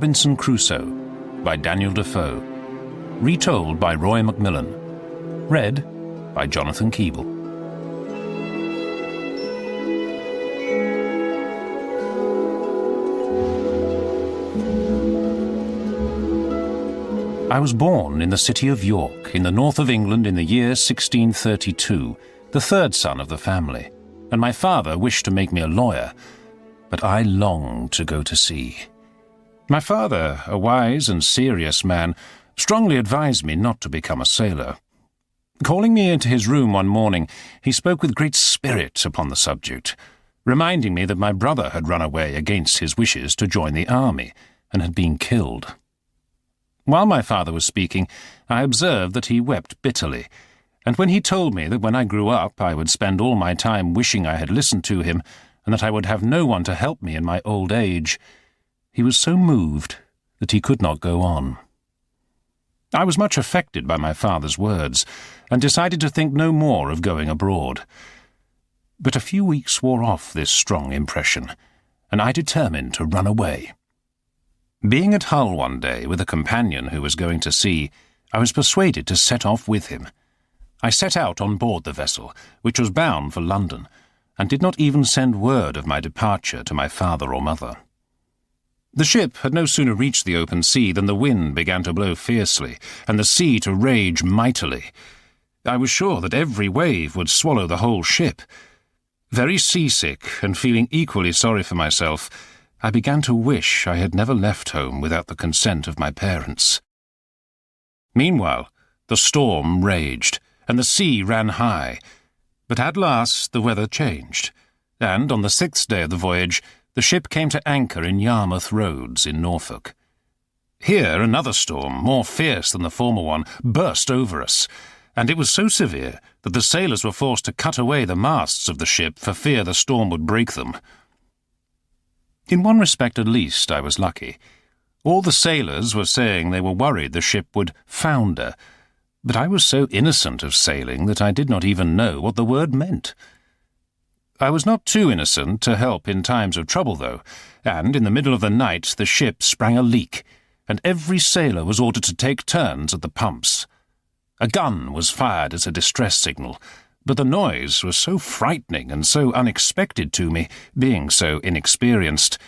Robinson Crusoe by Daniel Defoe. Retold by Roy Macmillan. Read by Jonathan Keeble. I was born in the city of York, in the north of England in the year 1632, the third son of the family, and my father wished to make me a lawyer, but I longed to go to sea. My father, a wise and serious man, strongly advised me not to become a sailor. Calling me into his room one morning, he spoke with great spirit upon the subject, reminding me that my brother had run away against his wishes to join the army, and had been killed. While my father was speaking, I observed that he wept bitterly, and when he told me that when I grew up I would spend all my time wishing I had listened to him, and that I would have no one to help me in my old age, he was so moved that he could not go on. I was much affected by my father's words, and decided to think no more of going abroad. But a few weeks wore off this strong impression, and I determined to run away. Being at Hull one day with a companion who was going to sea, I was persuaded to set off with him. I set out on board the vessel, which was bound for London, and did not even send word of my departure to my father or mother. The ship had no sooner reached the open sea than the wind began to blow fiercely, and the sea to rage mightily. I was sure that every wave would swallow the whole ship. Very seasick, and feeling equally sorry for myself, I began to wish I had never left home without the consent of my parents. Meanwhile, the storm raged, and the sea ran high, but at last the weather changed, and on the 6th day of the voyage the ship came to anchor in Yarmouth Roads in Norfolk. Here another storm, more fierce than the former one, burst over us, and it was so severe that the sailors were forced to cut away the masts of the ship for fear the storm would break them. In one respect at least I was lucky. All the sailors were saying they were worried the ship would founder, but I was so innocent of sailing that I did not even know what the word meant. I was not too innocent to help in times of trouble, though, and in the middle of the night the ship sprang a leak, and every sailor was ordered to take turns at the pumps. A gun was fired as a distress signal, but the noise was so frightening and so unexpected to me, being so inexperienced,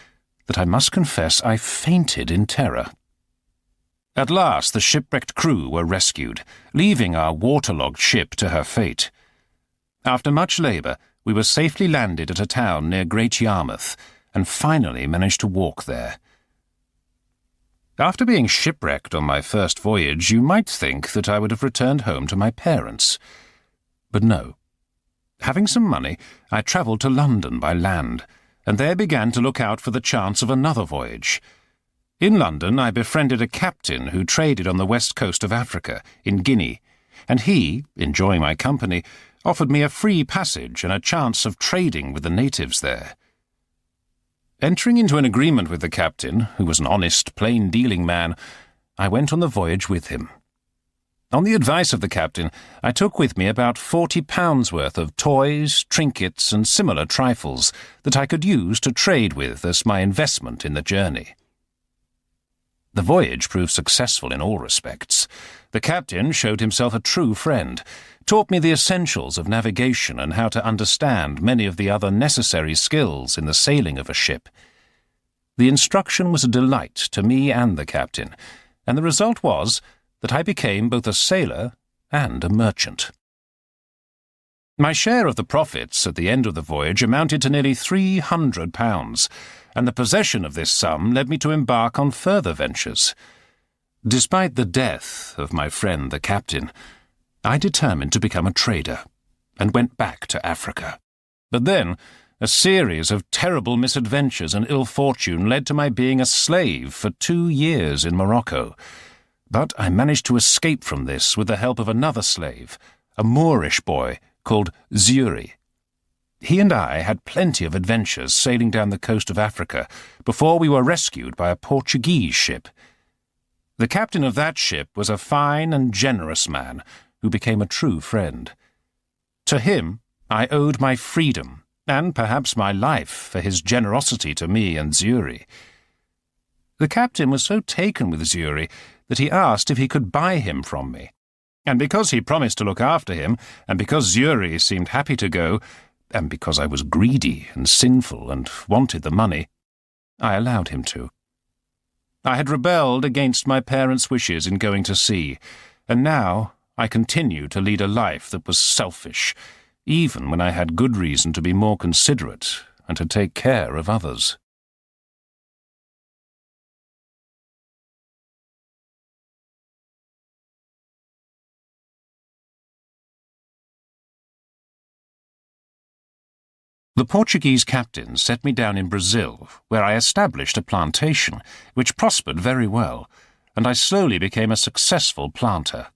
that I must confess I fainted in terror. At last the shipwrecked crew were rescued, leaving our waterlogged ship to her fate. After much labour, we were safely landed at a town near Great Yarmouth, and finally managed to walk there. After being shipwrecked on my first voyage, you might think that I would have returned home to my parents. But no. Having some money, I travelled to London by land, and there began to look out for the chance of another voyage. In London I befriended a captain who traded on the west coast of Africa, in Guinea, and he, enjoying my company, offered me a free passage and a chance of trading with the natives there. Entering into an agreement with the captain, who was an honest, plain-dealing man, I went on the voyage with him. On the advice of the captain, I took with me about £40 worth of toys, trinkets, and similar trifles that I could use to trade with as my investment in the journey. The voyage proved successful in all respects. The captain showed himself a true friend, taught me the essentials of navigation and how to understand many of the other necessary skills in the sailing of a ship. The instruction was a delight to me and the captain, and the result was that I became both a sailor and a merchant. My share of the profits at the end of the voyage amounted to nearly £300, and the possession of this sum led me to embark on further ventures. Despite the death of my friend the captain, I determined to become a trader, and went back to Africa. But then, a series of terrible misadventures and ill fortune led to my being a slave for 2 years in Morocco. But I managed to escape from this with the help of another slave, a Moorish boy called Zuri. He and I had plenty of adventures sailing down the coast of Africa before we were rescued by a Portuguese ship. The captain of that ship was a fine and generous man who became a true friend. To him I owed my freedom, and perhaps my life, for his generosity to me and Zuri. The captain was so taken with Zury that he asked if he could buy him from me. And because he promised to look after him, and because Zury seemed happy to go, and because I was greedy and sinful and wanted the money, I allowed him to. I had rebelled against my parents' wishes in going to sea, and now I continued to lead a life that was selfish, even when I had good reason to be more considerate and to take care of others. The Portuguese captain set me down in Brazil, where I established a plantation, which prospered very well, and I slowly became a successful planter.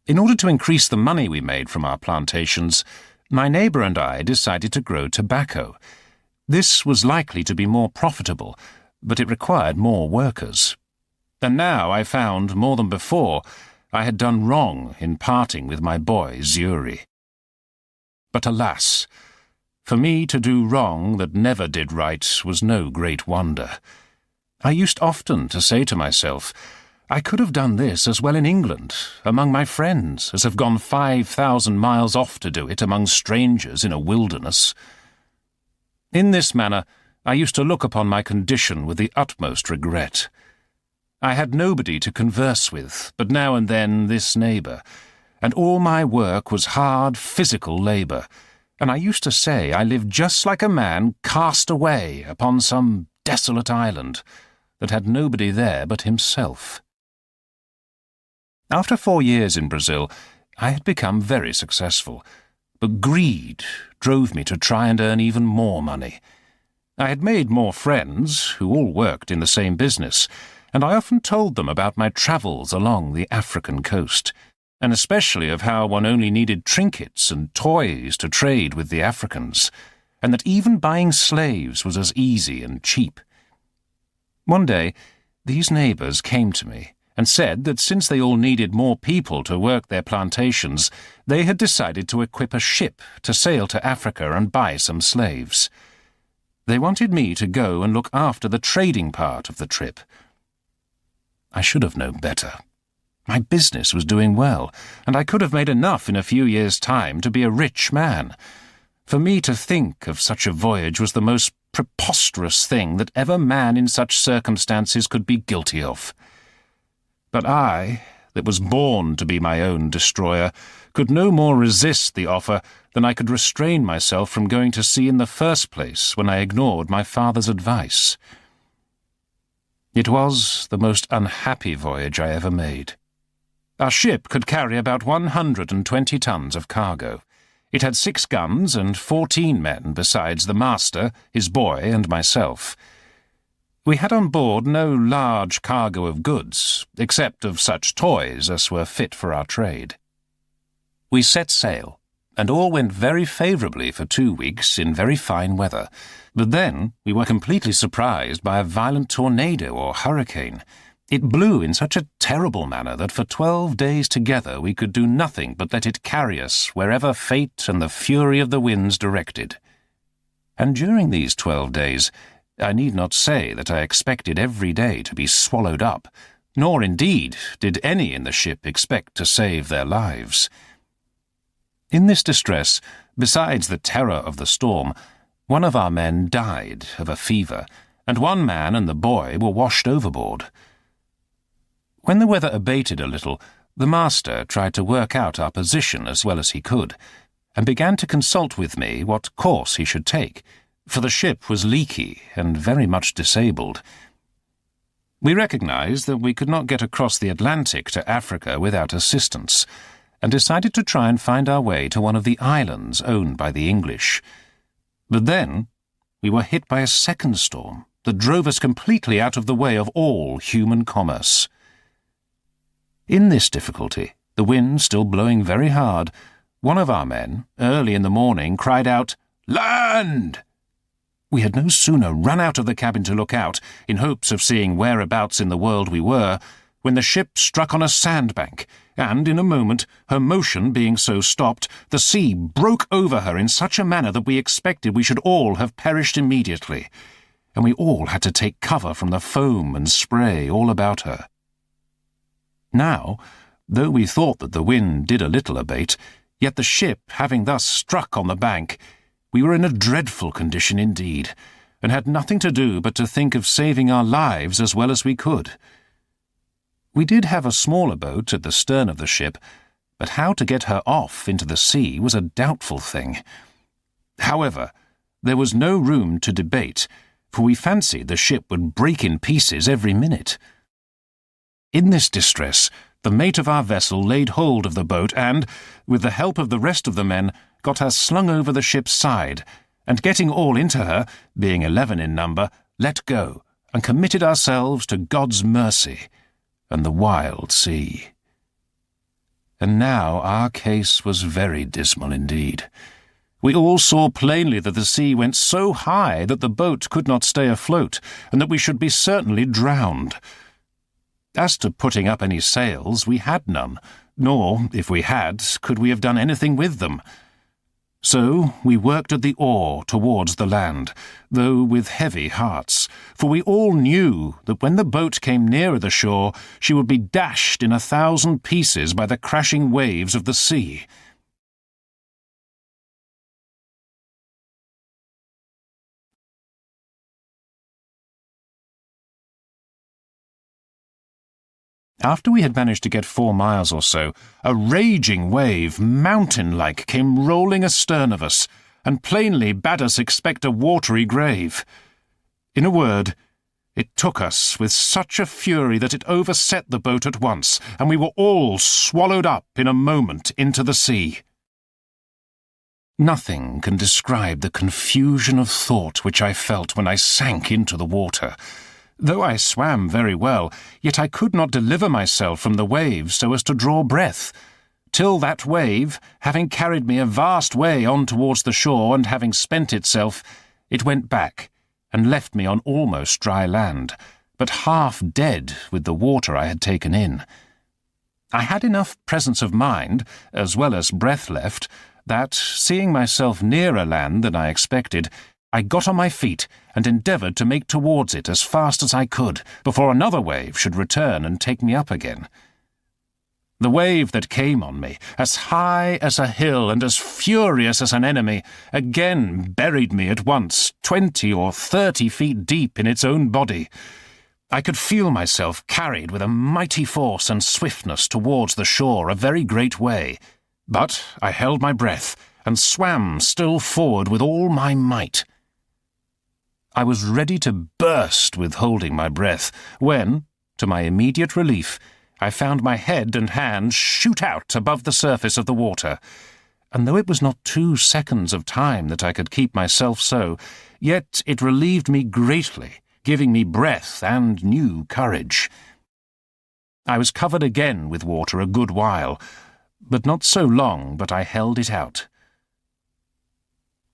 In order to increase the money we made from our plantations, my neighbour and I decided to grow tobacco. This was likely to be more profitable, but it required more workers. And now I found, more than before, I had done wrong in parting with my boy Zury. But alas, for me to do wrong that never did right was no great wonder. I used often to say to myself, I could have done this as well in England, among my friends, as have gone 5,000 miles off to do it among strangers in a wilderness. In this manner, I used to look upon my condition with the utmost regret. I had nobody to converse with, but now and then this neighbour, and all my work was hard physical labour, and I used to say I lived just like a man cast away upon some desolate island that had nobody there but himself. After 4 years in Brazil, I had become very successful, but greed drove me to try and earn even more money. I had made more friends, who all worked in the same business, and I often told them about my travels along the African coast, and especially of how one only needed trinkets and toys to trade with the Africans, and that even buying slaves was as easy and cheap. One day, these neighbours came to me and said that since they all needed more people to work their plantations, they had decided to equip a ship to sail to Africa and buy some slaves. They wanted me to go and look after the trading part of the trip. I should have known better. My business was doing well, and I could have made enough in a few years' time to be a rich man. For me to think of such a voyage was the most preposterous thing that ever man in such circumstances could be guilty of. But I, that was born to be my own destroyer, could no more resist the offer than I could restrain myself from going to sea in the first place when I ignored my father's advice. It was the most unhappy voyage I ever made. Our ship could carry about 120 tons of cargo. It had 6 guns and 14 men besides the master, his boy, and myself. We had on board no large cargo of goods, except of such toys as were fit for our trade. We set sail, and all went very favourably for 2 weeks in very fine weather, but then we were completely surprised by a violent tornado or hurricane. It blew in such a terrible manner that for 12 days together we could do nothing but let it carry us wherever fate and the fury of the winds directed. And during these 12 days, I need not say that I expected every day to be swallowed up, nor indeed did any in the ship expect to save their lives. In this distress, besides the terror of the storm, one of our men died of a fever, and one man and the boy were washed overboard. When the weather abated a little, the master tried to work out our position as well as he could, and began to consult with me what course he should take, for the ship was leaky and very much disabled. We recognized that we could not get across the Atlantic to Africa without assistance, and decided to try and find our way to one of the islands owned by the English. But then we were hit by a second storm that drove us completely out of the way of all human commerce. In this difficulty, the wind still blowing very hard, one of our men, early in the morning, cried out, "Land!" We had no sooner run out of the cabin to look out, in hopes of seeing whereabouts in the world we were, when the ship struck on a sandbank, and in a moment, her motion being so stopped, the sea broke over her in such a manner that we expected we should all have perished immediately. and we all had to take cover from the foam and spray all about her. Now, though we thought that the wind did a little abate, yet the ship having thus struck on the bank, we were in a dreadful condition indeed, and had nothing to do but to think of saving our lives as well as we could. We did have a smaller boat at the stern of the ship, but how to get her off into the sea was a doubtful thing. However, there was no room to debate, for we fancied the ship would break in pieces every minute. In this distress, the mate of our vessel laid hold of the boat and, with the help of the rest of the men, got her slung over the ship's side, and getting all into her, being 11 in number, let go, and committed ourselves to God's mercy and the wild sea. And now our case was very dismal indeed. We all saw plainly that the sea went so high that the boat could not stay afloat, and that we should be certainly drowned. As to putting up any sails, we had none, nor, if we had, could we have done anything with them. So we worked at the oar towards the land, though with heavy hearts, for we all knew that when the boat came nearer the shore, she would be dashed in 1,000 pieces by the crashing waves of the sea. After we had managed to get 4 miles or so, a raging wave, mountain-like, came rolling astern of us, and plainly bade us expect a watery grave. In a word, it took us with such a fury that it overset the boat at once, and we were all swallowed up in a moment into the sea. Nothing can describe the confusion of thought which I felt when I sank into the water. Though I swam very well, yet I could not deliver myself from the waves so as to draw breath, till that wave, having carried me a vast way on towards the shore and having spent itself, it went back, and left me on almost dry land, but half dead with the water I had taken in. I had enough presence of mind, as well as breath left, that, seeing myself nearer land than I expected, I got on my feet and endeavoured to make towards it as fast as I could, before another wave should return and take me up again. The wave that came on me, as high as a hill and as furious as an enemy, again buried me at once 20 or 30 feet deep in its own body. I could feel myself carried with a mighty force and swiftness towards the shore a very great way, but I held my breath and swam still forward with all my might. I was ready to burst with holding my breath, when, to my immediate relief, I found my head and hands shoot out above the surface of the water, and though it was not 2 seconds of time that I could keep myself so, yet it relieved me greatly, giving me breath and new courage. I was covered again with water a good while, but not so long but I held it out.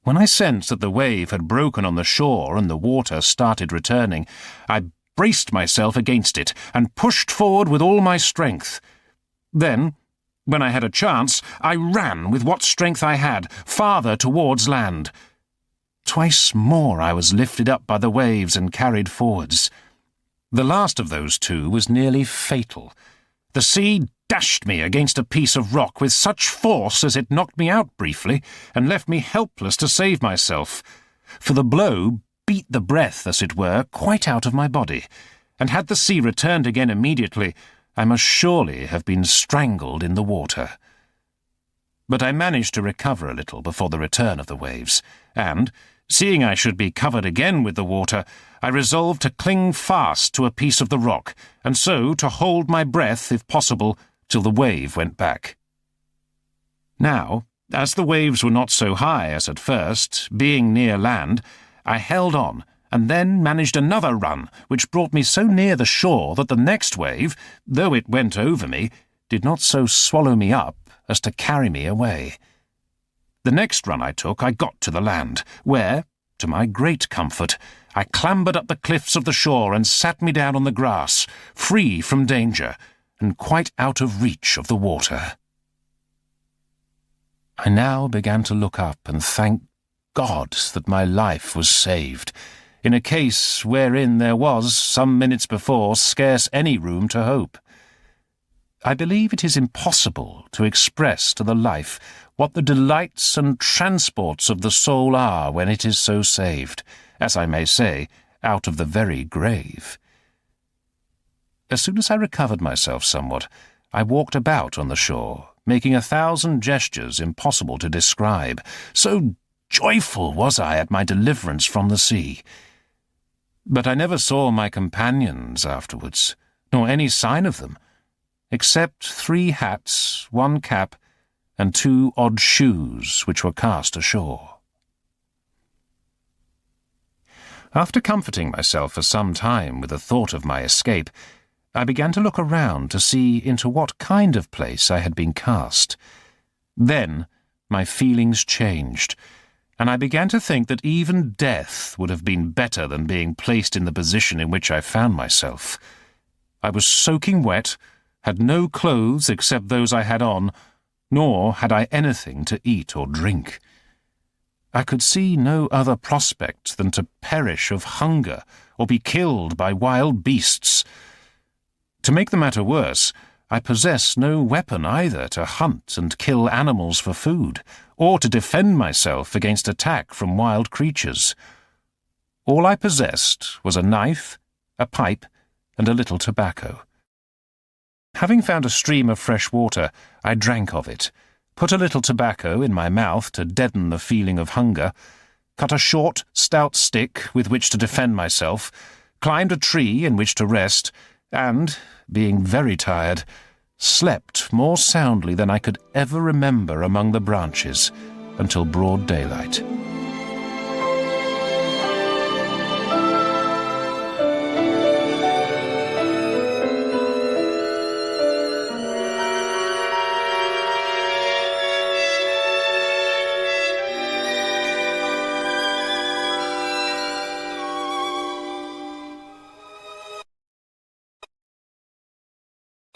When I sensed that the wave had broken on the shore and the water started returning, I braced myself against it and pushed forward with all my strength. Then, when I had a chance, I ran with what strength I had, farther towards land. Twice more I was lifted up by the waves and carried forwards. The last of those 2 was nearly fatal. The sea dashed me against a piece of rock with such force as it knocked me out briefly and left me helpless to save myself, for the blow beat the breath, as it were, quite out of my body, and had the sea returned again immediately, I must surely have been strangled in the water. But I managed to recover a little before the return of the waves, and, seeing I should be covered again with the water, I resolved to cling fast to a piece of the rock, and so to hold my breath, if possible, till the wave went back. Now, as the waves were not so high as at first, being near land, I held on, and then managed another run, which brought me so near the shore that the next wave, though it went over me, did not so swallow me up as to carry me away. The next run I took, I got to the land, where, to my great comfort, I clambered up the cliffs of the shore and sat me down on the grass, free from danger, and quite out of reach of the water. I now began to look up and thank God that my life was saved, in a case wherein there was, some minutes before, scarce any room to hope. I believe it is impossible to express to the life what the delights and transports of the soul are when it is so saved, as I may say, out of the very grave. As soon as I recovered myself somewhat, I walked about on the shore, making 1,000 gestures impossible to describe, so joyful was I at my deliverance from the sea. But I never saw my companions afterwards, nor any sign of them, except 3 hats, 1 cap, and 2 odd shoes which were cast ashore. After comforting myself for some time with the thought of my escape, I began to look around to see into what kind of place I had been cast. Then my feelings changed, and I began to think that even death would have been better than being placed in the position in which I found myself. I was soaking wet, had no clothes except those I had on, nor had I anything to eat or drink. I could see no other prospect than to perish of hunger or be killed by wild beasts. To make the matter worse, I possess no weapon either to hunt and kill animals for food, or to defend myself against attack from wild creatures. All I possessed was a knife, a pipe, and a little tobacco. Having found a stream of fresh water, I drank of it, put a little tobacco in my mouth to deaden the feeling of hunger, cut a short, stout stick with which to defend myself, climbed a tree in which to rest, and, being very tired, slept more soundly than I could ever remember among the branches until broad daylight.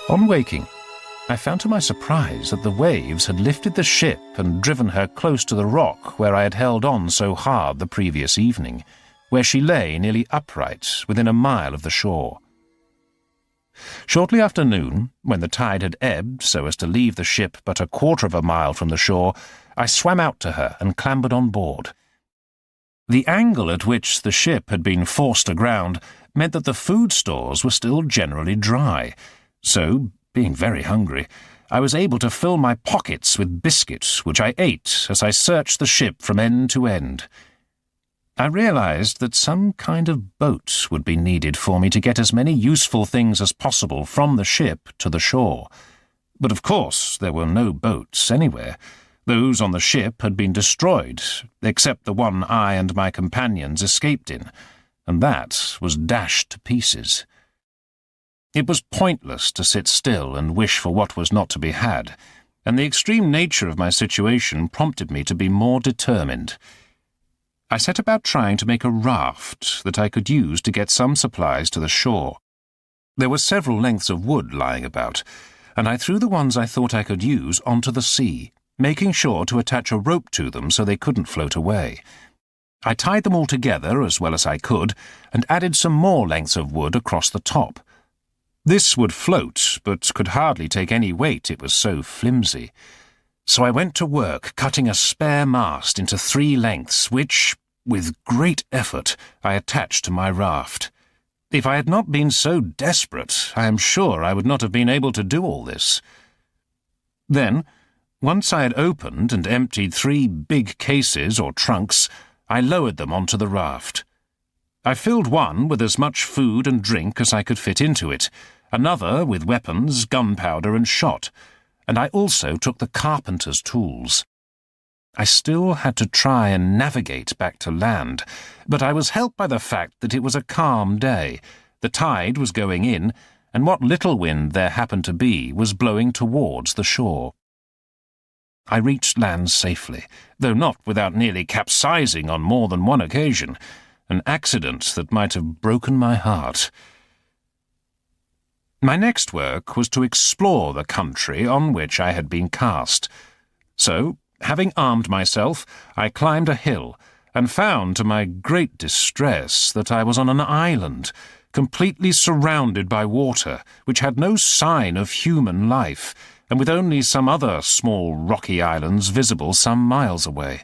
On waking, I found to my surprise that the waves had lifted the ship and driven her close to the rock where I had held on so hard the previous evening, where she lay nearly upright within a mile of the shore. Shortly after noon, when the tide had ebbed so as to leave the ship but a quarter of a mile from the shore, I swam out to her and clambered on board. The angle at which the ship had been forced aground meant that the food stores were still generally dry, so, being very hungry, I was able to fill my pockets with biscuits, which I ate as I searched the ship from end to end. I realized that some kind of boat would be needed for me to get as many useful things as possible from the ship to the shore. But of course there were no boats anywhere. Those on the ship had been destroyed, except the one I and my companions escaped in, and that was dashed to pieces. It was pointless to sit still and wish for what was not to be had, and the extreme nature of my situation prompted me to be more determined. I set about trying to make a raft that I could use to get some supplies to the shore. There were several lengths of wood lying about, and I threw the ones I thought I could use onto the sea, making sure to attach a rope to them so they couldn't float away. I tied them all together as well as I could, and added some more lengths of wood across the top. This would float, but could hardly take any weight, it was so flimsy. So I went to work cutting a spare mast into 3 lengths, which, with great effort, I attached to my raft. If I had not been so desperate, I am sure I would not have been able to do all this. Then, once I had opened and emptied 3 big cases or trunks, I lowered them onto the raft. I filled one with as much food and drink as I could fit into it, another with weapons, gunpowder, and shot, and I also took the carpenter's tools. I still had to try and navigate back to land, but I was helped by the fact that it was a calm day, the tide was going in, and what little wind there happened to be was blowing towards the shore. I reached land safely, though not without nearly capsizing on more than one occasion, an accident that might have broken my heart. My next work was to explore the country on which I had been cast. So, having armed myself, I climbed a hill, and found to my great distress that I was on an island, completely surrounded by water, which had no sign of human life, and with only some other small rocky islands visible some miles away.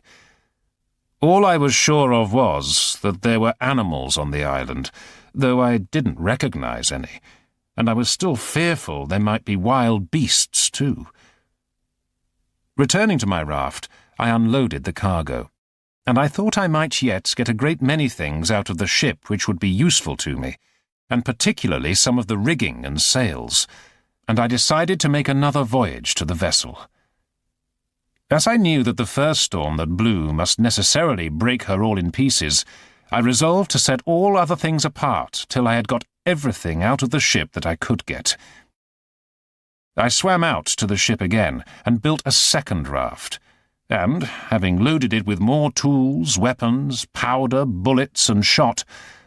All I was sure of was that there were animals on the island, though I didn't recognize any, and I was still fearful there might be wild beasts too. Returning to my raft, I unloaded the cargo, and I thought I might yet get a great many things out of the ship which would be useful to me, and particularly some of the rigging and sails, and I decided to make another voyage to the vessel. As I knew that the first storm that blew must necessarily break her all in pieces, I resolved to set all other things apart till I had got everything out of the ship that I could get. I swam out to the ship again and built a second raft, and, having loaded it with more tools, weapons, powder, bullets, and shot,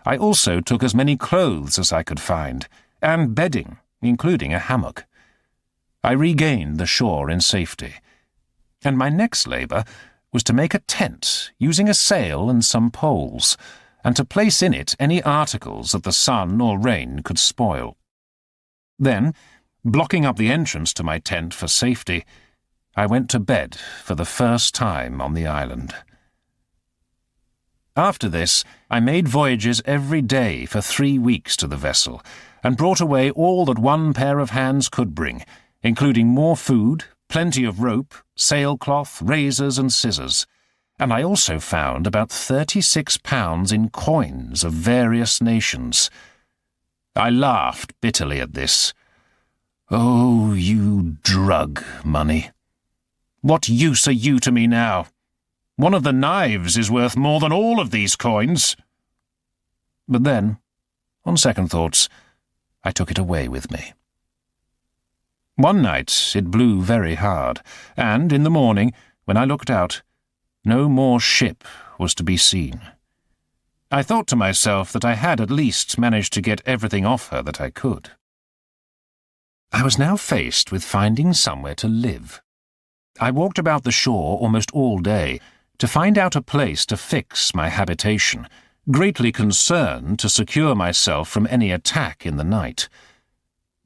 I also took as many clothes as I could find, and bedding, including a hammock. I regained the shore in safety, and my next labour was to make a tent using a sail and some poles, and to place in it any articles that the sun or rain could spoil. Then, blocking up the entrance to my tent for safety, I went to bed for the first time on the island. After this, I made voyages every day for 3 weeks to the vessel, and brought away all that one pair of hands could bring, including more food, plenty of rope, sailcloth, razors and scissors, and I also found about £36 in coins of various nations. I laughed bitterly at this. Oh, you drug money! What use are you to me now? One of the knives is worth more than all of these coins. But then, on second thoughts, I took it away with me. One night it blew very hard, and in the morning, when I looked out, no more ship was to be seen. I thought to myself that I had at least managed to get everything off her that I could. I was now faced with finding somewhere to live. I walked about the shore almost all day to find out a place to fix my habitation, greatly concerned to secure myself from any attack in the night.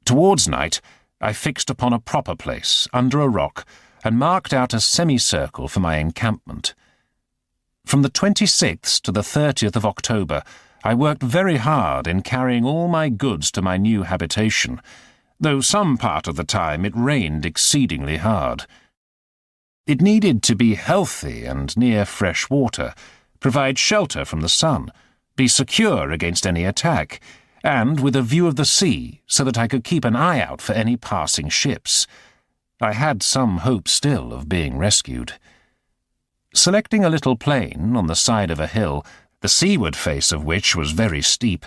Towards night, I fixed upon a proper place, under a rock, and marked out a semicircle for my encampment. From the 26th to the 30th of October, I worked very hard in carrying all my goods to my new habitation, though some part of the time it rained exceedingly hard. It needed to be healthy and near fresh water, provide shelter from the sun, be secure against any attack, and with a view of the sea so that I could keep an eye out for any passing ships. I had some hope still of being rescued. Selecting a little plain on the side of a hill, the seaward face of which was very steep,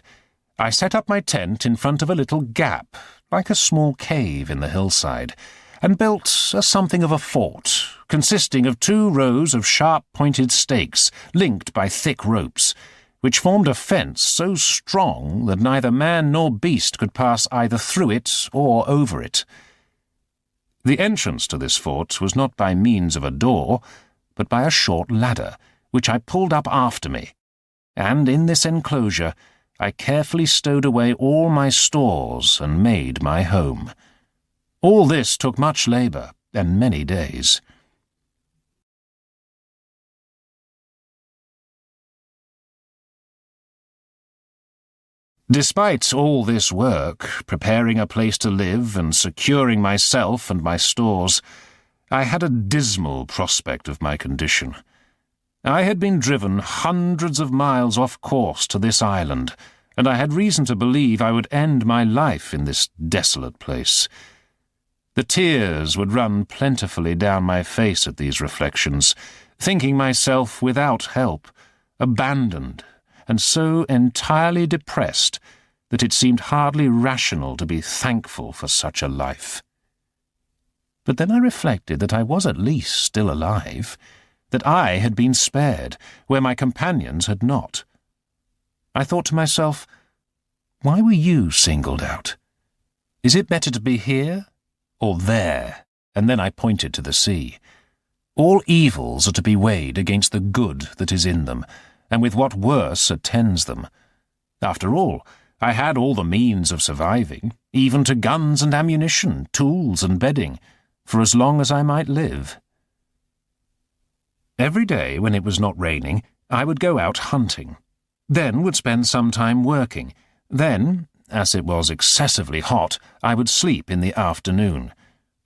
I set up my tent in front of a little gap, like a small cave in the hillside, and built something of a fort, consisting of 2 rows of sharp-pointed stakes linked by thick ropes, which formed a fence so strong that neither man nor beast could pass either through it or over it. The entrance to this fort was not by means of a door, but by a short ladder, which I pulled up after me, and in this enclosure I carefully stowed away all my stores and made my home. All this took much labour and many days. Despite all this work, preparing a place to live and securing myself and my stores, I had a dismal prospect of my condition. I had been driven hundreds of miles off course to this island, and I had reason to believe I would end my life in this desolate place. The tears would run plentifully down my face at these reflections, thinking myself without help, abandoned, and so entirely depressed that it seemed hardly rational to be thankful for such a life. But then I reflected that I was at least still alive, that I had been spared, where my companions had not. I thought to myself, why were you singled out? Is it better to be here or there? And then I pointed to the sea. All evils are to be weighed against the good that is in them, and with what worse attends them. After all, I had all the means of surviving, even to guns and ammunition, tools and bedding, for as long as I might live. Every day, when it was not raining, I would go out hunting, then would spend some time working. Then, as it was excessively hot, I would sleep in the afternoon,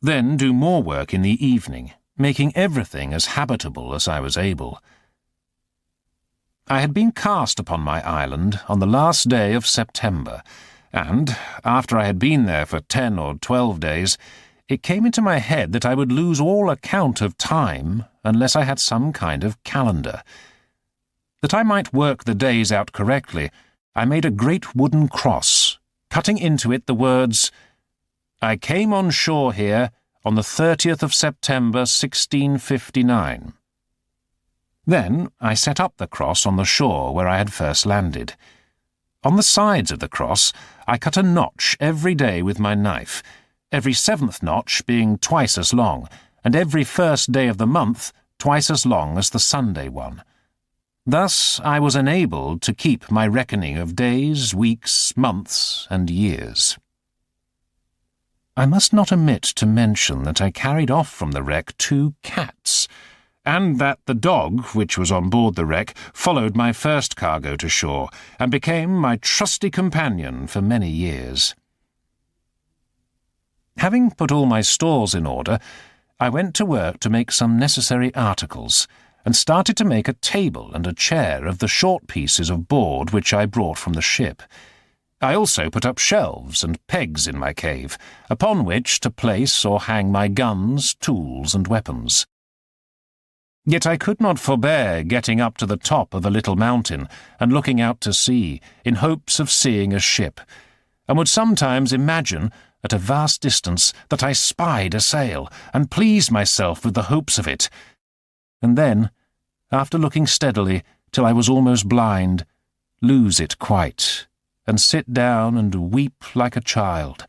then do more work in the evening, making everything as habitable as I was able. I had been cast upon my island on the last day of September, and, after I had been there for 10 or 12 days, it came into my head that I would lose all account of time unless I had some kind of calendar. That I might work the days out correctly, I made a great wooden cross, cutting into it the words, "I came on shore here on the 30th of September, 1659. Then I set up the cross on the shore where I had first landed. On the sides of the cross I cut a notch every day with my knife, every 7th notch being twice as long, and every first day of the month twice as long as the Sunday one. Thus I was enabled to keep my reckoning of days, weeks, months, and years. I must not omit to mention that I carried off from the wreck 2 cats, and that the dog, which was on board the wreck, followed my first cargo to shore, and became my trusty companion for many years. Having put all my stores in order, I went to work to make some necessary articles, and started to make a table and a chair of the short pieces of board which I brought from the ship. I also put up shelves and pegs in my cave, upon which to place or hang my guns, tools, and weapons. Yet I could not forbear getting up to the top of a little mountain and looking out to sea, in hopes of seeing a ship, and would sometimes imagine, at a vast distance, that I spied a sail, and pleased myself with the hopes of it, and then, after looking steadily till I was almost blind, lose it quite, and sit down and weep like a child,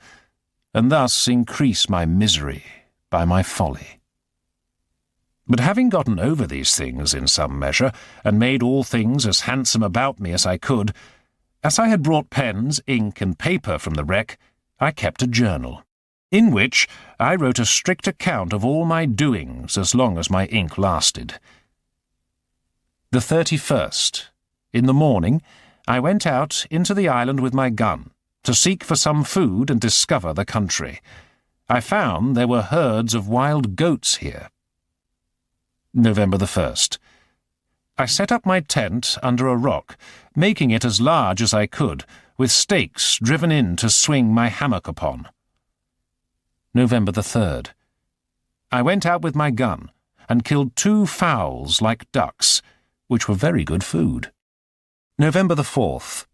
and thus increase my misery by my folly. But having gotten over these things in some measure, and made all things as handsome about me as I could, as I had brought pens, ink, and paper from the wreck, I kept a journal, in which I wrote a strict account of all my doings as long as my ink lasted. The 31st. In the morning, I went out into the island with my gun, to seek for some food and discover the country. I found there were herds of wild goats here. November the 1st. I set up my tent under a rock, making it as large as I could, with stakes driven in to swing my hammock upon. November the 3rd. I went out with my gun, and killed 2 fowls like ducks, which were very good food. November the 4th.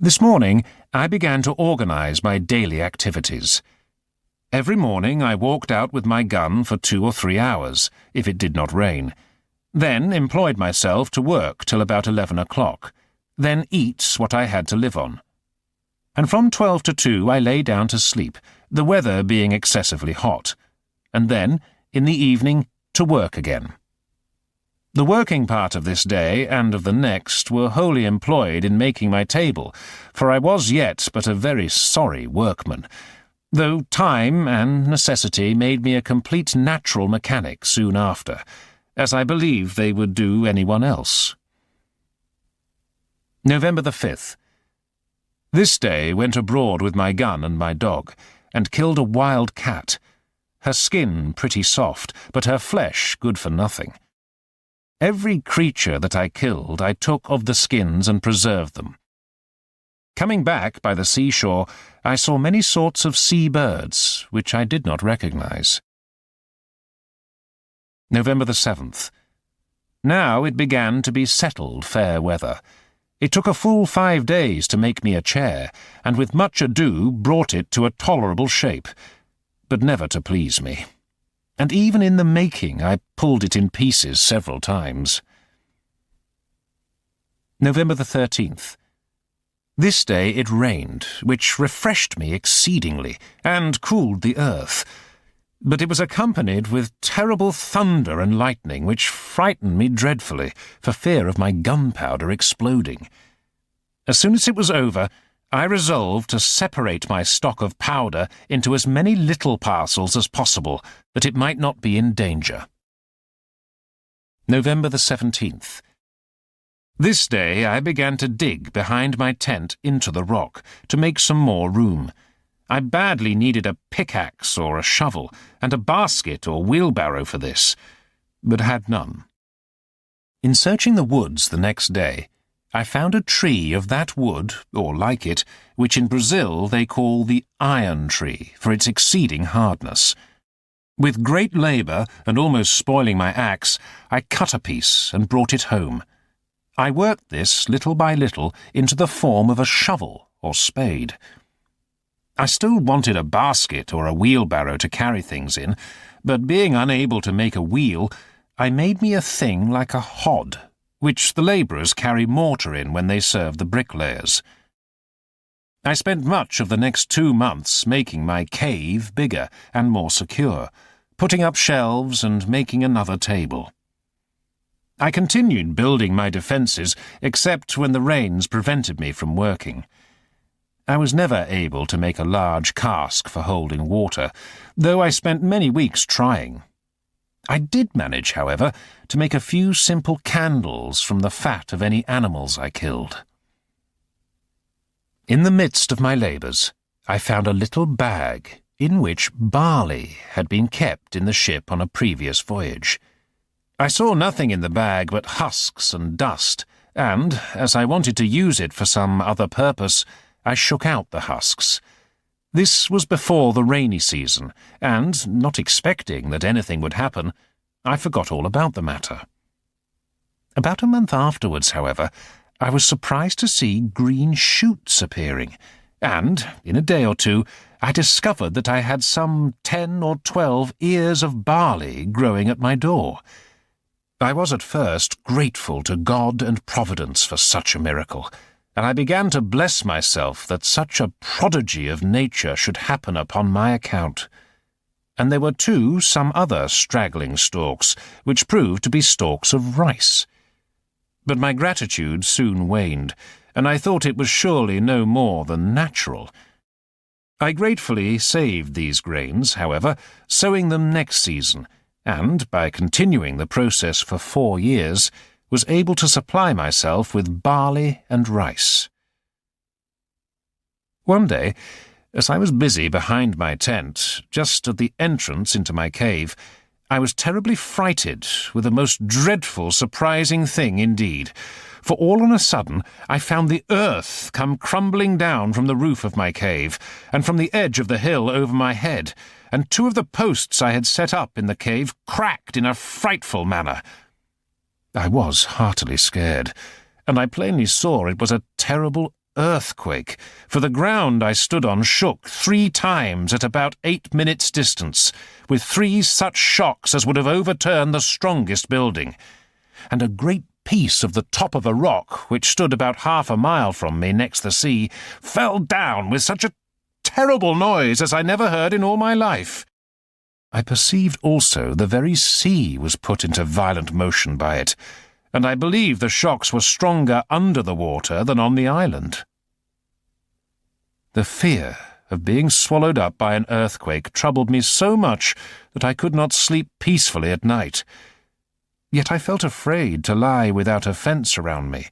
This morning I began to organize my daily activities. Every morning I walked out with my gun for 2 or 3 hours, if it did not rain, then employed myself to work till about 11 o'clock, then eat what I had to live on. And from 12 to 2 I lay down to sleep, the weather being excessively hot, and then, in the evening, to work again. The working part of this day and of the next were wholly employed in making my table, for I was yet but a very sorry workman, though time and necessity made me a complete natural mechanic soon after, as I believe they would do anyone else. November the 5th. This day went abroad with my gun and my dog, and killed a wild cat, her skin pretty soft, but her flesh good for nothing. Every creature that I killed I took of the skins and preserved them. Coming back by the seashore, I saw many sorts of sea birds, which I did not recognize. November the 7th. Now it began to be settled fair weather. It took a full 5 days to make me a chair, and with much ado brought it to a tolerable shape, but never to please me. And even in the making I pulled it in pieces several times. November the 13th. This day it rained, which refreshed me exceedingly, and cooled the earth. but it was accompanied with terrible thunder and lightning which frightened me dreadfully for fear of my gunpowder exploding. As soon as it was over, I resolved to separate my stock of powder into as many little parcels as possible, that it might not be in danger. November the 17th. This day I began to dig behind my tent into the rock to make some more room. I badly needed a pickaxe or a shovel, and a basket or wheelbarrow for this, but had none. In searching the woods the next day, I found a tree of that wood, or like it, which in Brazil they call the iron tree, for its exceeding hardness. With great labour, and almost spoiling my axe, I cut a piece and brought it home. I worked this, little by little, into the form of a shovel or spade. I still wanted a basket or a wheelbarrow to carry things in, but being unable to make a wheel, I made me a thing like a hod, which the labourers carry mortar in when they serve the bricklayers. I spent much of the next 2 months making my cave bigger and more secure, putting up shelves and making another table. I continued building my defences, except when the rains prevented me from working. I was never able to make a large cask for holding water, though I spent many weeks trying. I did manage, however, to make a few simple candles from the fat of any animals I killed. In the midst of my labours, I found a little bag in which barley had been kept in the ship on a previous voyage. I saw nothing in the bag but husks and dust, and, as I wanted to use it for some other purpose, I shook out the husks. This was before the rainy season, and, not expecting that anything would happen, I forgot all about the matter. About a month afterwards, however, I was surprised to see green shoots appearing, and, in a day or two, I discovered that I had some 10 or 12 ears of barley growing at my door. I was at first grateful to God and Providence for such a miracle, and I began to bless myself that such a prodigy of nature should happen upon my account. And there were too some other straggling stalks, which proved to be stalks of rice. But my gratitude soon waned, and I thought it was surely no more than natural. I gratefully saved these grains, however, sowing them next season, and, by continuing the process for 4 years, was able to supply myself with barley and rice. One day, as I was busy behind my tent, just at the entrance into my cave, I was terribly frighted with a most dreadful, surprising thing indeed, for all on a sudden I found the earth come crumbling down from the roof of my cave, and from the edge of the hill over my head, and 2 of the posts I had set up in the cave cracked in a frightful manner. I was heartily scared, and I plainly saw it was a terrible earthquake, for the ground I stood on shook 3 times at about 8 minutes' distance, with 3 such shocks as would have overturned the strongest building, and a great piece of the top of a rock, which stood about half a mile from me next the sea, fell down with such a terrible noise as I never heard in all my life. I perceived also the very sea was put into violent motion by it, and I believe the shocks were stronger under the water than on the island. The fear of being swallowed up by an earthquake troubled me so much that I could not sleep peacefully at night. Yet I felt afraid to lie without a fence around me,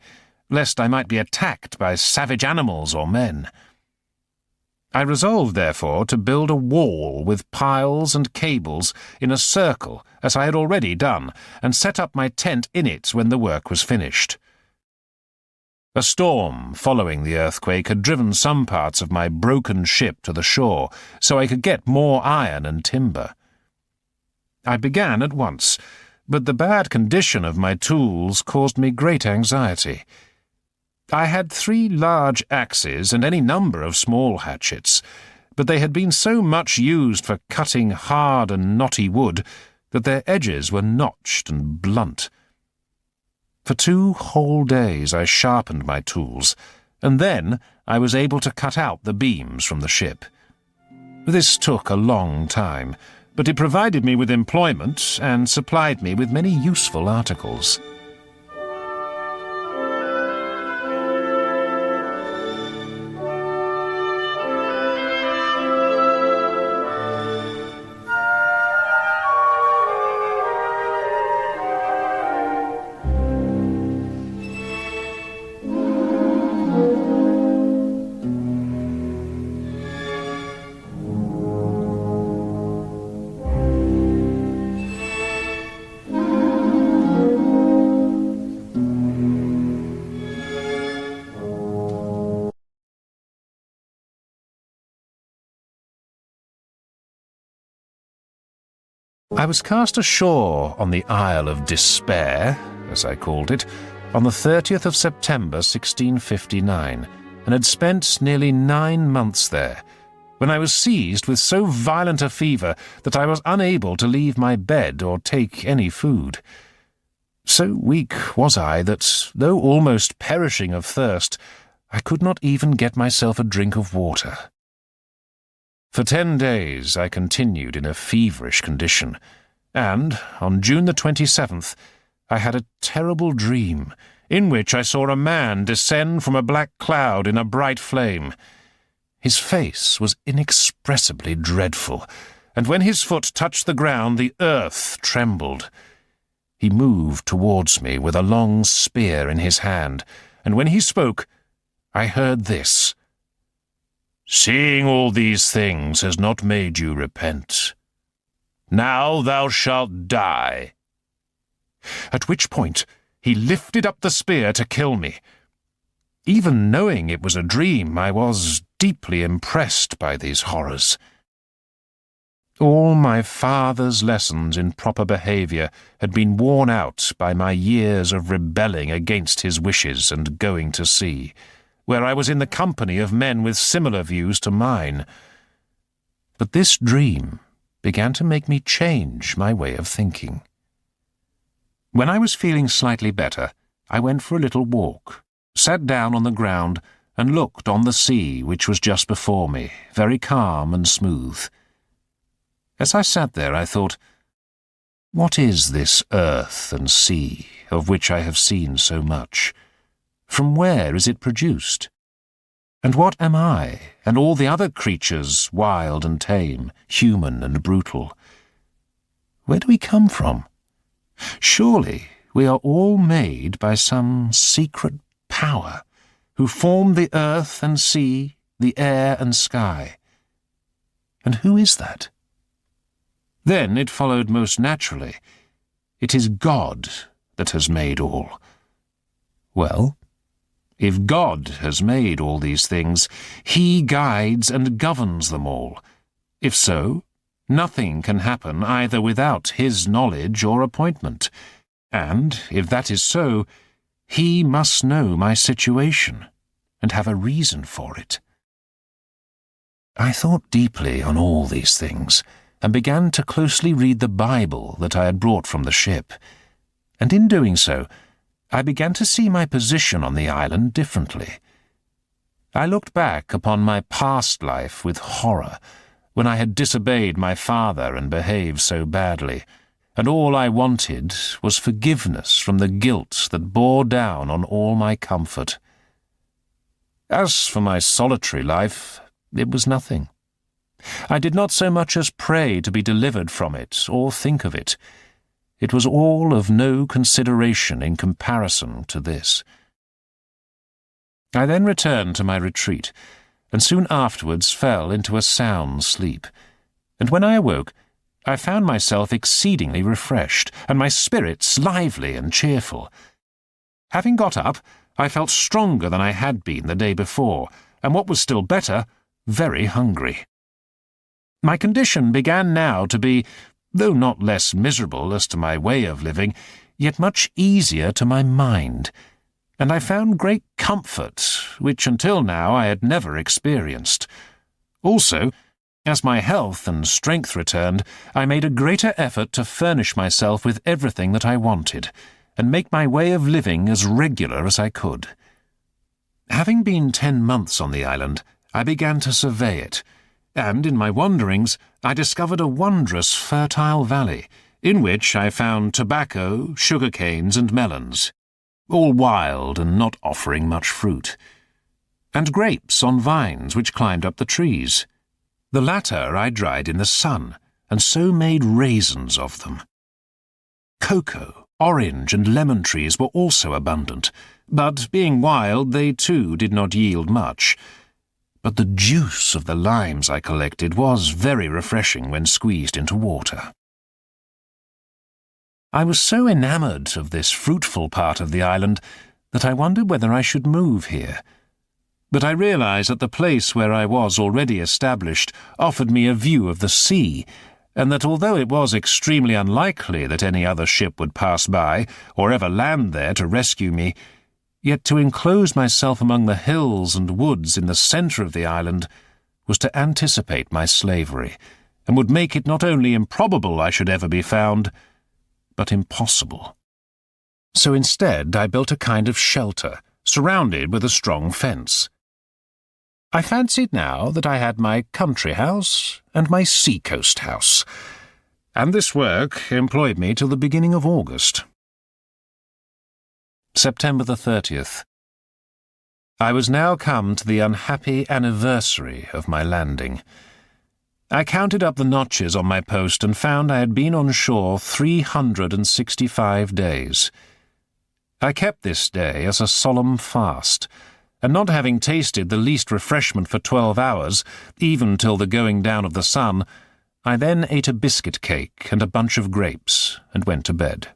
lest I might be attacked by savage animals or men. I resolved, therefore, to build a wall with piles and cables in a circle, as I had already done, and set up my tent in it when the work was finished. A storm following the earthquake had driven some parts of my broken ship to the shore, so I could get more iron and timber. I began at once, but the bad condition of my tools caused me great anxiety. I had 3 large axes and any number of small hatchets, but they had been so much used for cutting hard and knotty wood that their edges were notched and blunt. For 2 whole days I sharpened my tools, and then I was able to cut out the beams from the ship. This took a long time, but it provided me with employment and supplied me with many useful articles. I was cast ashore on the Isle of Despair, as I called it, on the 30th of September 1659, and had spent nearly 9 months there, when I was seized with so violent a fever that I was unable to leave my bed or take any food. So weak was I that, though almost perishing of thirst, I could not even get myself a drink of water. For 10 days I continued in a feverish condition, and, on June the 27th, I had a terrible dream, in which I saw a man descend from a black cloud in a bright flame. His face was inexpressibly dreadful, and when his foot touched the ground the earth trembled. He moved towards me with a long spear in his hand, and when he spoke, I heard this: "Seeing all these things has not made you repent. Now thou shalt die." At which point he lifted up the spear to kill me. Even knowing it was a dream, I was deeply impressed by these horrors. All my father's lessons in proper behaviour had been worn out by my years of rebelling against his wishes and going to sea, where I was in the company of men with similar views to mine. But this dream began to make me change my way of thinking. When I was feeling slightly better, I went for a little walk, sat down on the ground, and looked on the sea which was just before me, very calm and smooth. As I sat there, I thought, what is this earth and sea, of which I have seen so much? From where is it produced? And what am I, and all the other creatures, wild and tame, human and brutal? Where do we come from? Surely we are all made by some secret power, who formed the earth and sea, the air and sky. And who is that? Then it followed most naturally. It is God that has made all. Well, if God has made all these things, he guides and governs them all. If so, nothing can happen either without his knowledge or appointment. And, if that is so, he must know my situation, and have a reason for it. I thought deeply on all these things, and began to closely read the Bible that I had brought from the ship, and in doing so, I began to see my position on the island differently. I looked back upon my past life with horror, when I had disobeyed my father and behaved so badly, and all I wanted was forgiveness from the guilt that bore down on all my comfort. As for my solitary life, it was nothing. I did not so much as pray to be delivered from it or think of it. It was all of no consideration in comparison to this. I then returned to my retreat, and soon afterwards fell into a sound sleep, and when I awoke, I found myself exceedingly refreshed, and my spirits lively and cheerful. Having got up, I felt stronger than I had been the day before, and what was still better, very hungry. My condition began now to be, though not less miserable as to my way of living, yet much easier to my mind, and I found great comfort, which until now I had never experienced. Also, as my health and strength returned, I made a greater effort to furnish myself with everything that I wanted, and make my way of living as regular as I could. Having been 10 months on the island, I began to survey it, and in my wanderings I discovered a wondrous fertile valley, in which I found tobacco, sugar canes, and melons, all wild and not offering much fruit, and grapes on vines which climbed up the trees. The latter I dried in the sun, and so made raisins of them. Cocoa, orange, and lemon trees were also abundant, but being wild they too did not yield much. But the juice of the limes I collected was very refreshing when squeezed into water. I was so enamoured of this fruitful part of the island that I wondered whether I should move here. But I realised that the place where I was already established offered me a view of the sea, and that although it was extremely unlikely that any other ship would pass by or ever land there to rescue me, yet to enclose myself among the hills and woods in the centre of the island was to anticipate my slavery, and would make it not only improbable I should ever be found, but impossible. So instead I built a kind of shelter, surrounded with a strong fence. I fancied now that I had my country house and my sea-coast house, and this work employed me till the beginning of August. September the 30th. I was now come to the unhappy anniversary of my landing. I counted up the notches on my post and found I had been on shore 365 days. I kept this day as a solemn fast, and not having tasted the least refreshment for 12 hours, even till the going down of the sun, I then ate a biscuit cake and a bunch of grapes and went to bed.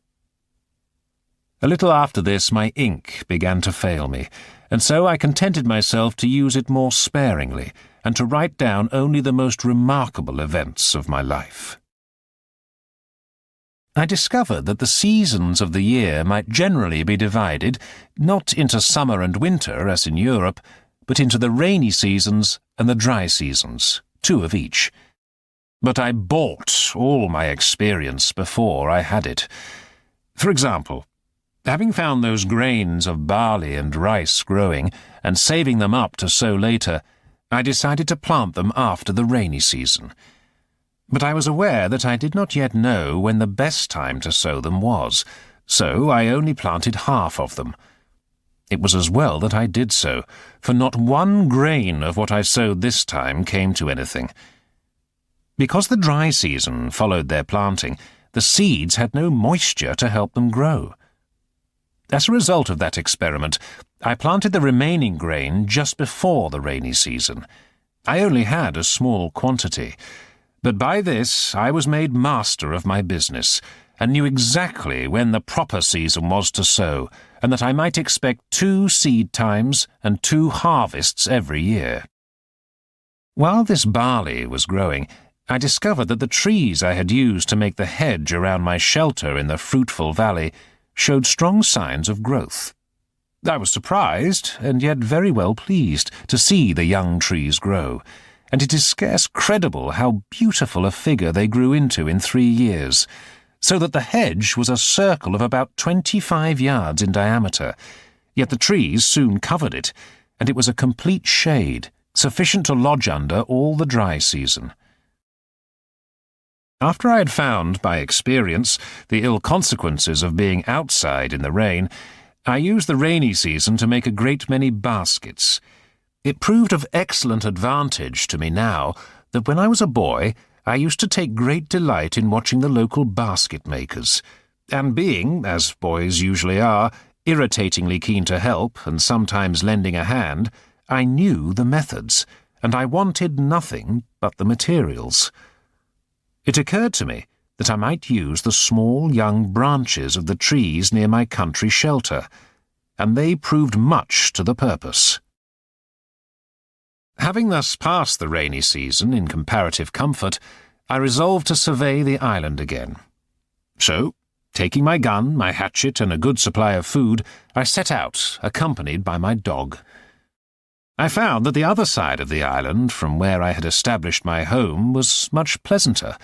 A little after this my ink began to fail me, and so I contented myself to use it more sparingly and to write down only the most remarkable events of my life. I discovered that the seasons of the year might generally be divided, not into summer and winter, as in Europe, but into the rainy seasons and the dry seasons, 2 of each. But I bought all my experience before I had it. For example, having found those grains of barley and rice growing, and saving them up to sow later, I decided to plant them after the rainy season. But I was aware that I did not yet know when the best time to sow them was, so I only planted half of them. It was as well that I did so, for not one grain of what I sowed this time came to anything. Because the dry season followed their planting, the seeds had no moisture to help them grow. As a result of that experiment, I planted the remaining grain just before the rainy season. I only had a small quantity, but by this I was made master of my business, and knew exactly when the proper season was to sow, and that I might expect 2 seed times and 2 harvests every year. While this barley was growing, I discovered that the trees I had used to make the hedge around my shelter in the fruitful valley showed strong signs of growth. I was surprised, and yet very well pleased, to see the young trees grow, and it is scarce credible how beautiful a figure they grew into in 3 years, so that the hedge was a circle of about 25 yards in diameter, yet the trees soon covered it, and it was a complete shade, sufficient to lodge under all the dry season. After I had found, by experience, the ill consequences of being outside in the rain, I used the rainy season to make a great many baskets. It proved of excellent advantage to me now that when I was a boy I used to take great delight in watching the local basket-makers, and being, as boys usually are, irritatingly keen to help and sometimes lending a hand, I knew the methods, and I wanted nothing but the materials. It occurred to me that I might use the small young branches of the trees near my country shelter, and they proved much to the purpose. Having thus passed the rainy season in comparative comfort, I resolved to survey the island again. So, taking my gun, my hatchet, and a good supply of food, I set out, accompanied by my dog. I found that the other side of the island, from where I had established my home, was much pleasanter.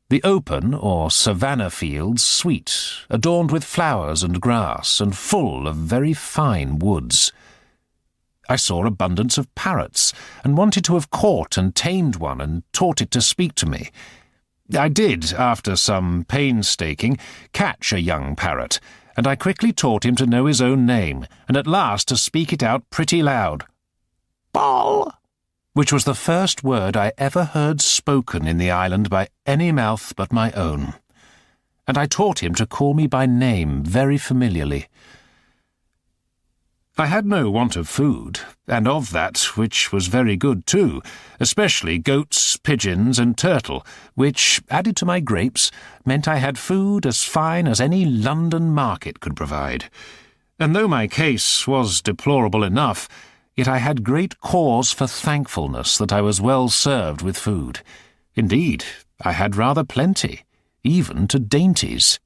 The open or savanna fields sweet, adorned with flowers and grass, and full of very fine woods. I saw abundance of parrots, and wanted to have caught and tamed one and taught it to speak to me. I did, after some painstaking, catch a young parrot, and I quickly taught him to know his own name, and at last to speak it out pretty loud. "Ball," which was the first word I ever heard spoken in the island by any mouth but my own. And I taught him to call me by name very familiarly. I had no want of food, and of that which was very good too, especially goats, pigeons, and turtle, which, added to my grapes, meant I had food as fine as any London market could provide. And though my case was deplorable enough, yet I had great cause for thankfulness that I was well served with food. Indeed, I had rather plenty, even to dainties.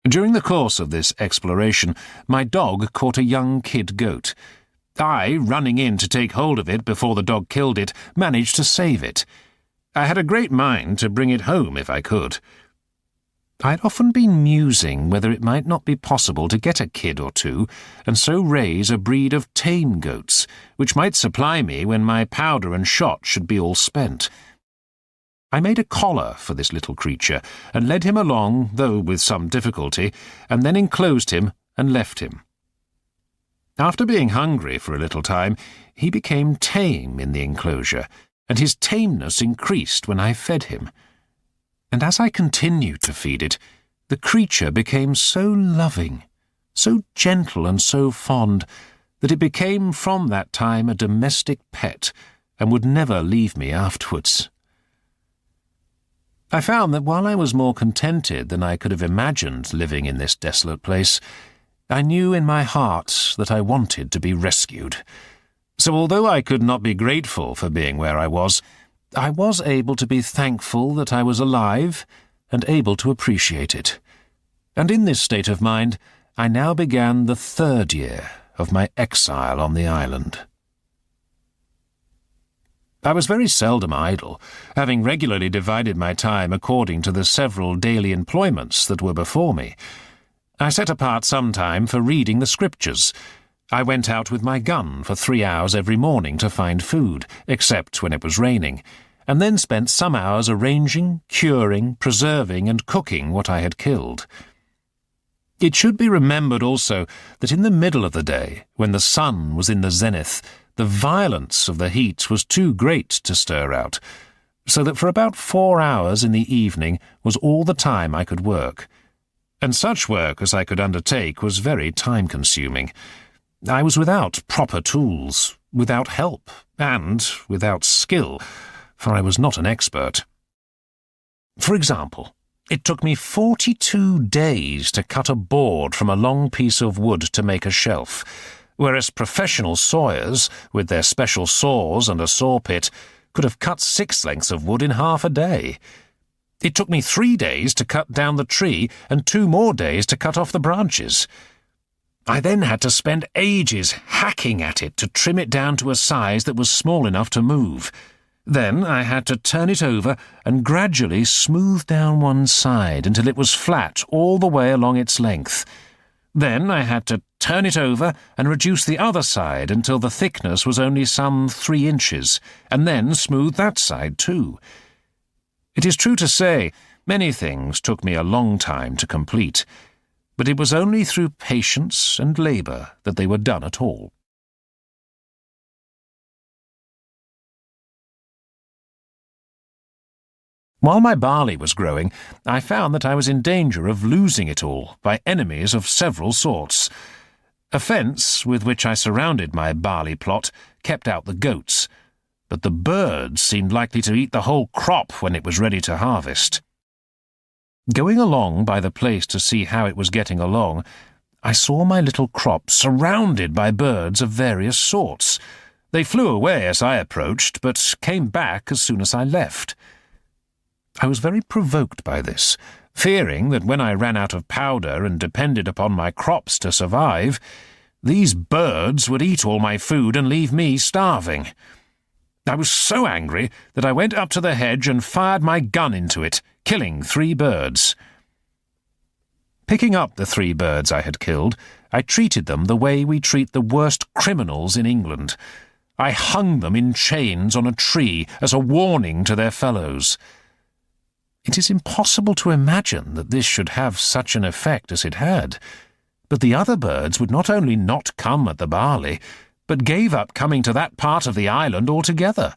During the course of this exploration, my dog caught a young kid goat. I, running in to take hold of it before the dog killed it, managed to save it. I had a great mind to bring it home if I could. I had often been musing whether it might not be possible to get a kid or two, and so raise a breed of tame goats, which might supply me when my powder and shot should be all spent. I made a collar for this little creature, and led him along, though with some difficulty, and then enclosed him and left him. After being hungry for a little time, he became tame in the enclosure, and his tameness increased when I fed him. And as I continued to feed it, the creature became so loving, so gentle and so fond, that it became from that time a domestic pet, and would never leave me afterwards. I found that while I was more contented than I could have imagined living in this desolate place, I knew in my heart that I wanted to be rescued. So although I could not be grateful for being where I was able to be thankful that I was alive and able to appreciate it. And in this state of mind, I now began the 3rd year of my exile on the island. I was very seldom idle, having regularly divided my time according to the several daily employments that were before me. I set apart some time for reading the Scriptures. I went out with my gun for 3 hours every morning to find food, except when it was raining, and then spent some hours arranging, curing, preserving, and cooking what I had killed. It should be remembered also that in the middle of the day, when the sun was in the zenith, the violence of the heat was too great to stir out, so that for about 4 hours in the evening was all the time I could work. And such work as I could undertake was very time-consuming. I was without proper tools, without help, and without skill, for I was not an expert. For example, it took me 42 days to cut a board from a long piece of wood to make a shelf, whereas professional sawyers, with their special saws and a saw pit, could have cut 6 lengths of wood in half a day. It took me 3 days to cut down the tree and 2 more days to cut off the branches. I then had to spend ages hacking at it to trim it down to a size that was small enough to move. Then I had to turn it over and gradually smooth down one side until it was flat all the way along its length. Then I had to turn it over and reduce the other side until the thickness was only some 3 inches, and then smooth that side too. It is true to say, many things took me a long time to complete, but it was only through patience and labour that they were done at all. While my barley was growing, I found that I was in danger of losing it all by enemies of several sorts. A fence with which I surrounded my barley plot kept out the goats, but the birds seemed likely to eat the whole crop when it was ready to harvest. Going along by the place to see how it was getting along, I saw my little crop surrounded by birds of various sorts. They flew away as I approached, but came back as soon as I left. I was very provoked by this, fearing that when I ran out of powder and depended upon my crops to survive, these birds would eat all my food and leave me starving. I was so angry that I went up to the hedge and fired my gun into it, killing 3 birds. Picking up the 3 birds I had killed, I treated them the way we treat the worst criminals in England. I hung them in chains on a tree as a warning to their fellows. It is impossible to imagine that this should have such an effect as it had, but the other birds would not only not come at the barley, but gave up coming to that part of the island altogether,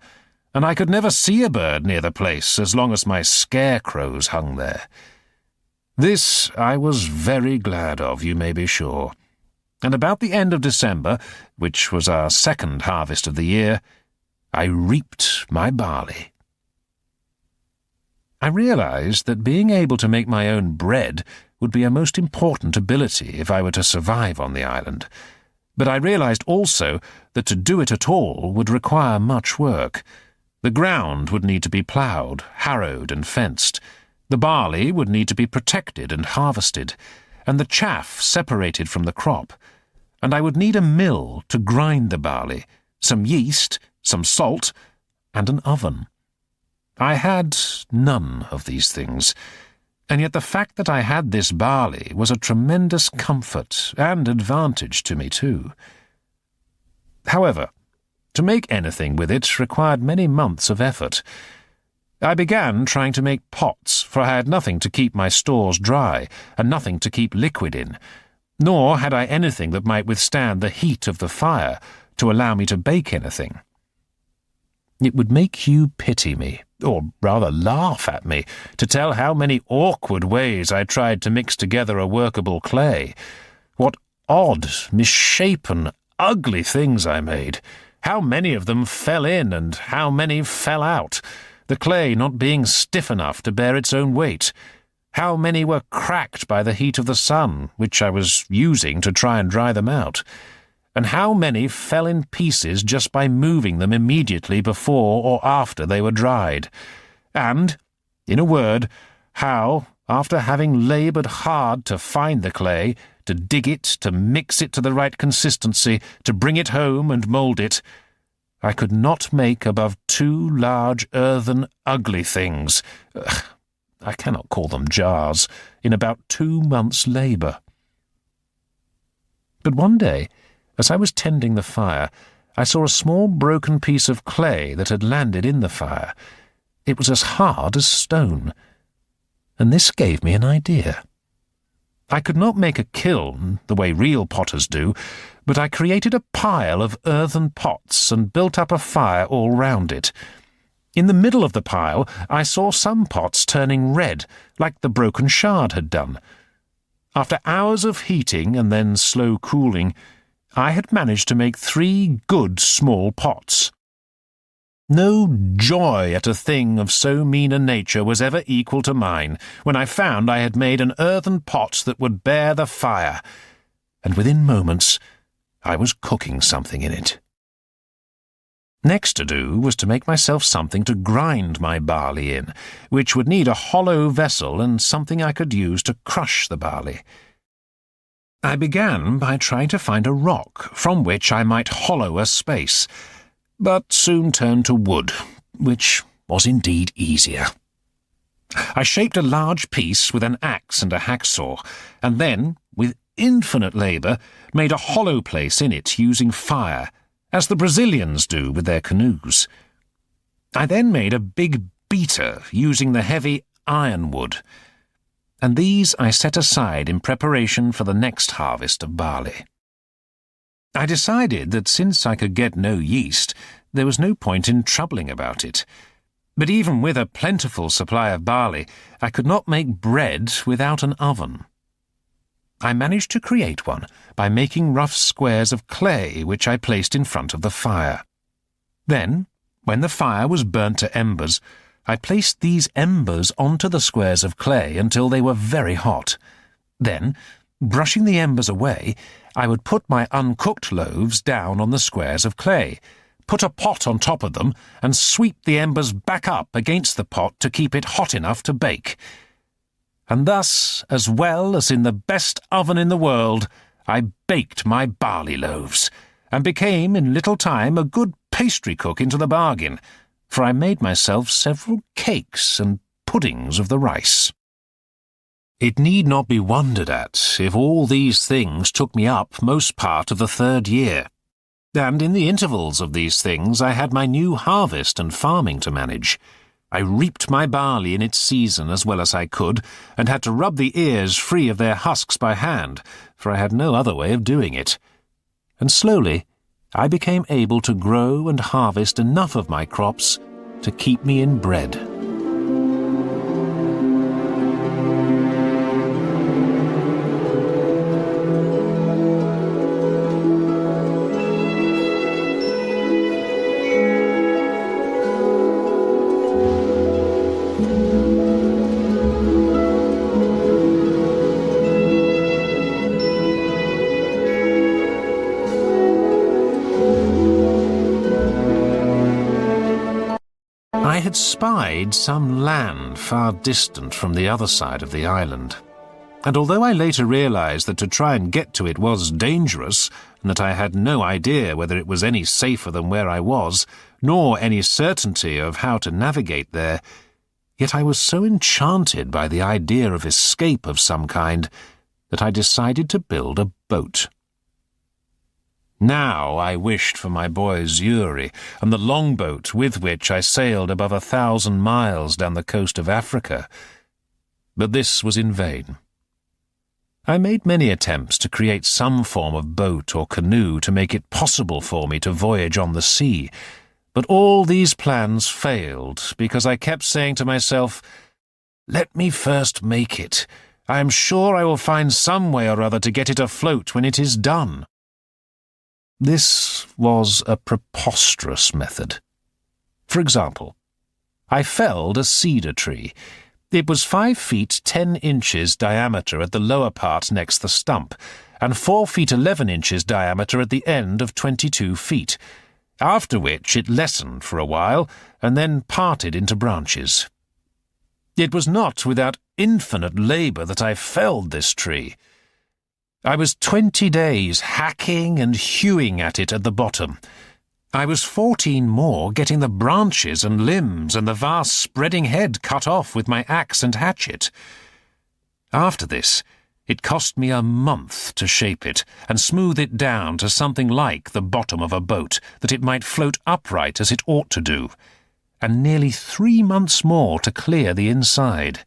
and I could never see a bird near the place as long as my scarecrows hung there. This I was very glad of, you may be sure. And about the end of December, which was our second harvest of the year, I reaped my barley. I realized that being able to make my own bread would be a most important ability if I were to survive on the island, but I realized also that to do it at all would require much work. The ground would need to be ploughed, harrowed, and fenced. The barley would need to be protected and harvested, and the chaff separated from the crop, and I would need a mill to grind the barley, some yeast, some salt, and an oven. I had none of these things, and yet the fact that I had this barley was a tremendous comfort and advantage to me too. However, to make anything with it required many months of effort. I began trying to make pots, for I had nothing to keep my stores dry, and nothing to keep liquid in, nor had I anything that might withstand the heat of the fire to allow me to bake anything. It would make you pity me, or rather laugh at me, to tell how many awkward ways I tried to mix together a workable clay. What odd, misshapen, ugly things I made. How many of them fell in and how many fell out, the clay not being stiff enough to bear its own weight. How many were cracked by the heat of the sun, which I was using to try and dry them out, and how many fell in pieces just by moving them immediately before or after they were dried, and, in a word, how, after having laboured hard to find the clay, to dig it, to mix it to the right consistency, to bring it home and mould it, I could not make above 2 large earthen ugly things, I cannot call them jars, in about 2 months' labour. But one day, as I was tending the fire, I saw a small broken piece of clay that had landed in the fire. It was as hard as stone, and this gave me an idea. I could not make a kiln, the way real potters do, but I created a pile of earthen pots and built up a fire all round it. In the middle of the pile I saw some pots turning red, like the broken shard had done. After hours of heating and then slow cooling, I had managed to make 3 good small pots. No joy at a thing of so mean a nature was ever equal to mine when I found I had made an earthen pot that would bear the fire, and within moments I was cooking something in it. Next to do was to make myself something to grind my barley in, which would need a hollow vessel and something I could use to crush the barley. I began by trying to find a rock from which I might hollow a space, but soon turned to wood, which was indeed easier. I shaped a large piece with an axe and a hacksaw, and then, with infinite labour, made a hollow place in it using fire, as the Brazilians do with their canoes. I then made a big beater using the heavy ironwood, and these I set aside in preparation for the next harvest of barley. I decided that since I could get no yeast, there was no point in troubling about it. But even with a plentiful supply of barley, I could not make bread without an oven. I managed to create one by making rough squares of clay which I placed in front of the fire. Then, when the fire was burnt to embers, I placed these embers onto the squares of clay until they were very hot. Then, brushing the embers away, I would put my uncooked loaves down on the squares of clay, put a pot on top of them, and sweep the embers back up against the pot to keep it hot enough to bake. And thus, as well as in the best oven in the world, I baked my barley loaves, and became in little time a good pastry cook into the bargain, for I made myself several cakes and puddings of the rice. It need not be wondered at if all these things took me up most part of the 3rd year, and in the intervals of these things I had my new harvest and farming to manage. I reaped my barley in its season as well as I could, and had to rub the ears free of their husks by hand, for I had no other way of doing it. And slowly I became able to grow and harvest enough of my crops to keep me in bread. I had spied some land far distant from the other side of the island, and although I later realized that to try and get to it was dangerous, and that I had no idea whether it was any safer than where I was, nor any certainty of how to navigate there, yet I was so enchanted by the idea of escape of some kind that I decided to build a boat. Now I wished for my boy Zuri and the longboat with which I sailed above 1,000 miles down the coast of Africa, but this was in vain. I made many attempts to create some form of boat or canoe to make it possible for me to voyage on the sea, but all these plans failed because I kept saying to myself, "Let me first make it. I am sure I will find some way or other to get it afloat when it is done." This was a preposterous method. For example, I felled a cedar tree. It was 5 feet 10 inches diameter at the lower part next the stump, and 4 feet 11 inches diameter at the end of 22 feet, after which it lessened for a while and then parted into branches. It was not without infinite labour that I felled this tree. I was 20 days hacking and hewing at it at the bottom. I was 14 more getting the branches and limbs and the vast spreading head cut off with my axe and hatchet. After this, it cost me a month to shape it and smooth it down to something like the bottom of a boat, that it might float upright as it ought to do, and nearly 3 months more to clear the inside.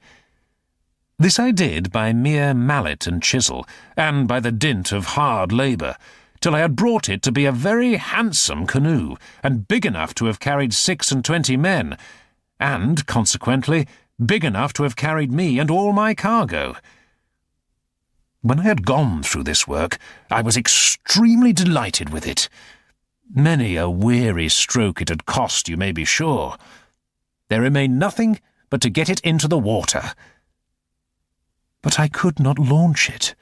This I did by mere mallet and chisel, and by the dint of hard labour, till I had brought it to be a very handsome canoe, and big enough to have carried 26 men, and, consequently, big enough to have carried me and all my cargo. When I had gone through this work, I was extremely delighted with it. Many a weary stroke it had cost, you may be sure. There remained nothing but to get it into the water. But I could not launch it,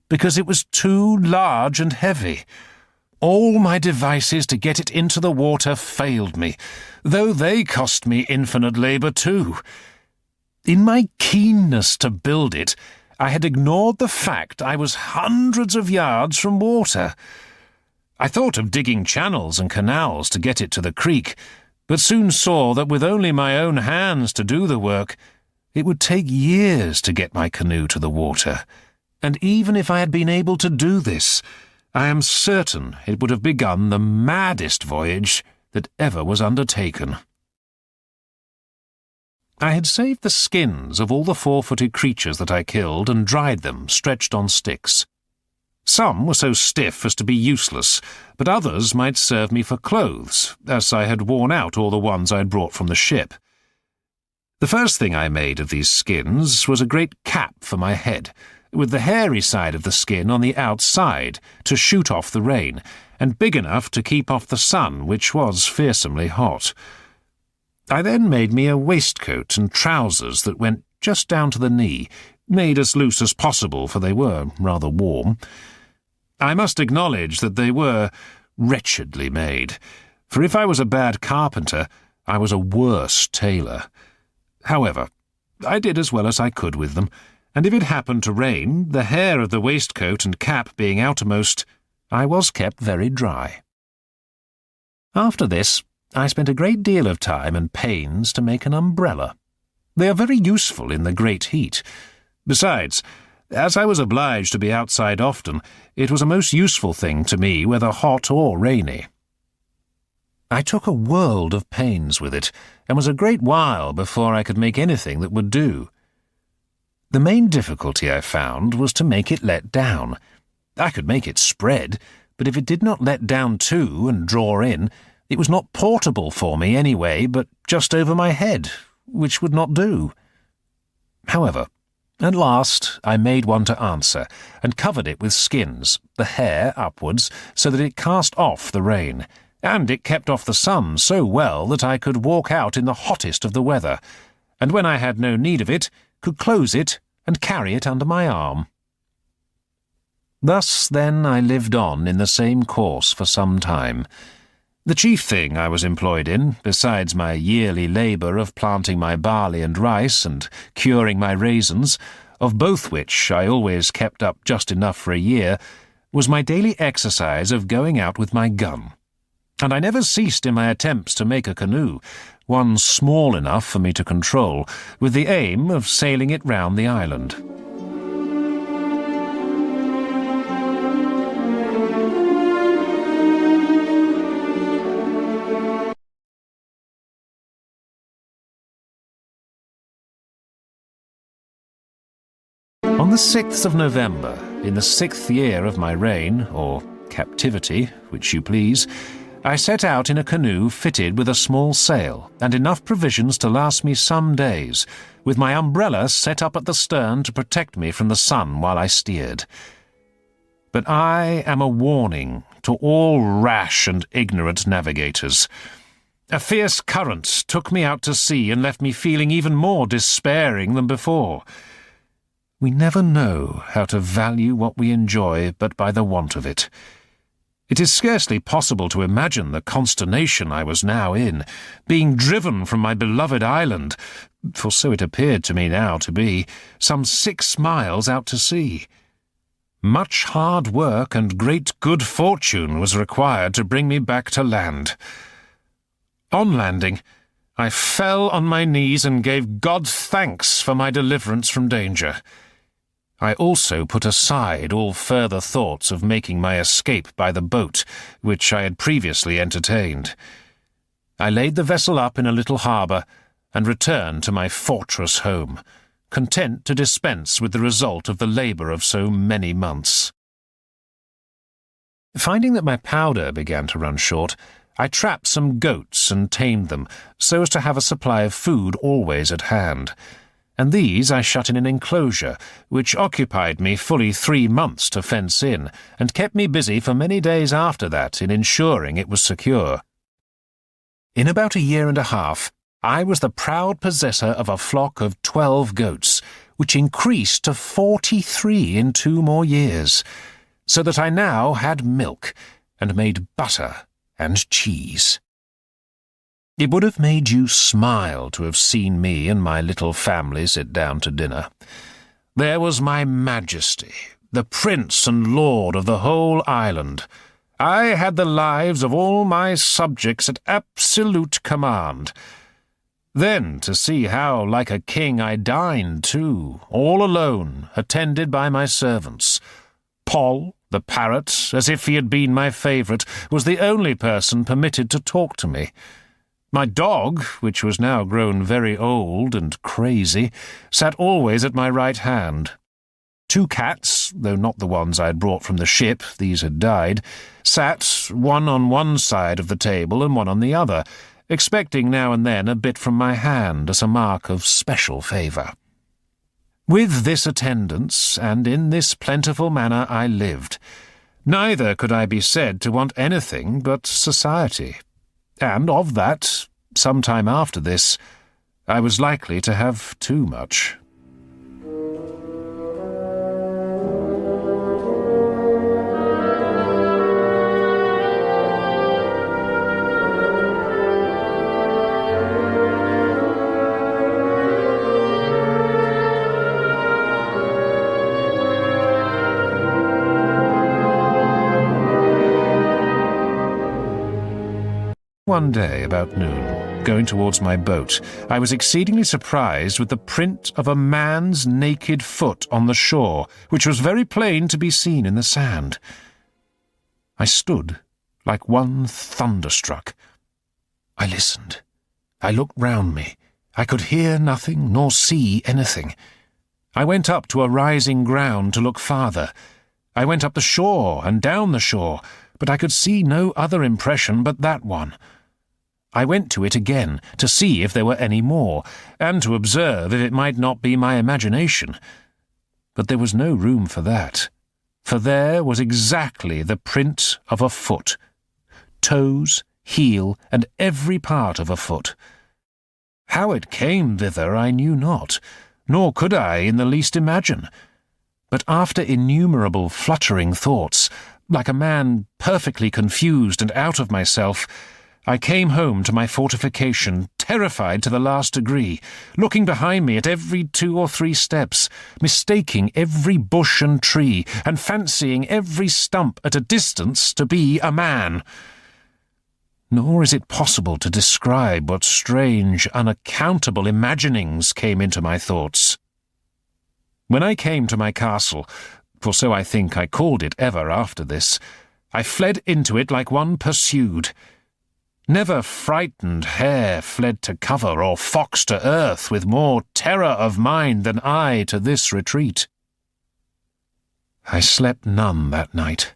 because it was too large and heavy. All my devices to get it into the water failed me, though they cost me infinite labour too. In my keenness to build it, I had ignored the fact I was hundreds of yards from water. I thought of digging channels and canals to get it to the creek, but soon saw that with only my own hands to do the work, it would take years to get my canoe to the water, and even if I had been able to do this, I am certain it would have begun the maddest voyage that ever was undertaken. I had saved the skins of all the 4-footed creatures that I killed and dried them, stretched on sticks. Some were so stiff as to be useless, but others might serve me for clothes, as I had worn out all the ones I had brought from the ship. The first thing I made of these skins was a great cap for my head, with the hairy side of the skin on the outside to shoot off the rain, and big enough to keep off the sun, which was fearsomely hot. I then made me a waistcoat and trousers that went just down to the knee, made as loose as possible, for they were rather warm. I must acknowledge that they were wretchedly made, for if I was a bad carpenter, I was a worse tailor. However, I did as well as I could with them, and if it happened to rain, the hair of the waistcoat and cap being outermost, I was kept very dry. After this, I spent a great deal of time and pains to make an umbrella. They are very useful in the great heat, Besides, as I was obliged to be outside often, it was a most useful thing to me, whether hot or rainy. I took a world of pains with it, and was a great while before I could make anything that would do. The main difficulty I found was to make it let down. I could make it spread, but if it did not let down too and draw in, it was not portable for me anyway, but just over my head, which would not do. However, at last I made one to answer, and covered it with skins, the hair upwards, so that it cast off the rain, and it kept off the sun so well that I could walk out in the hottest of the weather, and when I had no need of it, could close it and carry it under my arm. Thus, then, I lived on in the same course for some time. The chief thing I was employed in, besides my yearly labour of planting my barley and rice and curing my raisins, of both which I always kept up just enough for a year, was my daily exercise of going out with my gun. And I never ceased in my attempts to make a canoe, one small enough for me to control, with the aim of sailing it round the island. On the 6th of November, in the 6th year of my reign, or captivity, which you please, I set out in a canoe fitted with a small sail and enough provisions to last me some days, with my umbrella set up at the stern to protect me from the sun while I steered. But I am a warning to all rash and ignorant navigators. A fierce current took me out to sea and left me feeling even more despairing than before. We never know how to value what we enjoy but by the want of it. It is scarcely possible to imagine the consternation I was now in, being driven from my beloved island, for so it appeared to me now to be, some 6 miles out to sea. Much hard work and great good fortune was required to bring me back to land. On landing, I fell on my knees and gave God thanks for my deliverance from danger. I also put aside all further thoughts of making my escape by the boat, which I had previously entertained. I laid the vessel up in a little harbour, and returned to my fortress home, content to dispense with the result of the labour of so many months. Finding that my powder began to run short, I trapped some goats and tamed them, so as to have a supply of food always at hand, and these I shut in an enclosure, which occupied me fully 3 months to fence in, and kept me busy for many days after that in ensuring it was secure. In about a year and a half, I was the proud possessor of a flock of 12 goats, which increased to 43 in 2 more years, so that I now had milk, and made butter and cheese. It would have made you smile to have seen me and my little family sit down to dinner. There was my Majesty, the Prince and Lord of the whole island. I had the lives of all my subjects at absolute command. Then to see how like a king I dined too, all alone, attended by my servants. Poll, the parrot, as if he had been my favourite, was the only person permitted to talk to me. My dog, which was now grown very old and crazy, sat always at my right hand. 2 cats, though not the ones I had brought from the ship, these had died, sat, one on one side of the table and one on the other, expecting now and then a bit from my hand as a mark of special favour. With this attendance, and in this plentiful manner I lived. Neither could I be said to want anything but society. And of that, some time after this, I was likely to have too much. One day, about noon, going towards my boat, I was exceedingly surprised with the print of a man's naked foot on the shore, which was very plain to be seen in the sand. I stood like one thunderstruck. I listened. I looked round me. I could hear nothing nor see anything. I went up to a rising ground to look farther. I went up the shore and down the shore, but I could see no other impression but that one. I went to it again to see if there were any more, and to observe if it might not be my imagination. But there was no room for that, for there was exactly the print of a foot, toes, heel, and every part of a foot. How it came thither I knew not, nor could I in the least imagine. But after innumerable fluttering thoughts, like a man perfectly confused and out of myself, I came home to my fortification, terrified to the last degree, looking behind me at every 2 or 3 steps, mistaking every bush and tree, and fancying every stump at a distance to be a man. Nor is it possible to describe what strange, unaccountable imaginings came into my thoughts. When I came to my castle, for so I think I called it ever after this, I fled into it like one pursued. Never frightened hare fled to cover or fox to earth with more terror of mind than I to this retreat. I slept none that night.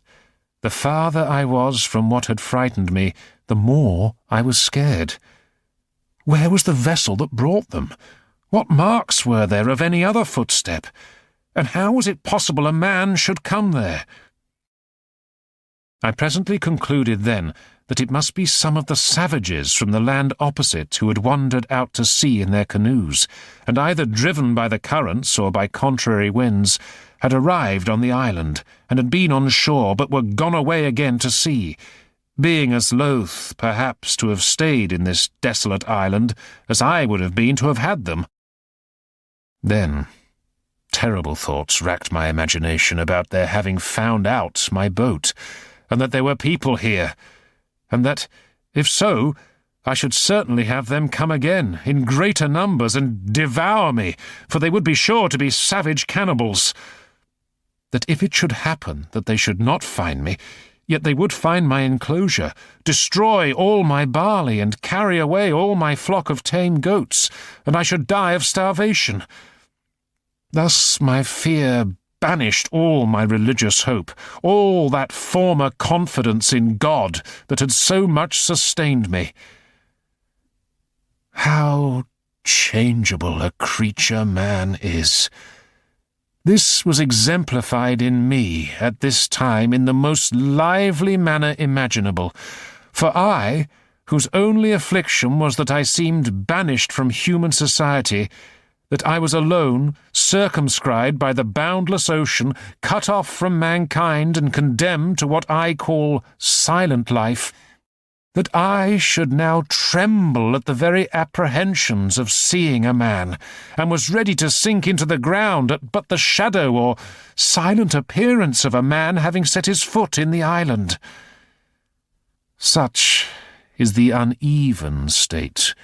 The farther I was from what had frightened me, the more I was scared. Where was the vessel that brought them? What marks were there of any other footstep? And how was it possible a man should come there? I presently concluded then that it must be some of the savages from the land opposite who had wandered out to sea in their canoes, and either driven by the currents or by contrary winds, had arrived on the island, and had been on shore, but were gone away again to sea, being as loath, perhaps, to have stayed in this desolate island as I would have been to have had them. Then terrible thoughts racked my imagination about their having found out my boat, and that there were people here, and that, if so, I should certainly have them come again, in greater numbers, and devour me, for they would be sure to be savage cannibals. That if it should happen that they should not find me, yet they would find my enclosure, destroy all my barley, and carry away all my flock of tame goats, and I should die of starvation. Thus my fear banished all my religious hope, all that former confidence in God that had so much sustained me. How changeable a creature man is! This was exemplified in me at this time in the most lively manner imaginable, for I, whose only affliction was that I seemed banished from human society, that I was alone, circumscribed by the boundless ocean, cut off from mankind and condemned to what I call silent life, that I should now tremble at the very apprehensions of seeing a man, and was ready to sink into the ground at but the shadow or silent appearance of a man having set his foot in the island. Such is the uneven state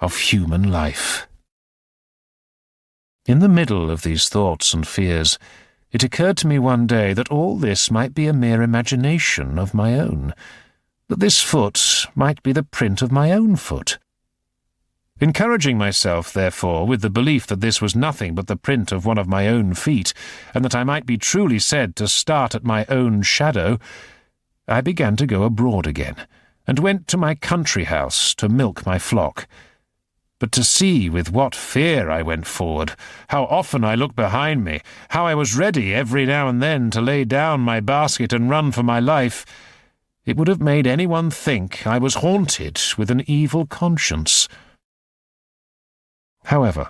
of human life. In the middle of these thoughts and fears, it occurred to me one day that all this might be a mere imagination of my own, that this foot might be the print of my own foot. Encouraging myself, therefore, with the belief that this was nothing but the print of one of my own feet, and that I might be truly said to start at my own shadow, I began to go abroad again, and went to my country house to milk my flock. But to see with what fear I went forward, how often I looked behind me, how I was ready every now and then to lay down my basket and run for my life, it would have made anyone think I was haunted with an evil conscience. However,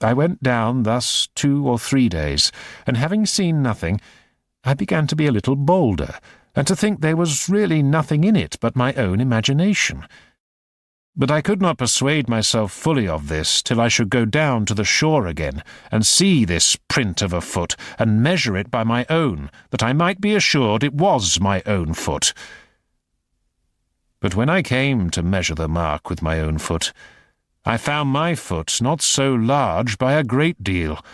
I went down thus 2 or 3 days, and having seen nothing, I began to be a little bolder, and to think there was really nothing in it but my own imagination. But I could not persuade myself fully of this till I should go down to the shore again, and see this print of a foot, and measure it by my own, that I might be assured it was my own foot. But when I came to measure the mark with my own foot, I found my foot not so large by a great deal.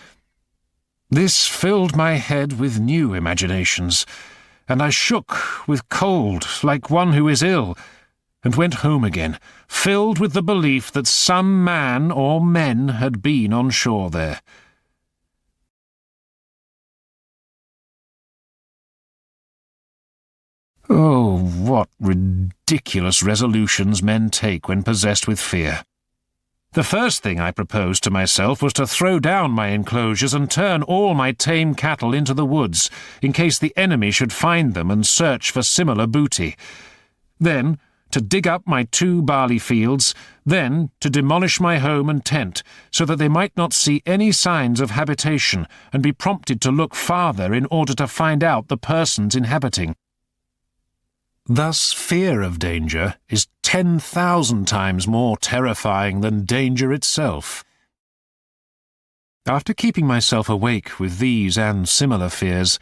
This filled my head with new imaginations, and I shook with cold like one who is ill, and went home again, filled with the belief that some man or men had been on shore there. Oh, what ridiculous resolutions men take when possessed with fear! The first thing I proposed to myself was to throw down my enclosures and turn all my tame cattle into the woods, in case the enemy should find them and search for similar booty. Then to dig up my 2 barley fields, then to demolish my home and tent, so that they might not see any signs of habitation, and be prompted to look farther in order to find out the persons inhabiting. Thus fear of danger is 10,000 times more terrifying than danger itself. After keeping myself awake with these and similar fears,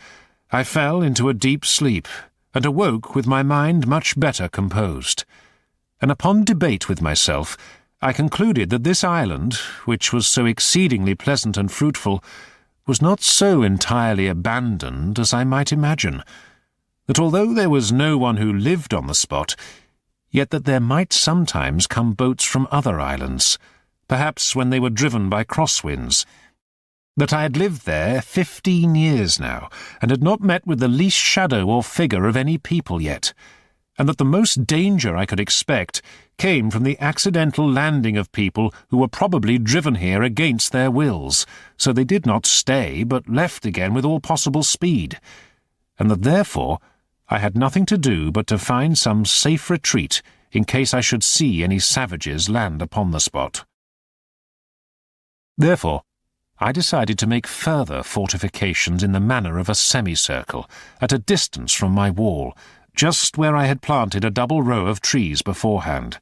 I fell into a deep sleep, and awoke with my mind much better composed. And upon debate with myself, I concluded that this island, which was so exceedingly pleasant and fruitful, was not so entirely abandoned as I might imagine, that although there was no one who lived on the spot, yet that there might sometimes come boats from other islands, perhaps when they were driven by crosswinds, that I had lived there 15 years now, and had not met with the least shadow or figure of any people yet, and that the most danger I could expect came from the accidental landing of people who were probably driven here against their wills, so they did not stay, but left again with all possible speed, and that therefore I had nothing to do but to find some safe retreat in case I should see any savages land upon the spot. Therefore, I decided to make further fortifications in the manner of a semicircle, at a distance from my wall, just where I had planted a double row of trees beforehand.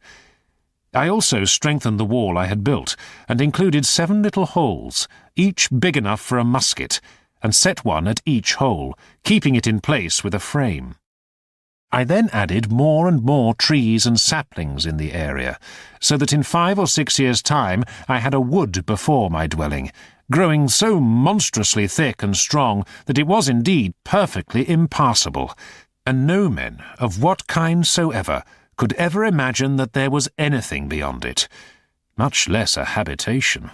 I also strengthened the wall I had built, and included 7 little holes, each big enough for a musket, and set one at each hole, keeping it in place with a frame. I then added more and more trees and saplings in the area, so that in 5 or 6 years' time I had a wood before my dwelling, growing so monstrously thick and strong that it was indeed perfectly impassable, and no men, of what kind soever, could ever imagine that there was anything beyond it, much less a habitation.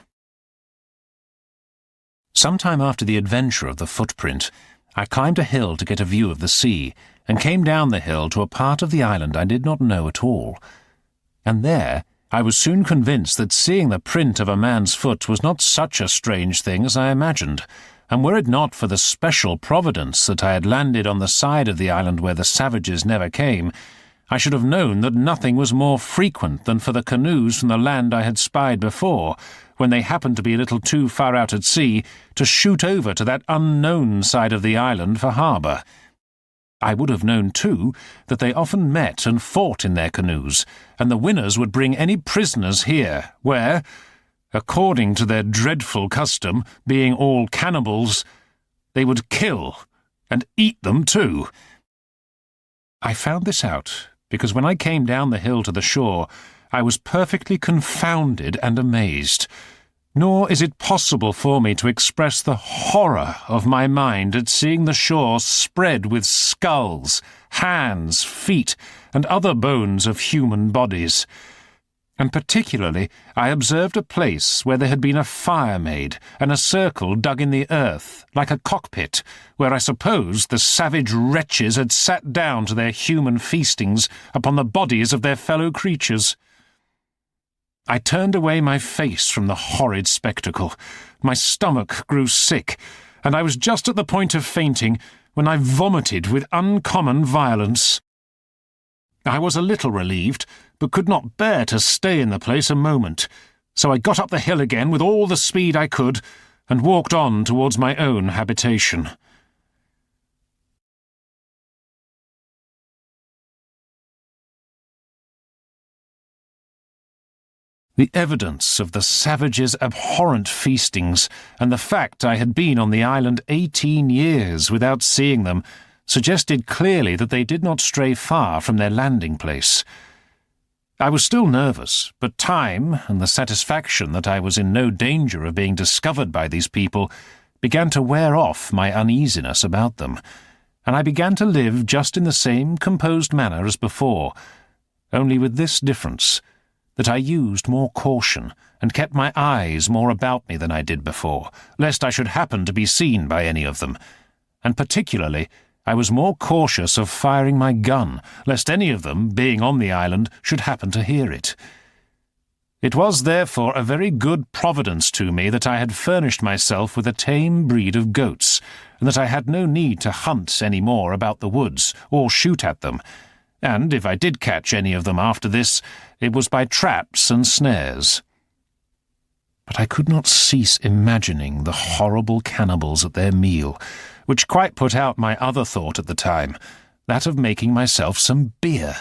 Some time after the adventure of the footprint, I climbed a hill to get a view of the sea, and came down the hill to a part of the island I did not know at all. And there I was soon convinced that seeing the print of a man's foot was not such a strange thing as I imagined, and were it not for the special providence that I had landed on the side of the island where the savages never came, I should have known that nothing was more frequent than for the canoes from the land I had spied before, when they happened to be a little too far out at sea, to shoot over to that unknown side of the island for harbour. I would have known, too, that they often met and fought in their canoes, and the winners would bring any prisoners here, where, according to their dreadful custom, being all cannibals, they would kill, and eat them too. I found this out, because when I came down the hill to the shore, I was perfectly confounded and amazed, nor is it possible for me to express the horror of my mind at seeing the shore spread with skulls, hands, feet, and other bones of human bodies. And particularly I observed a place where there had been a fire made, and a circle dug in the earth, like a cockpit, where I supposed the savage wretches had sat down to their human feastings upon the bodies of their fellow creatures. I turned away my face from the horrid spectacle. My stomach grew sick, and I was just at the point of fainting when I vomited with uncommon violence. I was a little relieved, but could not bear to stay in the place a moment, so I got up the hill again with all the speed I could, and walked on towards my own habitation. The evidence of the savages' abhorrent feastings, and the fact I had been on the island 18 years without seeing them, suggested clearly that they did not stray far from their landing place. I was still nervous, but time, and the satisfaction that I was in no danger of being discovered by these people, began to wear off my uneasiness about them, and I began to live just in the same composed manner as before, only with this difference, that I used more caution and kept my eyes more about me than I did before, lest I should happen to be seen by any of them, and particularly I was more cautious of firing my gun, lest any of them, being on the island, should happen to hear it. It was therefore a very good providence to me that I had furnished myself with a tame breed of goats, and that I had no need to hunt any more about the woods, or shoot at them, and if I did catch any of them after this, it was by traps and snares. But I could not cease imagining the horrible cannibals at their meal, which quite put out my other thought at the time, that of making myself some beer.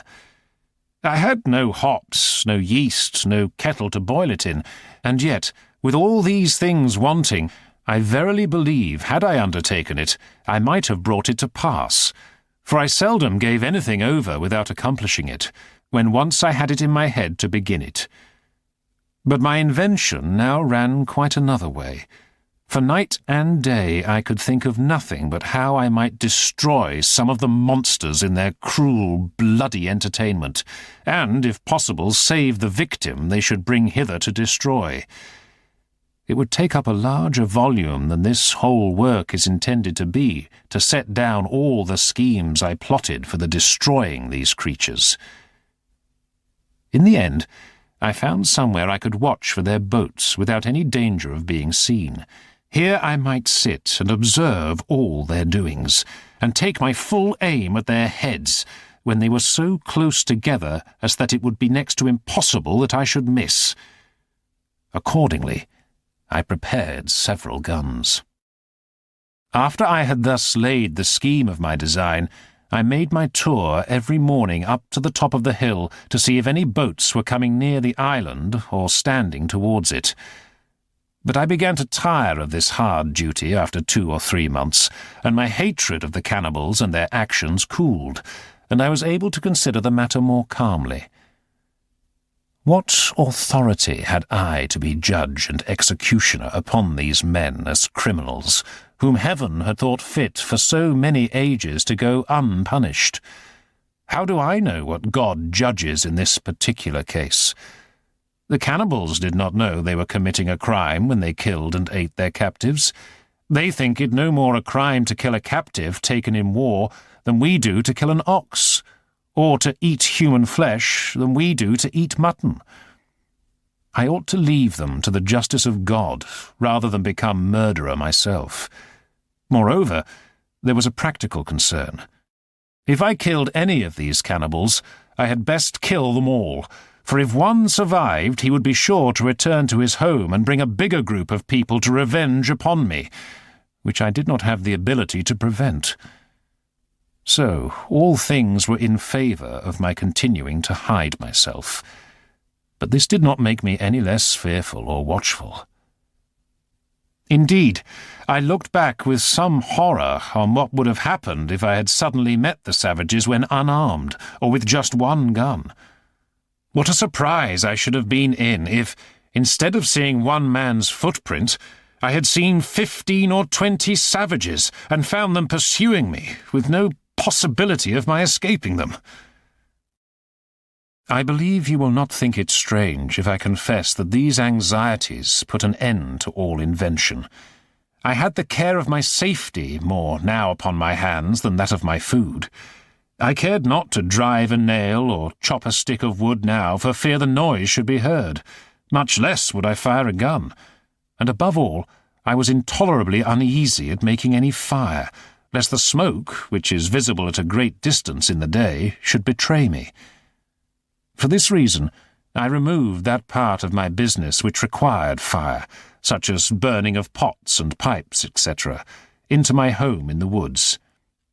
I had no hops, no yeast, no kettle to boil it in, and yet, with all these things wanting, I verily believe, had I undertaken it, I might have brought it to pass, for I seldom gave anything over without accomplishing it, when once I had it in my head to begin it. But my invention now ran quite another way. For night and day I could think of nothing but how I might destroy some of the monsters in their cruel, bloody entertainment, and, if possible, save the victim they should bring hither to destroy. It would take up a larger volume than this whole work is intended to be, to set down all the schemes I plotted for the destroying these creatures. In the end, I found somewhere I could watch for their boats without any danger of being seen. Here I might sit and observe all their doings, and take my full aim at their heads, when they were so close together as that it would be next to impossible that I should miss. Accordingly, I prepared several guns. After I had thus laid the scheme of my design, I made my tour every morning up to the top of the hill to see if any boats were coming near the island or standing towards it. But I began to tire of this hard duty after 2 or 3 months, and my hatred of the cannibals and their actions cooled, and I was able to consider the matter more calmly. What authority had I to be judge and executioner upon these men as criminals, whom heaven had thought fit for so many ages to go unpunished? How do I know what God judges in this particular case? The cannibals did not know they were committing a crime when they killed and ate their captives. They think it no more a crime to kill a captive taken in war than we do to kill an ox, or to eat human flesh than we do to eat mutton. I ought to leave them to the justice of God rather than become murderer myself. Moreover, there was a practical concern. If I killed any of these cannibals, I had best kill them all, for if one survived, he would be sure to return to his home and bring a bigger group of people to revenge upon me, which I did not have the ability to prevent. So all things were in favour of my continuing to hide myself, but this did not make me any less fearful or watchful. Indeed, I looked back with some horror on what would have happened if I had suddenly met the savages when unarmed, or with just one gun. What a surprise I should have been in if, instead of seeing one man's footprint, I had seen 15 or 20 savages, and found them pursuing me, with no possibility of my escaping them. I believe you will not think it strange if I confess that these anxieties put an end to all invention. I had the care of my safety more now upon my hands than that of my food. I cared not to drive a nail or chop a stick of wood now for fear the noise should be heard, much less would I fire a gun, and above all, I was intolerably uneasy at making any fire, lest the smoke, which is visible at a great distance in the day, should betray me. For this reason, I removed that part of my business which required fire, such as burning of pots and pipes, etc., into my home in the woods,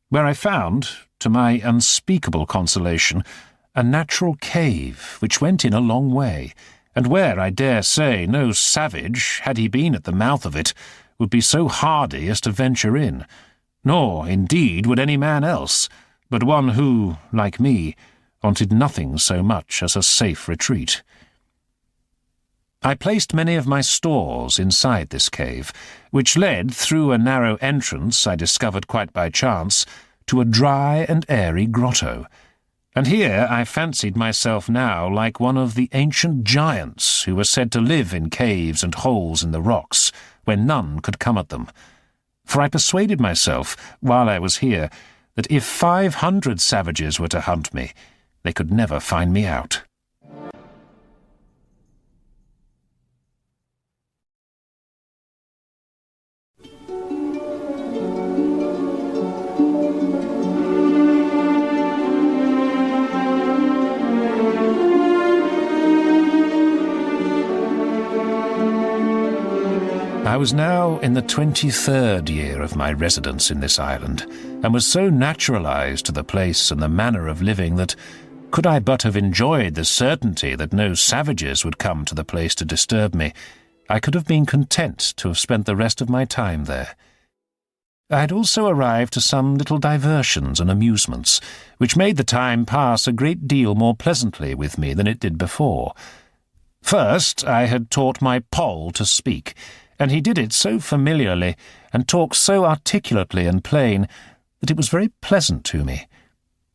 where I found, to my unspeakable consolation, a natural cave which went in a long way, and where, I dare say, no savage, had he been at the mouth of it, would be so hardy as to venture in, nor, indeed, would any man else, but one who, like me, wanted nothing so much as a safe retreat. I placed many of my stores inside this cave, which led through a narrow entrance I discovered quite by chance to a dry and airy grotto, and here I fancied myself now like one of the ancient giants who were said to live in caves and holes in the rocks where none could come at them. For I persuaded myself, while I was here, that if 500 savages were to hunt me, they could never find me out. I was now in the 23rd year of my residence in this island, and was so naturalized to the place and the manner of living that, could I but have enjoyed the certainty that no savages would come to the place to disturb me, I could have been content to have spent the rest of my time there. I had also arrived to some little diversions and amusements, which made the time pass a great deal more pleasantly with me than it did before. First, I had taught my Poll to speak, and he did it so familiarly and talked so articulately and plain that it was very pleasant to me,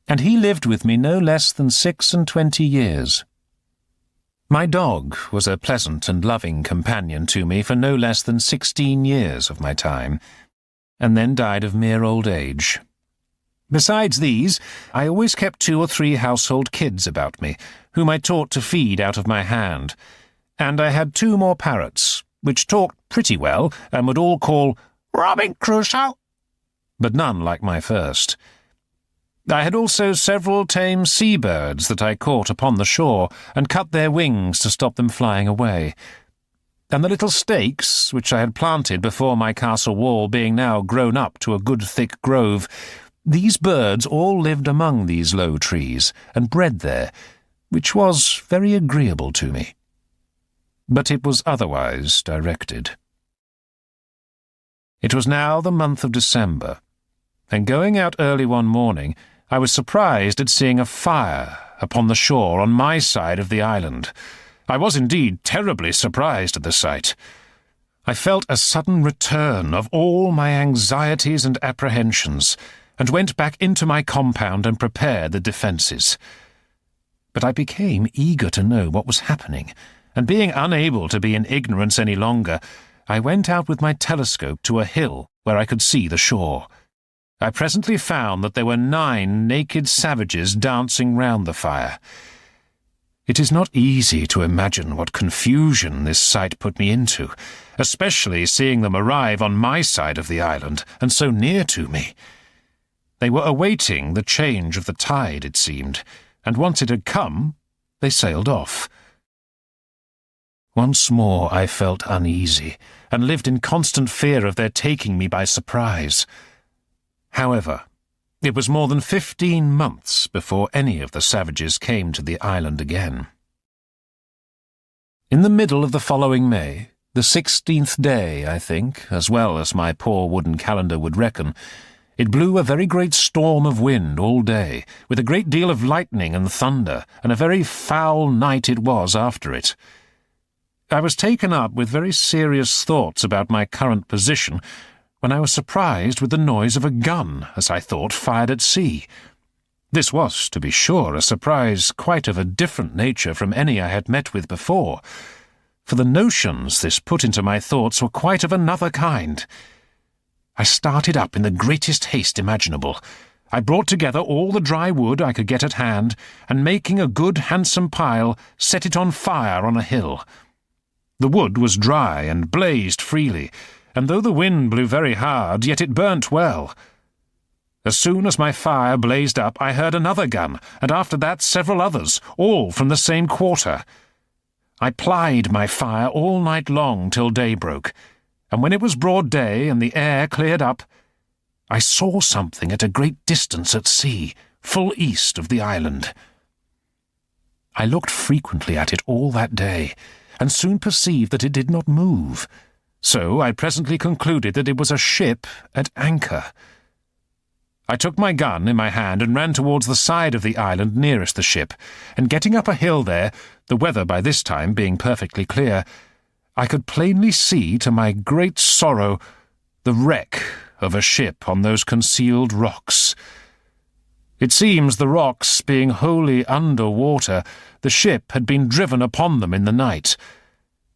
and he lived with me no less than 26 years. My dog was a pleasant and loving companion to me for no less than 16 years of my time, and then died of mere old age. Besides these, I always kept 2 or 3 household kids about me, whom I taught to feed out of my hand, and I had 2 more parrots, which talked pretty well and would all call "Robin Crusoe," but none like my first. I had also several tame seabirds that I caught upon the shore and cut their wings to stop them flying away. And the little stakes, which I had planted before my castle wall being now grown up to a good thick grove, these birds all lived among these low trees and bred there, which was very agreeable to me. But it was otherwise directed. It was now the month of December, and going out early one morning, I was surprised at seeing a fire upon the shore on my side of the island. I was indeed terribly surprised at the sight. I felt a sudden return of all my anxieties and apprehensions, and went back into my compound and prepared the defences. But I became eager to know what was happening, and being unable to be in ignorance any longer, I went out with my telescope to a hill where I could see the shore. I presently found that there were 9 naked savages dancing round the fire. It is not easy to imagine what confusion this sight put me into, especially seeing them arrive on my side of the island and so near to me. They were awaiting the change of the tide, it seemed, and once it had come, they sailed off. Once more I felt uneasy, and lived in constant fear of their taking me by surprise. However, it was more than 15 months before any of the savages came to the island again. In the middle of the following May, the 16th day, I think, as well as my poor wooden calendar would reckon, it blew a very great storm of wind all day, with a great deal of lightning and thunder, and a very foul night it was after it. I was taken up with very serious thoughts about my current position, when I was surprised with the noise of a gun, as I thought, fired at sea. This was, to be sure, a surprise quite of a different nature from any I had met with before, for the notions this put into my thoughts were quite of another kind. I started up in the greatest haste imaginable. I brought together all the dry wood I could get at hand, and making a good handsome pile, set it on fire on a hill. The wood was dry and blazed freely, and though the wind blew very hard, yet it burnt well. As soon as my fire blazed up, I heard another gun, and after that several others, all from the same quarter. I plied my fire all night long till day broke, and when it was broad day and the air cleared up, I saw something at a great distance at sea, full east of the island. I looked frequently at it all that day, and soon perceived that it did not move. So I presently concluded that it was a ship at anchor. I took my gun in my hand and ran towards the side of the island nearest the ship, and getting up a hill there, the weather by this time being perfectly clear, I could plainly see, to my great sorrow, the wreck of a ship on those concealed rocks. It seems the rocks being wholly under water, the ship had been driven upon them in the night.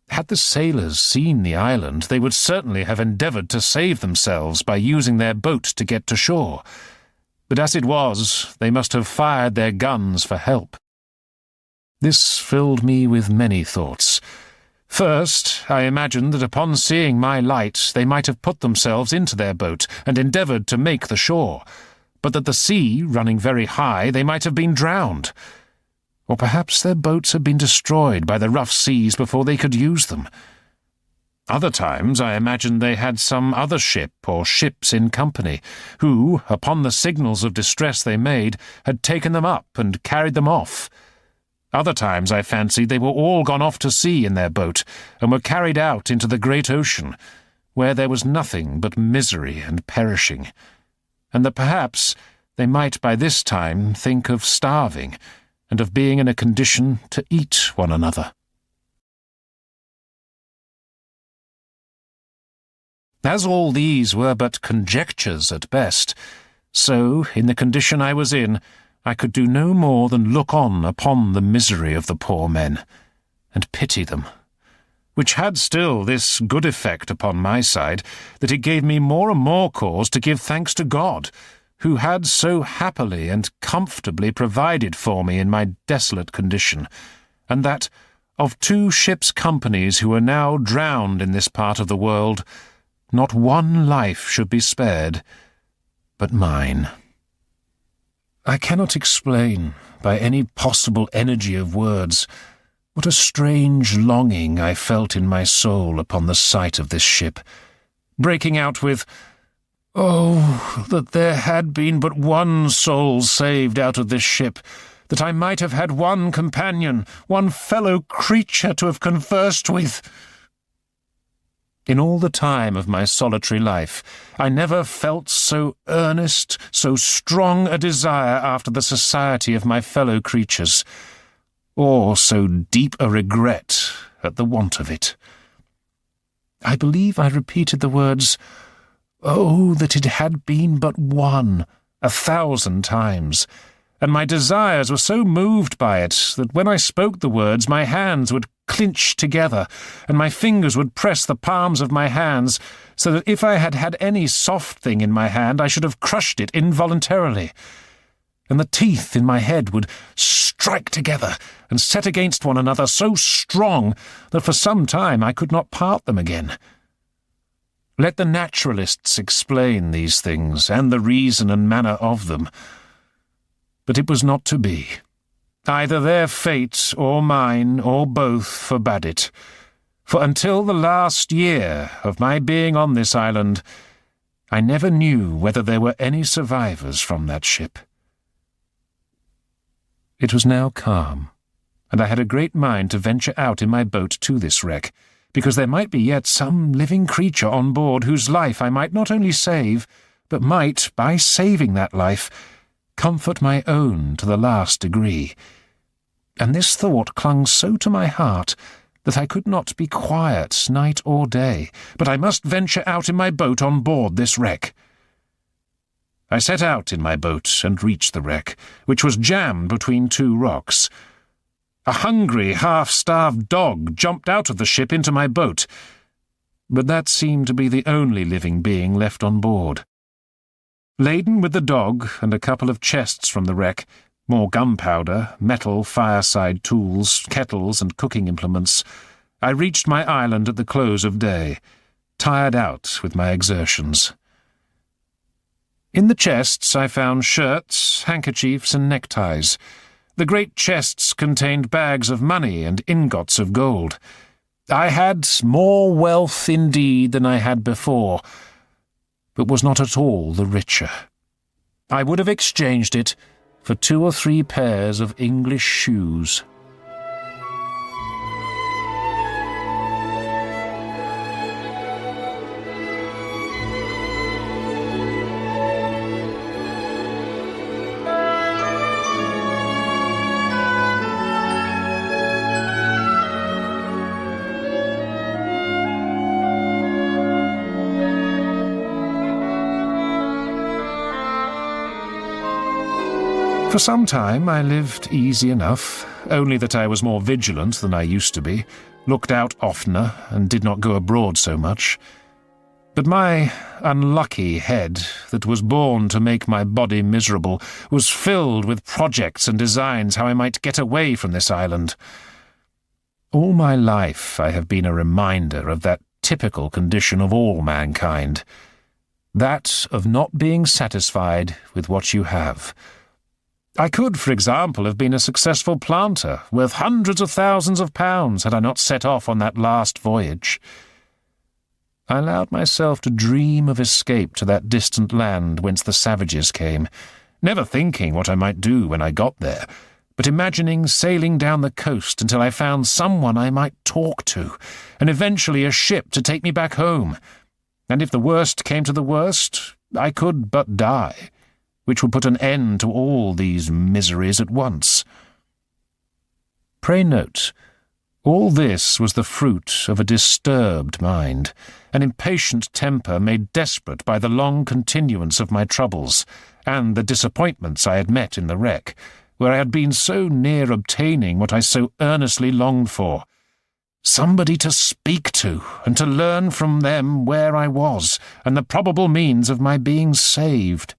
Had the sailors seen the island, they would certainly have endeavoured to save themselves by using their boat to get to shore. But as it was, they must have fired their guns for help. This filled me with many thoughts. First, I imagined that upon seeing my light they might have put themselves into their boat and endeavoured to make the shore, but that the sea, running very high, they might have been drowned. Or perhaps their boats had been destroyed by the rough seas before they could use them. Other times I imagined they had some other ship or ships in company, who, upon the signals of distress they made, had taken them up and carried them off. Other times I fancied they were all gone off to sea in their boat, and were carried out into the great ocean, where there was nothing but misery and perishing, and that perhaps they might by this time think of starving, and of being in a condition to eat one another. As all these were but conjectures at best, so, in the condition I was in, I could do no more than look on upon the misery of the poor men, and pity them, which had still this good effect upon my side, that it gave me more and more cause to give thanks to God, who had so happily and comfortably provided for me in my desolate condition, and that, of 2 ships' companies who are now drowned in this part of the world, not one life should be spared, but mine. I cannot explain, by any possible energy of words, what a strange longing I felt in my soul upon the sight of this ship, breaking out with, "Oh, that there had been but one soul saved out of this ship, that I might have had one companion, one fellow creature to have conversed with." In all the time of my solitary life, I never felt so earnest, so strong a desire after the society of my fellow creatures, or so deep a regret at the want of it. I believe I repeated the words, "Oh, that it had been but one," 1,000 times, and my desires were so moved by it that when I spoke the words my hands would clinch together, and my fingers would press the palms of my hands, so that if I had had any soft thing in my hand I should have crushed it involuntarily, and the teeth in my head would strike together and set against one another so strong that for some time I could not part them again. Let the naturalists explain these things, and the reason and manner of them. But it was not to be. Either their fate, or mine, or both forbade it. For until the last year of my being on this island, I never knew whether there were any survivors from that ship. It was now calm, and I had a great mind to venture out in my boat to this wreck, because there might be yet some living creature on board whose life I might not only save, but might, by saving that life, comfort my own to the last degree. And this thought clung so to my heart that I could not be quiet night or day, but I must venture out in my boat on board this wreck. I set out in my boat and reached the wreck, which was jammed between 2 rocks. A hungry, half-starved dog jumped out of the ship into my boat, but that seemed to be the only living being left on board. Laden with the dog and a couple of chests from the wreck, more gunpowder, metal, fireside tools, kettles, and cooking implements, I reached my island at the close of day, tired out with my exertions. In the chests I found shirts, handkerchiefs, and neckties. The great chests contained bags of money and ingots of gold. I had more wealth indeed than I had before, but was not at all the richer. I would have exchanged it for 2 or 3 pairs of English shoes. For some time I lived easy enough, only that I was more vigilant than I used to be, looked out oftener, and did not go abroad so much. But my unlucky head, that was born to make my body miserable, was filled with projects and designs how I might get away from this island. All my life I have been a reminder of that typical condition of all mankind, that of not being satisfied with what you have. I could, for example, have been a successful planter, worth hundreds of thousands of pounds, had I not set off on that last voyage. I allowed myself to dream of escape to that distant land whence the savages came, never thinking what I might do when I got there, but imagining sailing down the coast until I found someone I might talk to, and eventually a ship to take me back home. And if the worst came to the worst, I could but die, which would put an end to all these miseries at once. Pray note, all this was the fruit of a disturbed mind, an impatient temper made desperate by the long continuance of my troubles, and the disappointments I had met in the wreck, where I had been so near obtaining what I so earnestly longed for. Somebody to speak to, and to learn from them where I was, and the probable means of my being saved.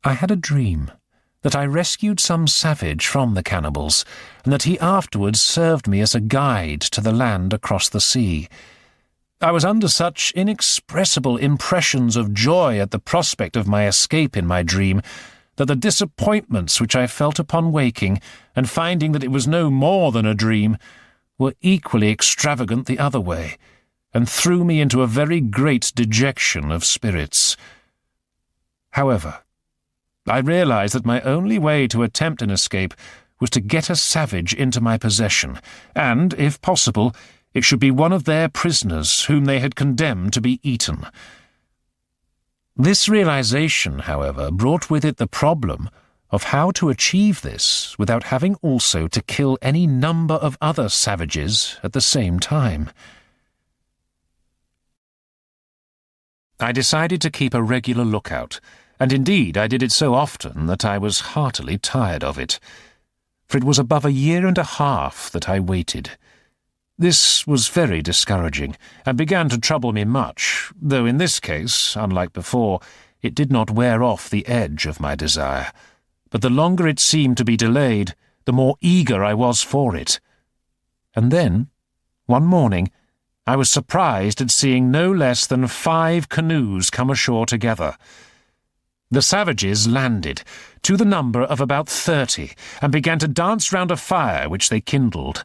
I had a dream that I rescued some savage from the cannibals, and that he afterwards served me as a guide to the land across the sea. I was under such inexpressible impressions of joy at the prospect of my escape in my dream, that the disappointments which I felt upon waking, and finding that it was no more than a dream, were equally extravagant the other way, and threw me into a very great dejection of spirits. However, I realized that my only way to attempt an escape was to get a savage into my possession, and, if possible, it should be one of their prisoners whom they had condemned to be eaten. This realization, however, brought with it the problem of how to achieve this without having also to kill any number of other savages at the same time. I decided to keep a regular lookout, and indeed I did it so often that I was heartily tired of it, for it was above 1.5 years that I waited. This was very discouraging, and began to trouble me much, though in this case, unlike before, it did not wear off the edge of my desire. But the longer it seemed to be delayed, the more eager I was for it. And then, one morning, I was surprised at seeing no less than 5 canoes come ashore together. The savages landed, to the number of about 30, and began to dance round a fire which they kindled.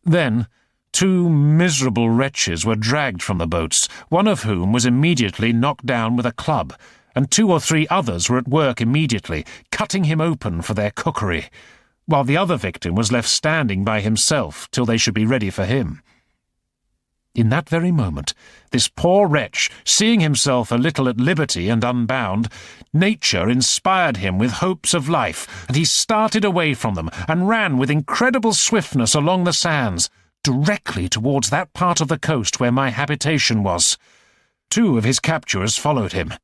Then 2 miserable wretches were dragged from the boats, one of whom was immediately knocked down with a club, and 2 or 3 others were at work immediately, cutting him open for their cookery, while the other victim was left standing by himself till they should be ready for him. In that very moment, this poor wretch, seeing himself a little at liberty and unbound, nature inspired him with hopes of life, and he started away from them, and ran with incredible swiftness along the sands, directly towards that part of the coast where my habitation was. 2 of his capturers followed him.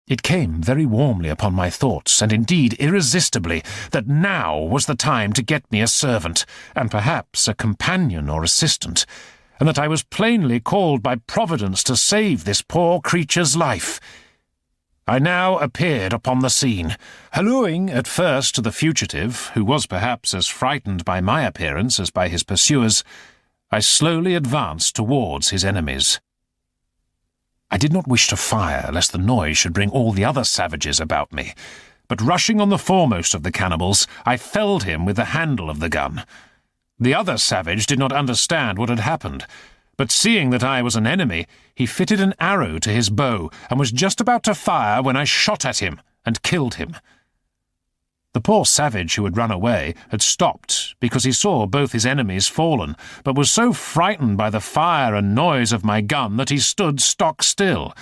It came very warmly upon my thoughts, and indeed irresistibly, that now was the time to get me a servant, and perhaps a companion or assistant, and that I was plainly called by Providence to save this poor creature's life. I now appeared upon the scene, hallooing at first to the fugitive, who was perhaps as frightened by my appearance as by his pursuers. I slowly advanced towards his enemies. I did not wish to fire, lest the noise should bring all the other savages about me, but rushing on the foremost of the cannibals, I felled him with the handle of the gun. The other savage did not understand what had happened, but seeing that I was an enemy, he fitted an arrow to his bow, and was just about to fire when I shot at him and killed him. The poor savage who had run away had stopped because he saw both his enemies fallen, but was so frightened by the fire and noise of my gun that he stood stock still,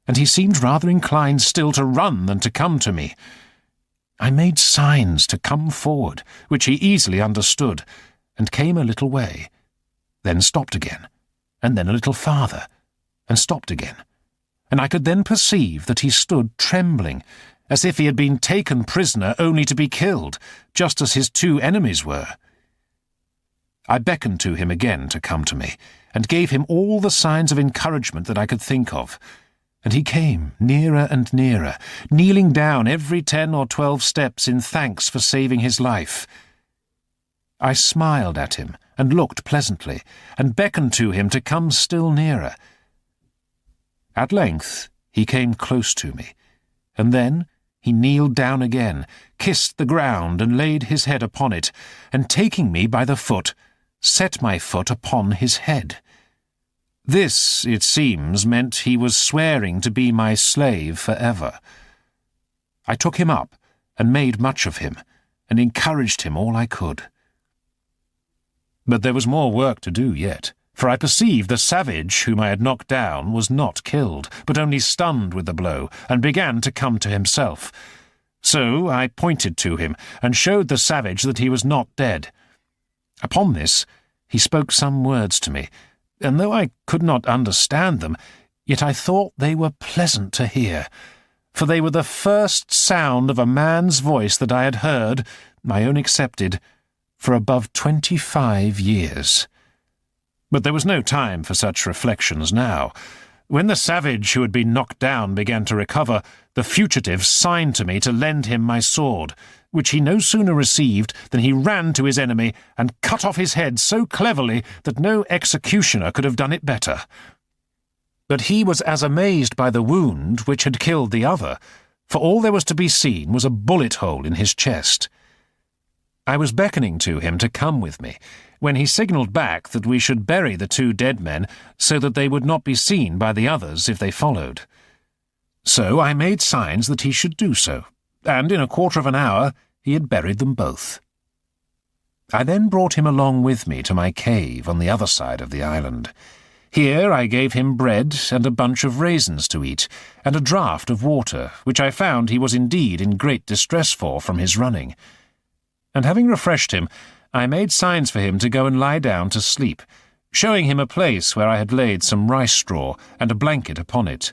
and he seemed rather inclined still to run than to come to me. I made signs to come forward, which he easily understood, and came a little way, then stopped again, and then a little farther, and stopped again, and I could then perceive that he stood trembling, as if he had been taken prisoner only to be killed, just as his two enemies were. I beckoned to him again to come to me, and gave him all the signs of encouragement that I could think of, and he came nearer and nearer, kneeling down every 10 or 12 steps in thanks for saving his life. I smiled at him and looked pleasantly, and beckoned to him to come still nearer. At length he came close to me, and then he kneeled down again, kissed the ground, and laid his head upon it, and taking me by the foot, set my foot upon his head. This, it seems, meant he was swearing to be my slave forever. I took him up, and made much of him, and encouraged him all I could. But there was more work to do yet, for I perceived the savage whom I had knocked down was not killed, but only stunned with the blow, and began to come to himself. So I pointed to him, and showed the savage that he was not dead. Upon this he spoke some words to me, and though I could not understand them, yet I thought they were pleasant to hear, for they were the first sound of a man's voice that I had heard, my own excepted, for above 25 years. But there was no time for such reflections now. When the savage who had been knocked down began to recover, the fugitive signed to me to lend him my sword, which he no sooner received than he ran to his enemy and cut off his head so cleverly that no executioner could have done it better. But he was as amazed by the wound which had killed the other, for all there was to be seen was a bullet hole in his chest. I was beckoning to him to come with me, when he signalled back that we should bury the two dead men so that they would not be seen by the others if they followed. So I made signs that he should do so, and in a quarter of an hour he had buried them both. I then brought him along with me to my cave on the other side of the island. Here I gave him bread and a bunch of raisins to eat, and a draught of water, which I found he was indeed in great distress for from his running. And having refreshed him, I made signs for him to go and lie down to sleep, showing him a place where I had laid some rice straw and a blanket upon it.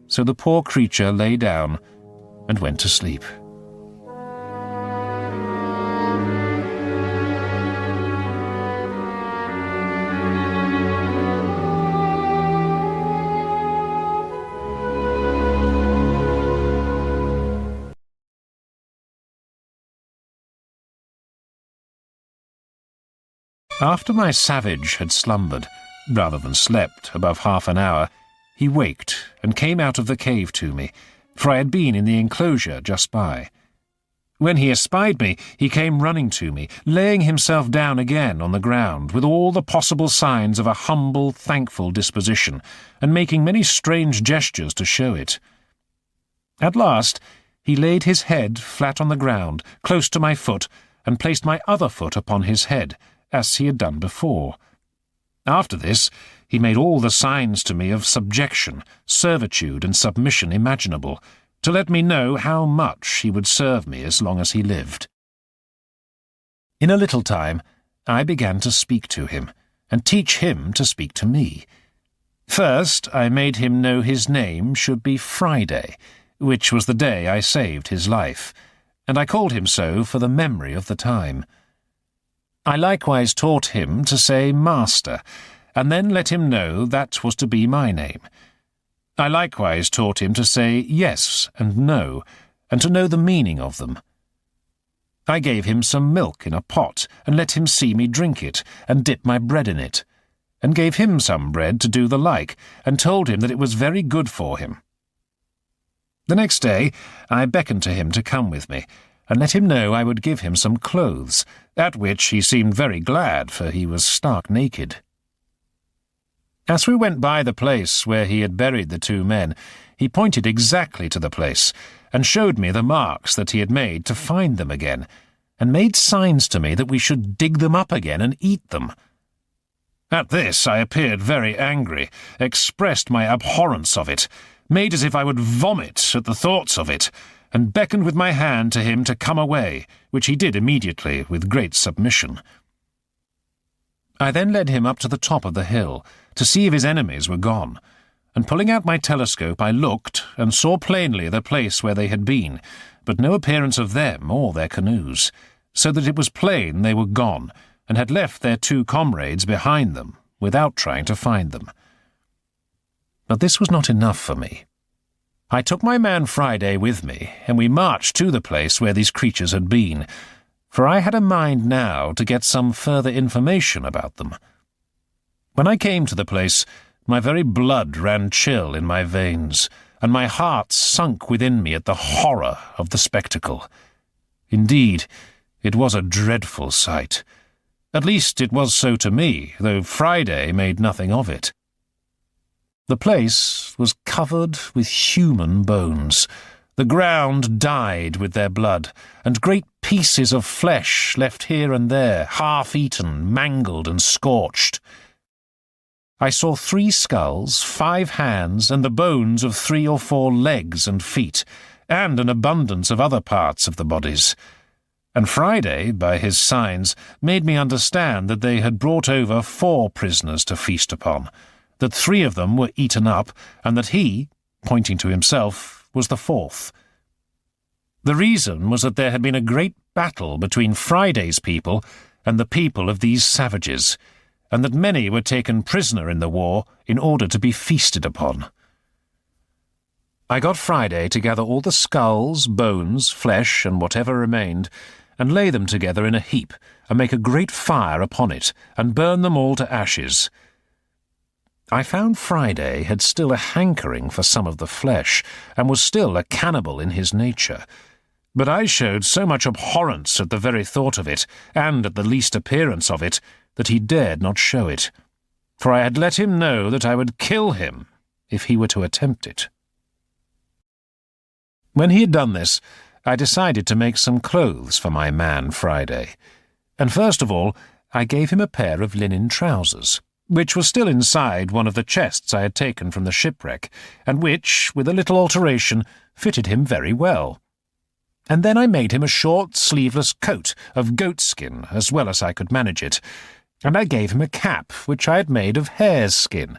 So the poor creature lay down and went to sleep. After my savage had slumbered, rather than slept, above half an hour, he waked and came out of the cave to me, for I had been in the enclosure just by. When he espied me, he came running to me, laying himself down again on the ground, with all the possible signs of a humble, thankful disposition, and making many strange gestures to show it. At last he laid his head flat on the ground, close to my foot, and placed my other foot upon his head, as he had done before. After this, he made all the signs to me of subjection, servitude, and submission imaginable, to let me know how much he would serve me as long as he lived. In a little time, I began to speak to him, and teach him to speak to me. First, I made him know his name should be Friday, which was the day I saved his life, and I called him so for the memory of the time. I likewise taught him to say Master, and then let him know that was to be my name. I likewise taught him to say yes and no, and to know the meaning of them. I gave him some milk in a pot, and let him see me drink it, and dip my bread in it, and gave him some bread to do the like, and told him that it was very good for him. The next day I beckoned to him to come with me, and let him know I would give him some clothes, at which he seemed very glad, for he was stark naked. As we went by the place where he had buried the two men, he pointed exactly to the place, and showed me the marks that he had made to find them again, and made signs to me that we should dig them up again and eat them. At this I appeared very angry, expressed my abhorrence of it, made as if I would vomit at the thoughts of it, and beckoned with my hand to him to come away, which he did immediately with great submission. I then led him up to the top of the hill, to see if his enemies were gone, and pulling out my telescope I looked and saw plainly the place where they had been, but no appearance of them or their canoes, so that it was plain they were gone, and had left their 2 comrades behind them, without trying to find them. But this was not enough for me. I took my man Friday with me, and we marched to the place where these creatures had been, for I had a mind now to get some further information about them. When I came to the place, my very blood ran chill in my veins, and my heart sunk within me at the horror of the spectacle. Indeed, it was a dreadful sight. At least it was so to me, though Friday made nothing of it. The place was covered with human bones. The ground dyed with their blood, and great pieces of flesh left here and there, half-eaten, mangled and scorched. I saw 3 skulls, 5 hands, and the bones of 3 or 4 legs and feet, and an abundance of other parts of the bodies. And Friday, by his signs, made me understand that they had brought over 4 prisoners to feast upon, that 3 of them were eaten up, and that he, pointing to himself, was the 4th. The reason was that there had been a great battle between Friday's people and the people of these savages, and that many were taken prisoner in the war in order to be feasted upon. I got Friday to gather all the skulls, bones, flesh, and whatever remained, and lay them together in a heap, and make a great fire upon it, and burn them all to ashes. I found Friday had still a hankering for some of the flesh, and was still a cannibal in his nature. But I showed so much abhorrence at the very thought of it, and at the least appearance of it, that he dared not show it, for I had let him know that I would kill him if he were to attempt it. When he had done this, I decided to make some clothes for my man Friday, and first of all I gave him a pair of linen trousers, which was still inside one of the chests I had taken from the shipwreck, and which, with a little alteration, fitted him very well. And then I made him a short, sleeveless coat of goatskin, as well as I could manage it, and I gave him a cap which I had made of hare's skin,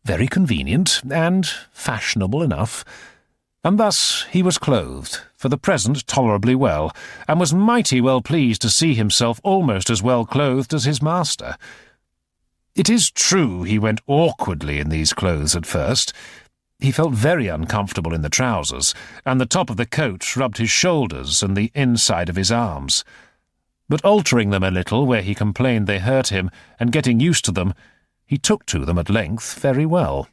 very convenient and fashionable enough. And thus he was clothed, for the present tolerably well, and was mighty well pleased to see himself almost as well clothed as his master. It is true he went awkwardly in these clothes at first. He felt very uncomfortable in the trousers, and the top of the coat rubbed his shoulders and the inside of his arms. But altering them a little where he complained they hurt him, and getting used to them, he took to them at length very well.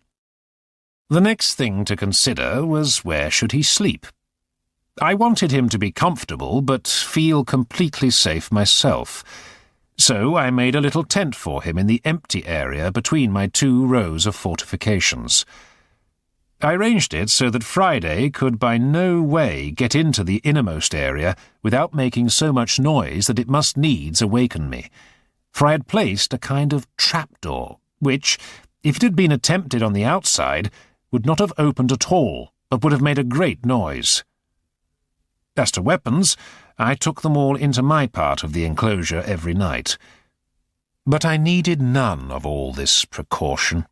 The next thing to consider was where should he sleep. I wanted him to be comfortable, but feel completely safe myself. So I made a little tent for him in the empty area between my 2 rows of fortifications. I arranged it so that Friday could by no way get into the innermost area without making so much noise that it must needs awaken me, for I had placed a kind of trapdoor, which, if it had been attempted on the outside, would not have opened at all, but would have made a great noise. As to weapons, I took them all into my part of the enclosure every night. But I needed none of all this precaution,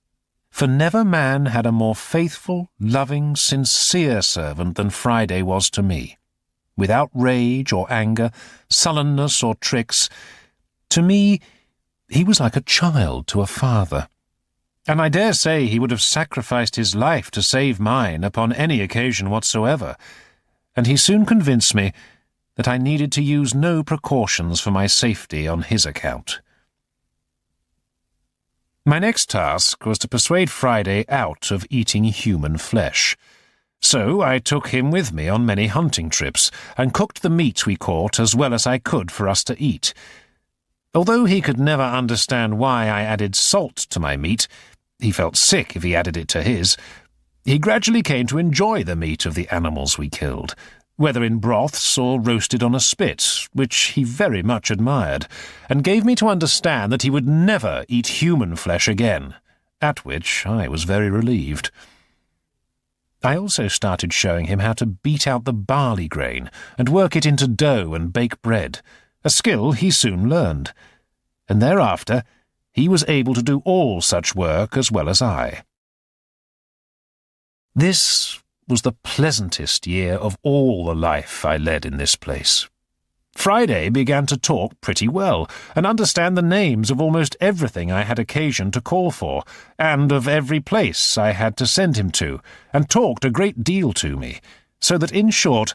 for never man had a more faithful, loving, sincere servant than Friday was to me. Without rage or anger, sullenness or tricks, to me he was like a child to a father. And I dare say he would have sacrificed his life to save mine upon any occasion whatsoever, and he soon convinced me that I needed to use no precautions for my safety on his account. My next task was to persuade Friday out of eating human flesh. So I took him with me on many hunting trips, and cooked the meat we caught as well as I could for us to eat. Although he could never understand why I added salt to my meat, he felt sick if he added it to his, he gradually came to enjoy the meat of the animals we killed, whether in broths or roasted on a spit, which he very much admired, and gave me to understand that he would never eat human flesh again, at which I was very relieved. I also started showing him how to beat out the barley grain and work it into dough and bake bread, a skill he soon learned, and thereafter he was able to do all such work as well as I. This was the pleasantest year of all the life I led in this place. Friday began to talk pretty well, and understand the names of almost everything I had occasion to call for, and of every place I had to send him to, and talked a great deal to me, so that, in short,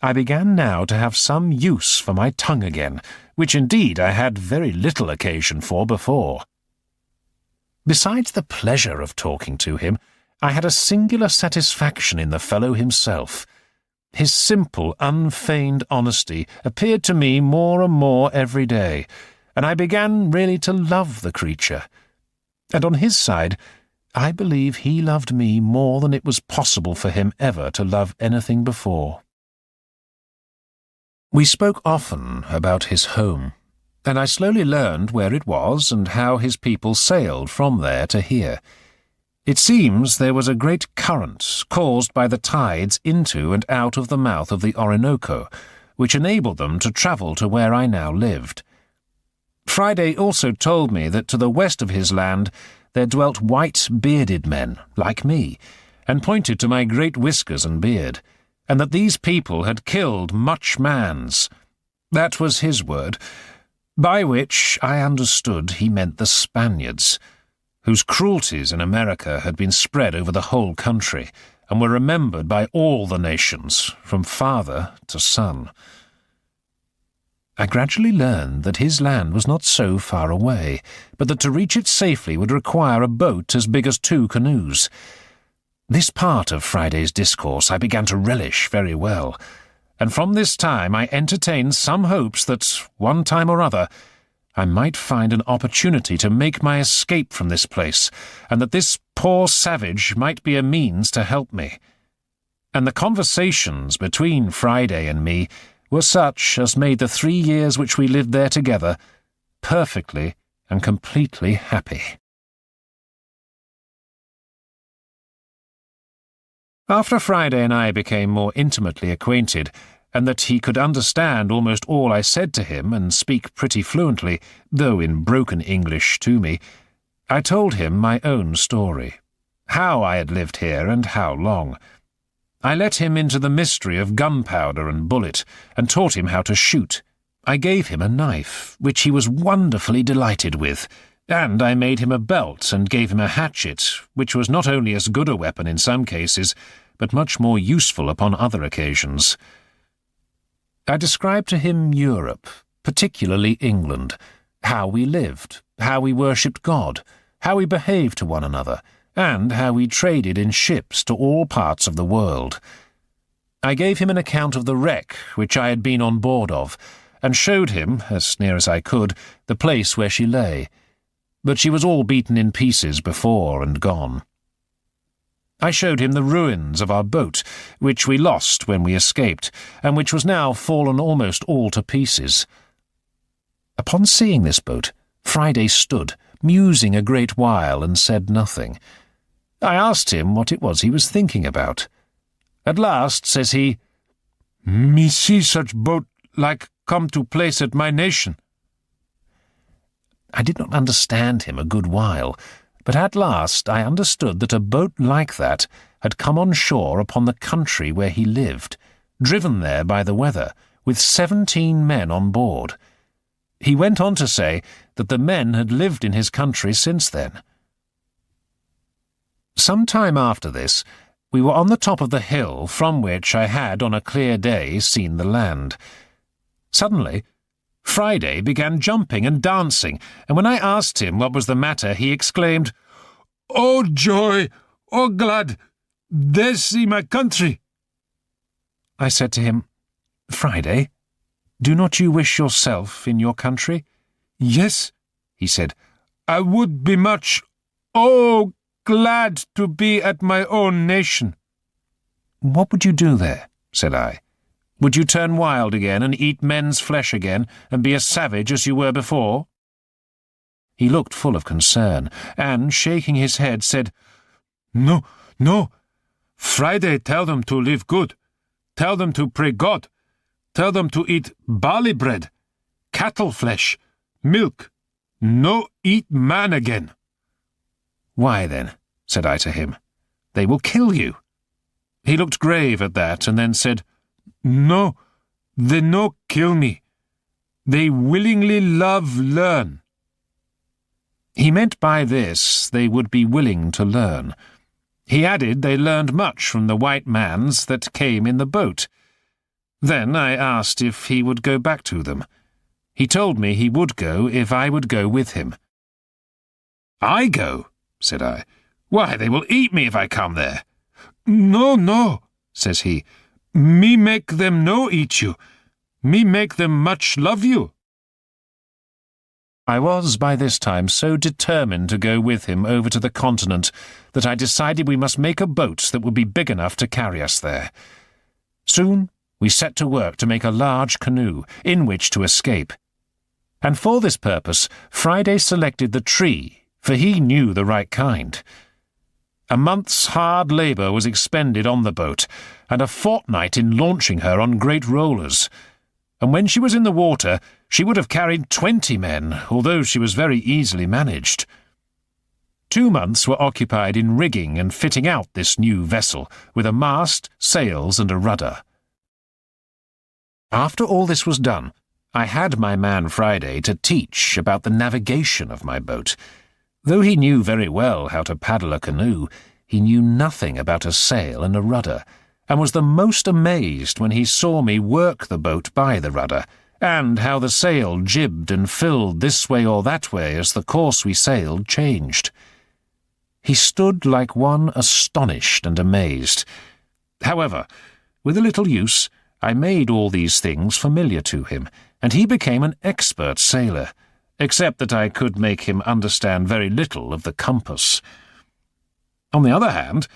I began now to have some use for my tongue again, which indeed I had very little occasion for before. Besides the pleasure of talking to him, I had a singular satisfaction in the fellow himself. His simple, unfeigned honesty appeared to me more and more every day, and I began really to love the creature. And on his side, I believe he loved me more than it was possible for him ever to love anything before. We spoke often about his home, and I slowly learned where it was and how his people sailed from there to here. It seems there was a great current caused by the tides into and out of the mouth of the Orinoco, which enabled them to travel to where I now lived. Friday also told me that to the west of his land there dwelt white bearded men, like me, and pointed to my great whiskers and beard, and that these people had killed much mans. That was his word, by which I understood he meant the Spaniards, whose cruelties in America had been spread over the whole country, and were remembered by all the nations, from father to son. I gradually learned that his land was not so far away, but that to reach it safely would require a boat as big as 2 canoes. This part of Friday's discourse I began to relish very well, and from this time I entertained some hopes that, one time or other, I might find an opportunity to make my escape from this place, and that this poor savage might be a means to help me. And the conversations between Friday and me were such as made the 3 years which we lived there together perfectly and completely happy. After Friday and I became more intimately acquainted, and that he could understand almost all I said to him and speak pretty fluently, though in broken English to me, I told him my own story, how I had lived here and how long. I let him into the mystery of gunpowder and bullet, and taught him how to shoot. I gave him a knife, which he was wonderfully delighted with, and I made him a belt and gave him a hatchet, which was not only as good a weapon in some cases, but much more useful upon other occasions. I described to him Europe, particularly England, how we lived, how we worshipped God, how we behaved to one another, and how we traded in ships to all parts of the world. I gave him an account of the wreck which I had been on board of, and showed him, as near as I could, the place where she lay. But she was all beaten in pieces before and gone. I showed him the ruins of our boat, which we lost when we escaped, and which was now fallen almost all to pieces. Upon seeing this boat, Friday stood, musing a great while, and said nothing. I asked him what it was he was thinking about. At last, says he, "Me see such boat like come to place at my nation." I did not understand him a good while, but at last I understood that a boat like that had come on shore upon the country where he lived, driven there by the weather, with 17 men on board. He went on to say that the men had lived in his country since then. Some time after this, we were on the top of the hill from which I had on a clear day seen the land. Suddenly, Friday began jumping and dancing, and when I asked him what was the matter, he exclaimed, "Oh joy! Oh glad! There's see my country!" I said to him, "Friday, do not you wish yourself in your country?" "Yes," he said, "I would be much, oh, glad to be at my own nation." "What would you do there?" said I. "Would you turn wild again and eat men's flesh again and be as savage as you were before?" He looked full of concern and, shaking his head, said, "No, no. Friday tell them to live good. Tell them to pray God. Tell them to eat barley bread, cattle flesh, milk. No eat man again." "Why then," said I to him, "they will kill you. He looked grave at that and then said, "No, they no kill me. They willingly love learn." He meant by this they would be willing to learn. He added they learned much from the white mans that came in the boat. Then I asked if he would go back to them. He told me he would go if I would go with him. "I go?" said I. "Why, they will eat me if I come there." "No, no," says he. "Me make them no eat you. Me make them much love you." I was by this time so determined to go with him over to the continent that I decided we must make a boat that would be big enough to carry us there. Soon we set to work to make a large canoe in which to escape. And for this purpose Friday selected the tree, for he knew the right kind. A month's hard labour was expended on the boat, and a fortnight in launching her on great rollers. And when she was in the water, she would have carried 20 men, although she was very easily managed. 2 months were occupied in rigging and fitting out this new vessel, with a mast, sails, and a rudder. After all this was done, I had my man Friday to teach about the navigation of my boat. Though he knew very well how to paddle a canoe, he knew nothing about a sail and a rudder, and was the most amazed when he saw me work the boat by the rudder, and how the sail jibbed and filled this way or that way as the course we sailed changed. He stood like one astonished and amazed. However, with a little use, I made all these things familiar to him, and he became an expert sailor, except that I could make him understand very little of the compass. On the other hand,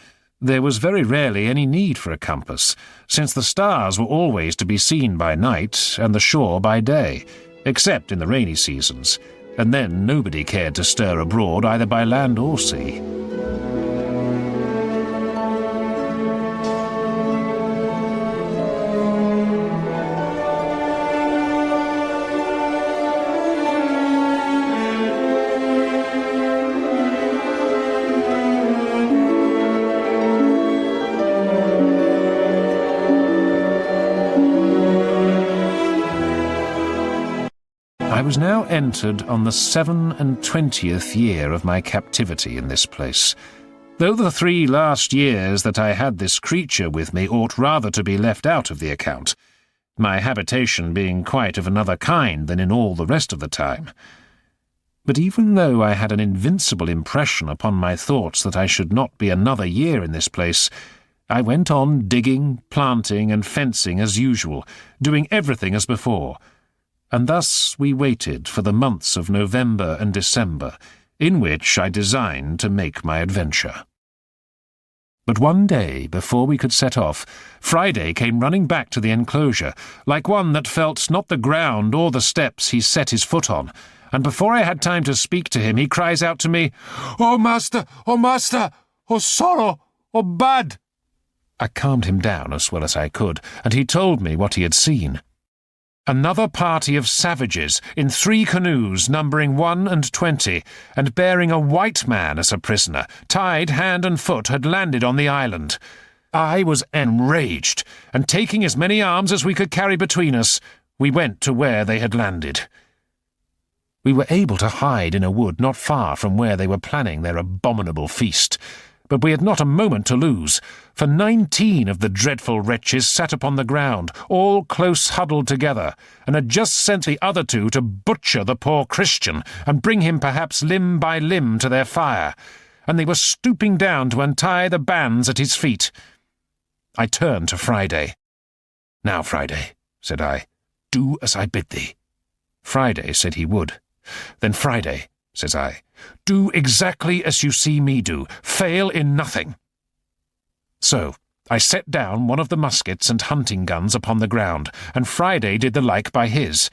there was very rarely any need for a compass, since the stars were always to be seen by night and the shore by day, except in the rainy seasons, and then nobody cared to stir abroad either by land or sea. I was now entered on the 27th year of my captivity in this place, though the 3 last years that I had this creature with me ought rather to be left out of the account, my habitation being quite of another kind than in all the rest of the time. But even though I had an invincible impression upon my thoughts that I should not be another year in this place, I went on digging, planting, and fencing as usual, doing everything as before. And thus we waited for the months of November and December, in which I designed to make my adventure. But one day, before we could set off, Friday came running back to the enclosure, like one that felt not the ground or the steps he set his foot on, and before I had time to speak to him, he cries out to me, "Oh, master! Oh, master! Oh, sorrow! Oh, bad!" I calmed him down as well as I could, and he told me what he had seen. Another party of savages in 3 canoes numbering 21, and bearing a white man as a prisoner, tied hand and foot, had landed on the island. I was enraged, and taking as many arms as we could carry between us, we went to where they had landed. We were able to hide in a wood not far from where they were planning their abominable feast, but we had not a moment to lose, for 19 of the dreadful wretches sat upon the ground, all close huddled together, and had just sent the other 2 to butcher the poor Christian, and bring him perhaps limb by limb to their fire, and they were stooping down to untie the bands at his feet. I turned to Friday. "Now, Friday," said I, "do as I bid thee." Friday said he would. "Then, Friday," says I, "do exactly as you see me do. Fail in nothing." So I set down one of the muskets and hunting guns upon the ground, and Friday did the like by his,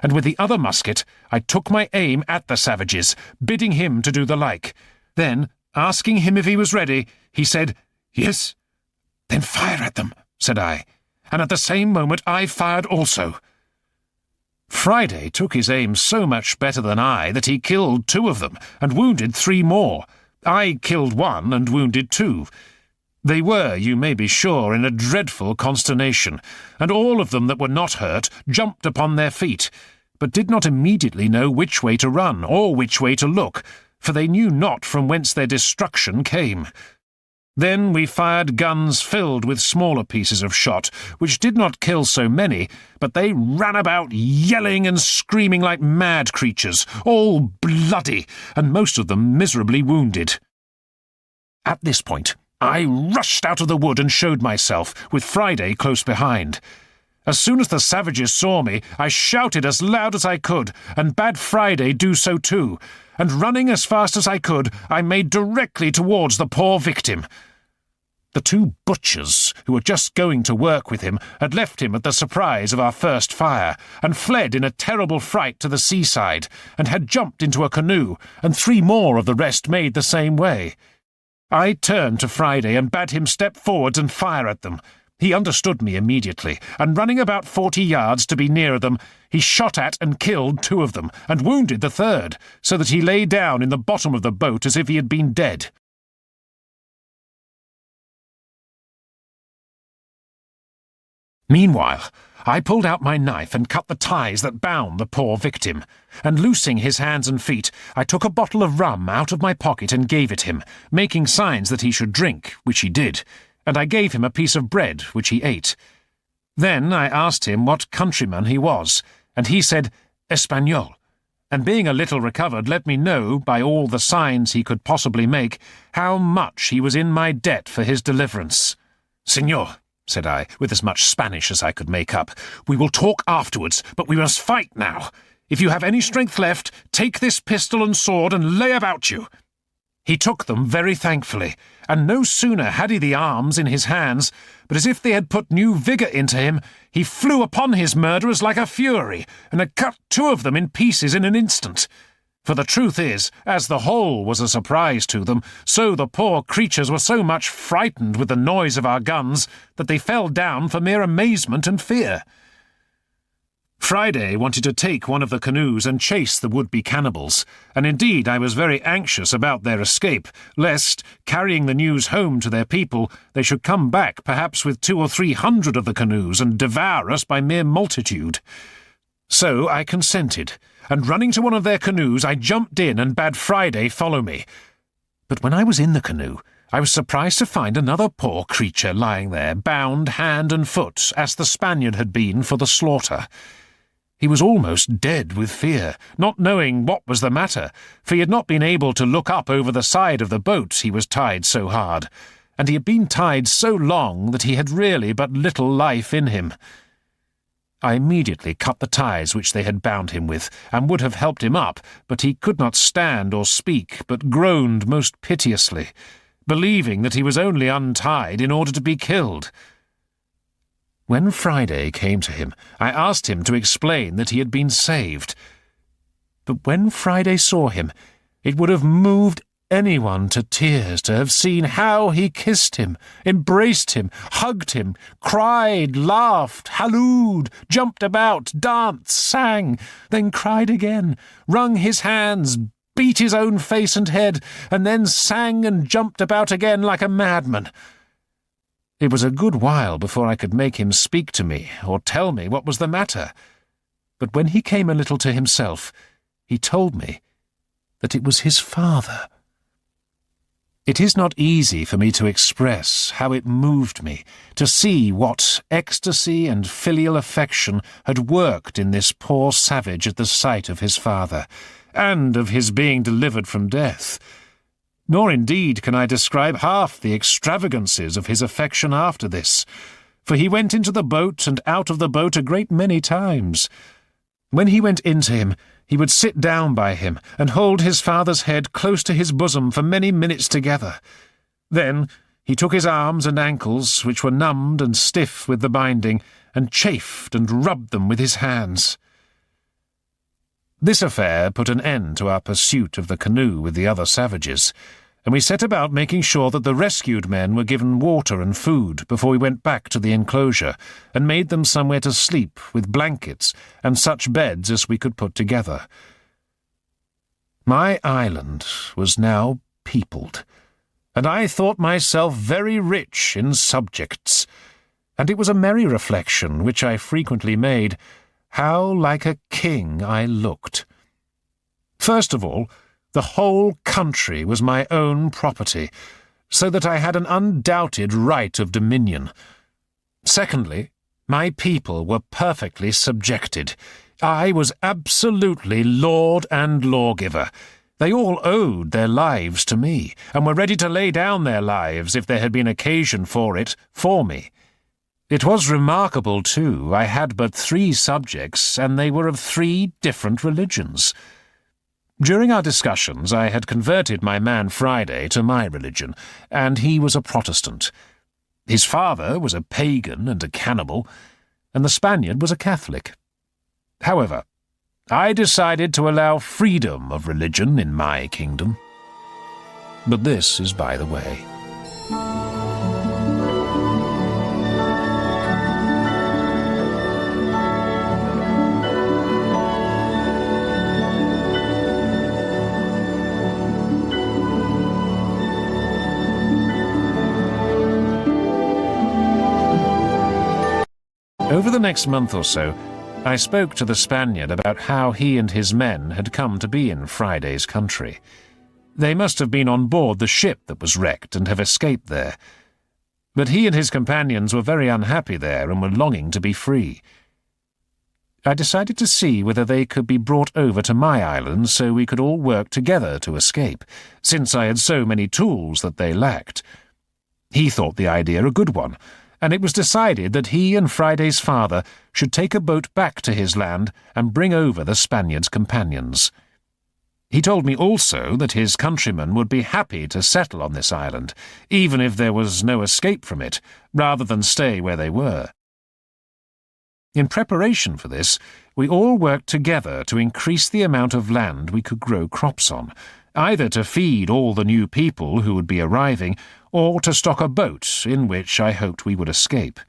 and with the other musket I took my aim at the savages, bidding him to do the like. Then, asking him if he was ready, he said, "Yes." "Then fire at them," said I, and at the same moment I fired also. Friday took his aim so much better than I that he killed 2 of them, and wounded 3 more. I killed 1 and wounded 2. They were, you may be sure, in a dreadful consternation, and all of them that were not hurt jumped upon their feet, but did not immediately know which way to run, or which way to look, for they knew not from whence their destruction came. Then we fired guns filled with smaller pieces of shot, which did not kill so many, but they ran about yelling and screaming like mad creatures, all bloody, and most of them miserably wounded. At this point, I rushed out of the wood and showed myself, with Friday close behind. As soon as the savages saw me, I shouted as loud as I could, and bade Friday do so too, and running as fast as I could, I made directly towards the poor victim. The two butchers, who were just going to work with him, had left him at the surprise of our first fire, and fled in a terrible fright to the seaside, and had jumped into a canoe, and 3 more of the rest made the same way. I turned to Friday and bade him step forwards and fire at them. He understood me immediately, and running about 40 yards to be nearer them, he shot at and killed 2 of them, and wounded the 3rd, so that he lay down in the bottom of the boat as if he had been dead. Meanwhile, I pulled out my knife and cut the ties that bound the poor victim, and loosing his hands and feet, I took a bottle of rum out of my pocket and gave it him, making signs that he should drink, which he did, and I gave him a piece of bread, which he ate. Then I asked him what countryman he was, and he said, Espagnol, and being a little recovered, let me know, by all the signs he could possibly make, how much he was in my debt for his deliverance. Señor, said I, with as much Spanish as I could make up, we will talk afterwards, but we must fight now. If you have any strength left, take this pistol and sword and lay about you. He took them very thankfully, and no sooner had he the arms in his hands, but as if they had put new vigour into him, he flew upon his murderers like a fury, and had cut 2 of them in pieces in an instant. For the truth is, as the whole was a surprise to them, so the poor creatures were so much frightened with the noise of our guns that they fell down for mere amazement and fear. Friday wanted to take one of the canoes and chase the would-be cannibals, and indeed I was very anxious about their escape, lest, carrying the news home to their people, they should come back perhaps with 200 or 300 of the canoes and devour us by mere multitude. So I consented, and running to one of their canoes, I jumped in and bade Friday follow me. But when I was in the canoe, I was surprised to find another poor creature lying there, bound hand and foot, as the Spaniard had been for the slaughter. He was almost dead with fear, not knowing what was the matter, for he had not been able to look up over the side of the boat, he was tied so hard, and he had been tied so long that he had really but little life in him. I immediately cut the ties which they had bound him with, and would have helped him up, but he could not stand or speak, but groaned most piteously, believing that he was only untied in order to be killed. When Friday came to him, I asked him to explain that he had been saved. But when Friday saw him, it would have moved anyone to tears to have seen how he kissed him, embraced him, hugged him, cried, laughed, hallooed, jumped about, danced, sang, then cried again, wrung his hands, beat his own face and head, and then sang and jumped about again like a madman. It was a good while before I could make him speak to me or tell me what was the matter, but when he came a little to himself, he told me that it was his father. It is not easy for me to express how it moved me to see what ecstasy and filial affection had worked in this poor savage at the sight of his father, and of his being delivered from death. Nor indeed can I describe half the extravagances of his affection after this, for he went into the boat and out of the boat a great many times. When he went into him, he would sit down by him and hold his father's head close to his bosom for many minutes together. Then he took his arms and ankles, which were numbed and stiff with the binding, and chafed and rubbed them with his hands. This affair put an end to our pursuit of the canoe with the other savages, and we set about making sure that the rescued men were given water and food before we went back to the enclosure, and made them somewhere to sleep, with blankets and such beds as we could put together. My island was now peopled, and I thought myself very rich in subjects, and it was a merry reflection which I frequently made, how like a king I looked. First of all, the whole country was my own property, so that I had an undoubted right of dominion. Secondly, my people were perfectly subjected. I was absolutely lord and lawgiver. They all owed their lives to me, and were ready to lay down their lives if there had been occasion for it, for me. It was remarkable, too, I had but 3 subjects, and they were of 3 different religions. During our discussions I had converted my man Friday to my religion, and he was a Protestant. His father was a pagan and a cannibal, and the Spaniard was a Catholic. However, I decided to allow freedom of religion in my kingdom. But this is by the way. Over the next month or so, I spoke to the Spaniard about how he and his men had come to be in Friday's country. They must have been on board the ship that was wrecked and have escaped there. But he and his companions were very unhappy there and were longing to be free. I decided to see whether they could be brought over to my island so we could all work together to escape, since I had so many tools that they lacked. He thought the idea a good one, and it was decided that he and Friday's father should take a boat back to his land and bring over the Spaniard's companions. He told me also that his countrymen would be happy to settle on this island, even if there was no escape from it, rather than stay where they were. In preparation for this, we all worked together to increase the amount of land we could grow crops on, either to feed all the new people who would be arriving, or to stock a boat in which I hoped we would escape.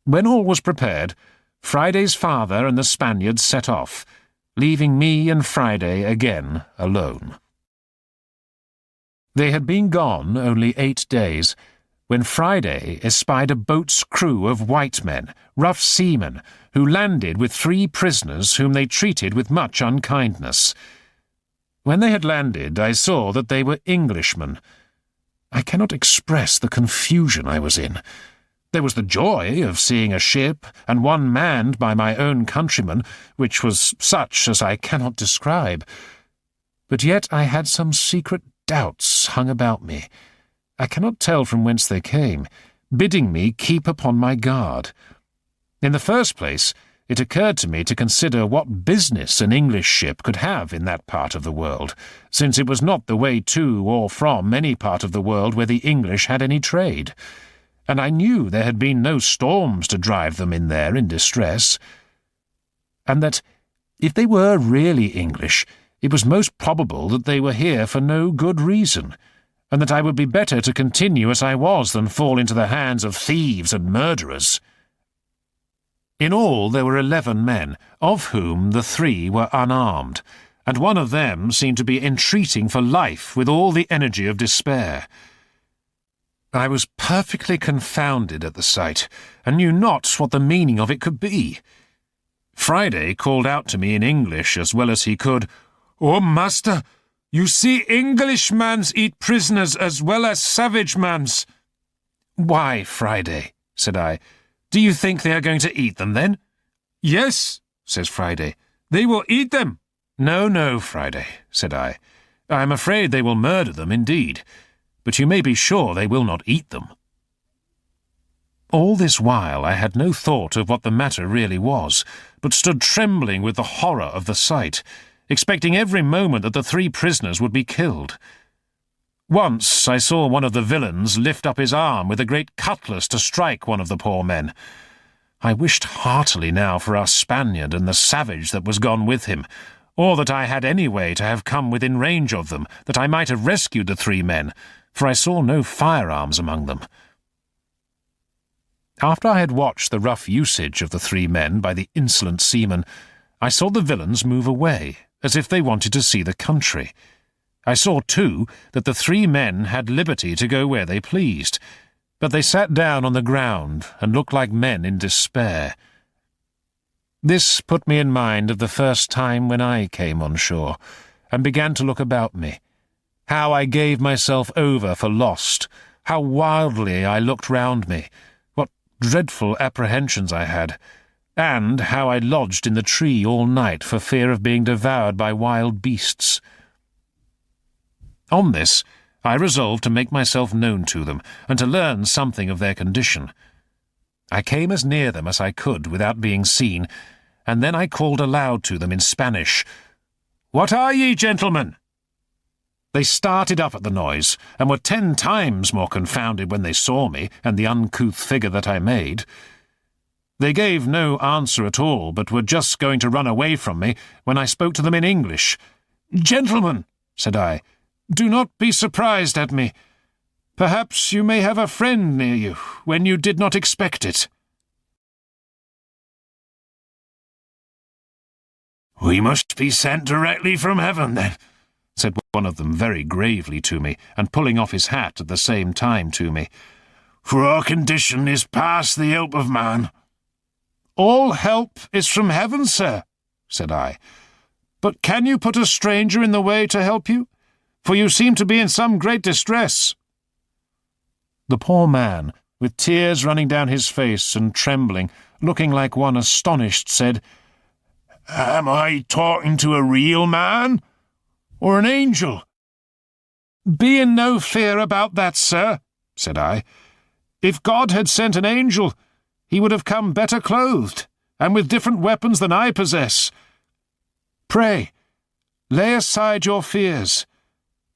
When all was prepared, Friday's father and the Spaniards set off, leaving me and Friday again alone. They had been gone only 8 days, when Friday espied a boat's crew of white men, rough seamen, who landed with 3 prisoners whom they treated with much unkindness. When they had landed, I saw that they were Englishmen. I cannot express the confusion I was in. There was the joy of seeing a ship, and one manned by my own countrymen, which was such as I cannot describe. But yet I had some secret doubts hung about me. I cannot tell from whence they came, bidding me keep upon my guard. In the first place, it occurred to me to consider what business an English ship could have in that part of the world, since it was not the way to or from any part of the world where the English had any trade, and I knew there had been no storms to drive them in there in distress, and that, if they were really English, it was most probable that they were here for no good reason, and that I would be better to continue as I was than fall into the hands of thieves and murderers. In all there were 11 men, of whom the 3 were unarmed, and one of them seemed to be entreating for life with all the energy of despair. I was perfectly confounded at the sight, and knew not what the meaning of it could be. Friday called out to me in English as well as he could, "Oh, master, you see Englishmans eat prisoners as well as savage mans." "Why, Friday," said I, "do you think they are going to eat them, then?" "Yes," says Friday, "they will eat them." "No, no, Friday," said I am afraid they will murder them indeed, but you may be sure they will not eat them." All this while I had no thought of what the matter really was, but stood trembling with the horror of the sight, expecting every moment that the 3 prisoners would be killed. Once I saw one of the villains lift up his arm with a great cutlass to strike one of the poor men. I wished heartily now for our Spaniard and the savage that was gone with him, or that I had any way to have come within range of them, that I might have rescued the 3 men, for I saw no firearms among them. After I had watched the rough usage of the 3 men by the insolent seamen, I saw the villains move away, as if they wanted to see the country. I saw, too, that the 3 men had liberty to go where they pleased, but they sat down on the ground and looked like men in despair. This put me in mind of the first time when I came on shore, and began to look about me. How I gave myself over for lost, how wildly I looked round me, what dreadful apprehensions I had, and how I lodged in the tree all night for fear of being devoured by wild beasts. On this, I resolved to make myself known to them, and to learn something of their condition. I came as near them as I could without being seen, and then I called aloud to them in Spanish, "What are ye, gentlemen?" They started up at the noise, and were 10 times more confounded when they saw me and the uncouth figure that I made. They gave no answer at all, but were just going to run away from me when I spoke to them in English. "Gentlemen," said I, "do not be surprised at me. Perhaps you may have a friend near you when you did not expect it." "We must be sent directly from heaven, then," said one of them very gravely to me, and pulling off his hat at the same time to me, "for our condition is past the help of man." "All help is from heaven, sir," said I. "But can you put a stranger in the way to help you? For you seem to be in some great distress." The poor man, with tears running down his face and trembling, looking like one astonished, said, "Am I talking to a real man, or an angel?" "Be in no fear about that, sir," said I. "If God had sent an angel, he would have come better clothed, and with different weapons than I possess. Pray, lay aside your fears.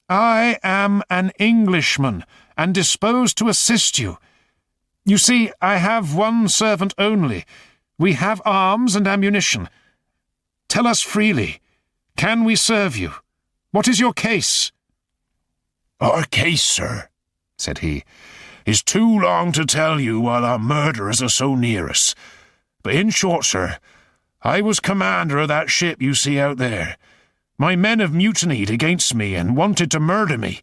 I am an Englishman, and disposed to assist you. You see, I have one servant only. We have arms and ammunition. Tell us freely, can we serve you? What is your case?" "Our case, sir," said he, "is too long to tell you while our murderers are so near us. But in short, sir, I was commander of that ship you see out there. My men have mutinied against me and wanted to murder me,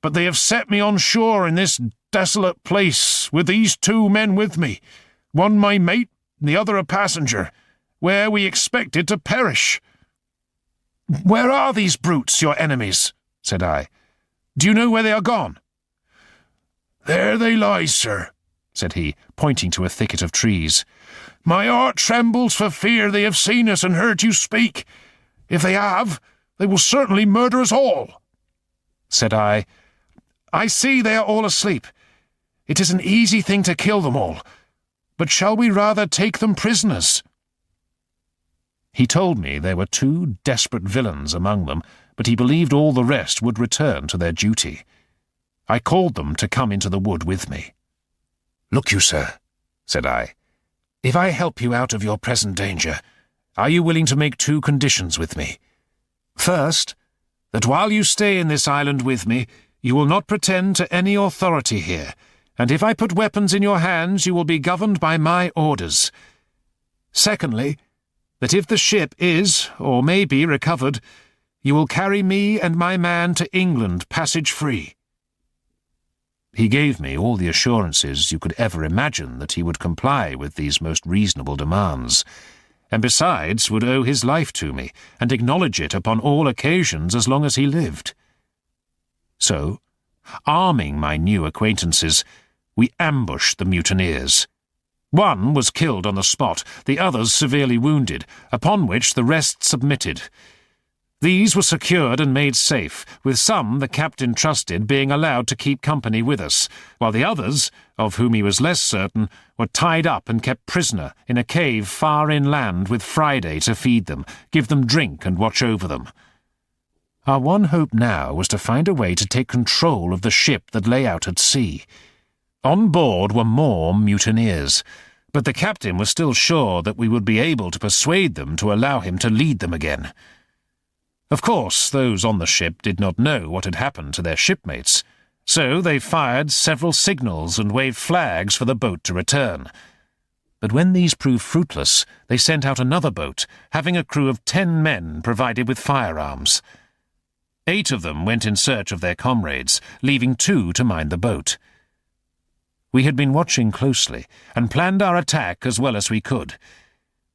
but they have set me on shore in this desolate place with these 2 men with me, one my mate, the other a passenger, where we expected to perish." "Where are these brutes, your enemies?" said I. "Do you know where they are gone?" "There they lie, sir," said he, pointing to a thicket of trees. "My heart trembles for fear they have seen us and heard you speak. If they have, they will certainly murder us all." Said I, "I see they are all asleep. It is an easy thing to kill them all, but shall we rather take them prisoners?" He told me there were 2 desperate villains among them, but he believed all the rest would return to their duty. I called them to come into the wood with me. "Look you, sir," said I, "if I help you out of your present danger, are you willing to make 2 conditions with me? First, that while you stay in this island with me, you will not pretend to any authority here, and if I put weapons in your hands, you will be governed by my orders. Secondly, that if the ship is, or may be, recovered, you will carry me and my man to England passage free." He gave me all the assurances you could ever imagine that he would comply with these most reasonable demands, and besides would owe his life to me, and acknowledge it upon all occasions as long as he lived. So, arming my new acquaintances, we ambushed the mutineers. One was killed on the spot, the others severely wounded, upon which the rest submitted. These were secured and made safe, with some the captain trusted being allowed to keep company with us, while the others, of whom he was less certain, were tied up and kept prisoner in a cave far inland with Friday to feed them, give them drink and watch over them. Our one hope now was to find a way to take control of the ship that lay out at sea. On board were more mutineers, but the captain was still sure that we would be able to persuade them to allow him to lead them again. Of course, those on the ship did not know what had happened to their shipmates, so they fired several signals and waved flags for the boat to return. But when these proved fruitless, they sent out another boat, having a crew of 10 men provided with firearms. 8 of them went in search of their comrades, leaving 2 to mind the boat. We had been watching closely and planned our attack as well as we could.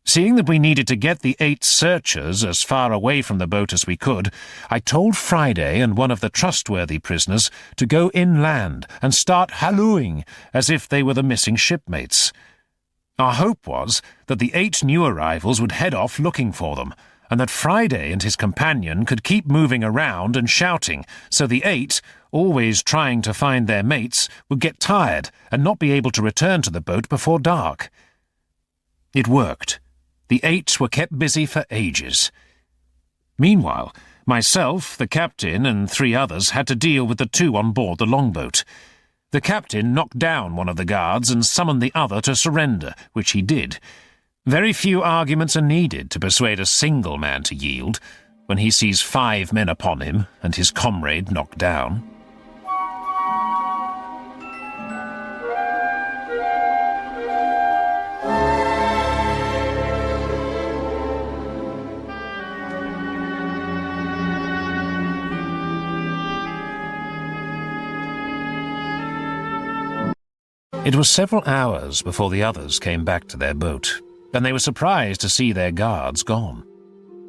Seeing that we needed to get the 8 searchers as far away from the boat as we could, I told Friday and one of the trustworthy prisoners to go inland and start hallooing as if they were the missing shipmates. Our hope was that the 8 new arrivals would head off looking for them, and that Friday and his companion could keep moving around and shouting, so the 8, always trying to find their mates, would get tired and not be able to return to the boat before dark. It worked. The 8 were kept busy for ages. Meanwhile, myself, the captain, and 3 others had to deal with the 2 on board the longboat. The captain knocked down one of the guards and summoned the other to surrender, which he did. Very few arguments are needed to persuade a single man to yield, when he sees 5 men upon him and his comrade knocked down. It was several hours before the others came back to their boat, and they were surprised to see their guards gone.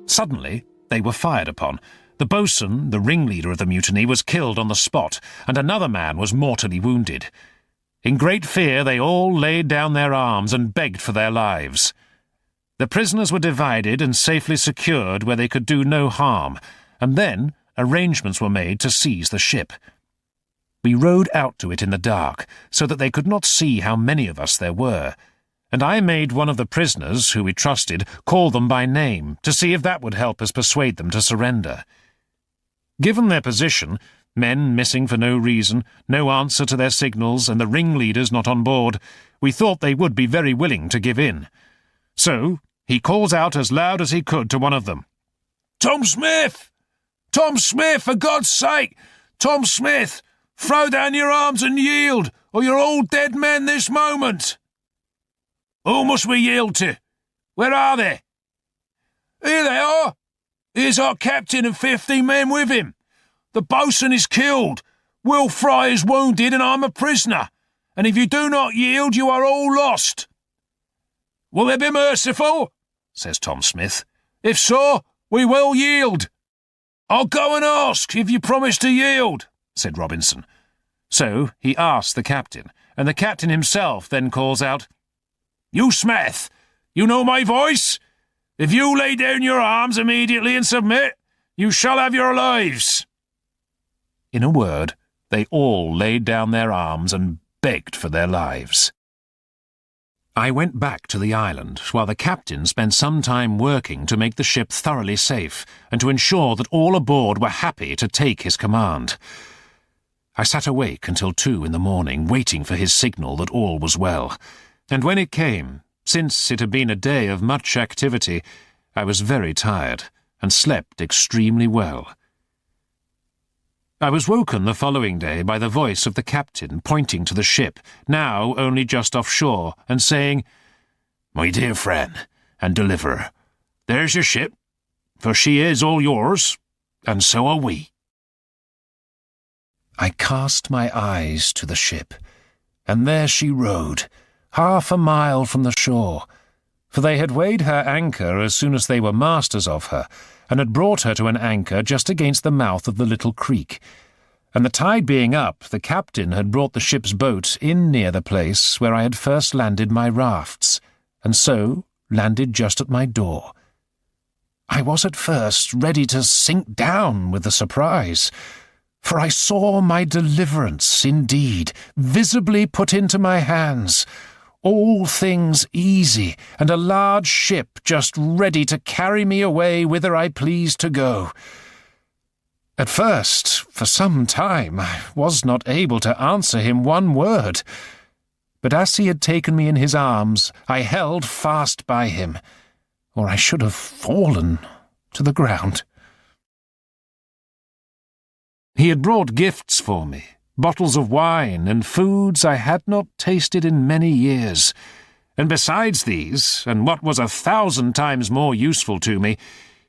Suddenly, they were fired upon. The boatswain, the ringleader of the mutiny, was killed on the spot, and another man was mortally wounded. In great fear, they all laid down their arms and begged for their lives. The prisoners were divided and safely secured where they could do no harm, and then arrangements were made to seize the ship. We rowed out to it in the dark, so that they could not see how many of us there were, and I made one of the prisoners, who we trusted, call them by name, to see if that would help us persuade them to surrender. Given their position, men missing for no reason, no answer to their signals, and the ringleaders not on board, we thought they would be very willing to give in. So he calls out as loud as he could to one of them, "Tom Smith! Tom Smith, for God's sake! Tom Smith! Throw down your arms and yield, or you're all dead men this moment." "Who must we yield to? Where are they?" "Here they are. Here's our captain and 50 men with him. The boatswain is killed, Will Fry is wounded, and I'm a prisoner, and if you do not yield, you are all lost." "Will they be merciful?" says Tom Smith. "If so, we will yield." "I'll go and ask, if you promise to yield," said Robinson. So he asked the captain, and the captain himself then calls out, "You Smith, you know my voice? If you lay down your arms immediately and submit, you shall have your lives." In a word, they all laid down their arms and begged for their lives. I went back to the island, while the captain spent some time working to make the ship thoroughly safe, and to ensure that all aboard were happy to take his command. I sat awake until 2 in the morning, waiting for his signal that all was well, and when it came, since it had been a day of much activity, I was very tired, and slept extremely well. I was woken the following day by the voice of the captain pointing to the ship, now only just offshore, and saying, "My dear friend and deliverer, there's your ship, for she is all yours, and so are we." I cast my eyes to the ship, and there she rode, 1/2 a mile from the shore, for they had weighed her anchor as soon as they were masters of her, and had brought her to an anchor just against the mouth of the little creek. And the tide being up, the captain had brought the ship's boat in near the place where I had first landed my rafts, and so landed just at my door. I was at first ready to sink down with the surprise, for I saw my deliverance, indeed, visibly put into my hands, all things easy, and a large ship just ready to carry me away whither I pleased to go. At first, for some time, I was not able to answer him one word, but as he had taken me in his arms, I held fast by him, or I should have fallen to the ground. He had brought gifts for me, bottles of wine and foods I had not tasted in many years, and besides these, and what was 1,000 times more useful to me,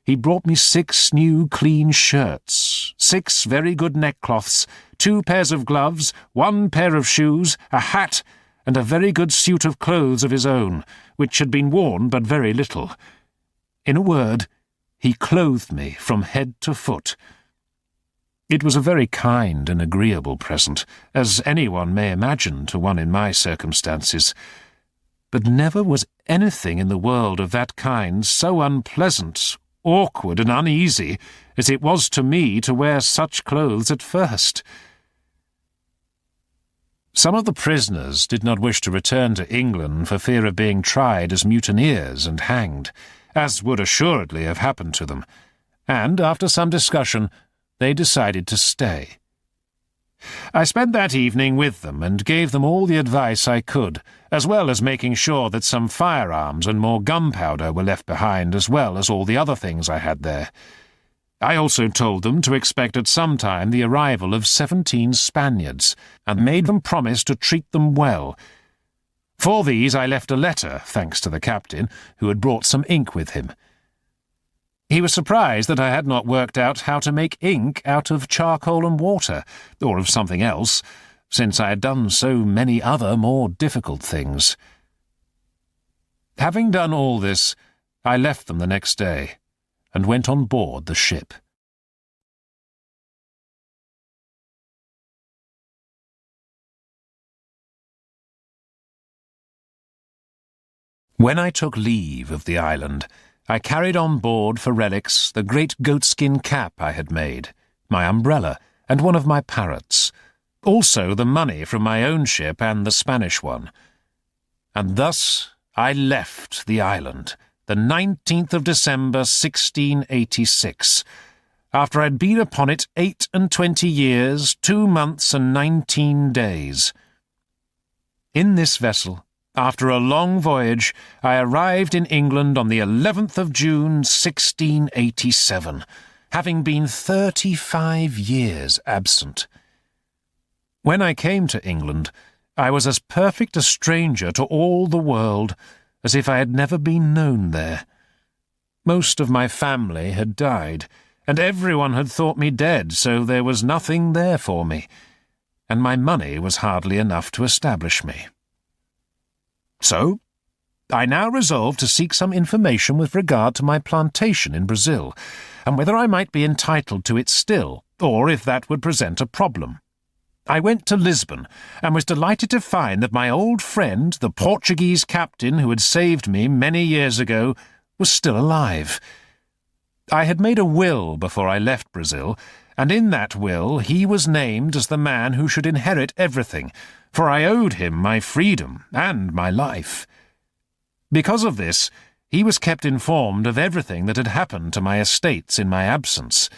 he brought me 6 new clean shirts, 6 very good neckcloths, 2 pairs of gloves, 1 pair of shoes, a hat, and a very good suit of clothes of his own, which had been worn but very little. In a word, he clothed me from head to foot. It was a very kind and agreeable present, as anyone may imagine to one in my circumstances. But never was anything in the world of that kind so unpleasant, awkward, and uneasy as it was to me to wear such clothes at first. Some of the prisoners did not wish to return to England for fear of being tried as mutineers and hanged, as would assuredly have happened to them, and after some discussion they decided to stay. I spent that evening with them and gave them all the advice I could, as well as making sure that some firearms and more gunpowder were left behind, as well as all the other things I had there. I also told them to expect at some time the arrival of 17 Spaniards, and made them promise to treat them well. For these I left a letter, thanks to the captain, who had brought some ink with him. He was surprised that I had not worked out how to make ink out of charcoal and water, or of something else, since I had done so many other more difficult things. Having done all this, I left them the next day, and went on board the ship. When I took leave of the island, I carried on board for relics the great goatskin cap I had made, my umbrella, and one of my parrots, also the money from my own ship and the Spanish one. And thus I left the island, the 19th of December, 1686, after I had been upon it 28 years, 2 months, and 19 days. In this vessel, after a long voyage, I arrived in England on the 11th of June, 1687, having been 35 years absent. When I came to England, I was as perfect a stranger to all the world as if I had never been known there. Most of my family had died, and everyone had thought me dead, so there was nothing there for me, and my money was hardly enough to establish me. So, I now resolved to seek some information with regard to my plantation in Brazil, and whether I might be entitled to it still, or if that would present a problem. I went to Lisbon, and was delighted to find that my old friend, the Portuguese captain who had saved me many years ago, was still alive. I had made a will before I left Brazil, and in that will he was named as the man who should inherit everything, for I owed him my freedom and my life. Because of this, he was kept informed of everything that had happened to my estates in my absence.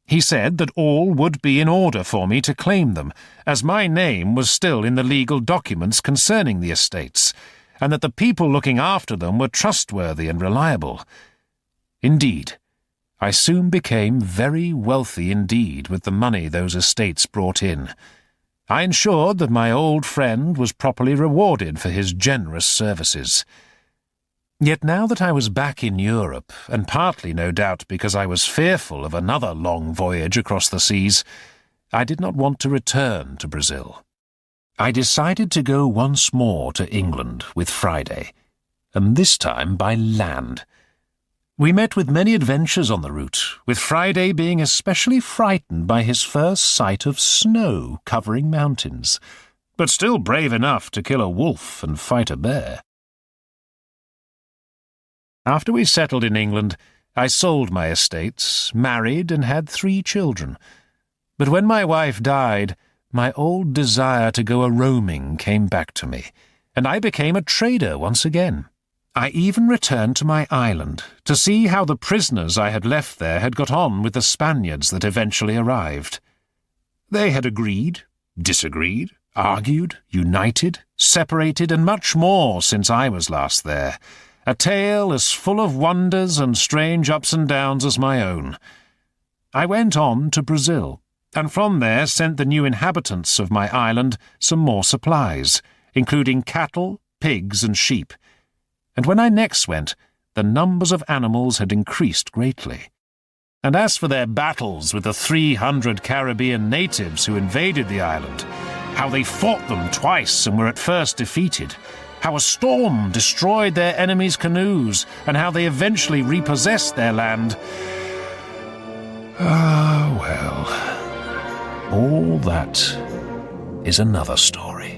He said that all would be in order for me to claim them, as my name was still in the legal documents concerning the estates, and that the people looking after them were trustworthy and reliable. Indeed, I soon became very wealthy indeed with the money those estates brought in. I ensured that my old friend was properly rewarded for his generous services. Yet now that I was back in Europe, and partly, no doubt, because I was fearful of another long voyage across the seas, I did not want to return to Brazil. I decided to go once more to England with Friday, and this time by land. We met with many adventures on the route, with Friday being especially frightened by his first sight of snow covering mountains, but still brave enough to kill a wolf and fight a bear. After we settled in England, I sold my estates, married, and had 3 children. But when my wife died, my old desire to go a-roaming came back to me, and I became a trader once again. I even returned to my island to see how the prisoners I had left there had got on with the Spaniards that eventually arrived. They had agreed, disagreed, argued, united, separated, and much more since I was last there, a tale as full of wonders and strange ups and downs as my own. I went on to Brazil, and from there sent the new inhabitants of my island some more supplies, including cattle, pigs, and sheep. And when I next went, the numbers of animals had increased greatly. And as for their battles with the 300 Caribbean natives who invaded the island, how they fought them twice and were at first defeated, how a storm destroyed their enemies' canoes, and how they eventually repossessed their land. Ah, well, all that is another story.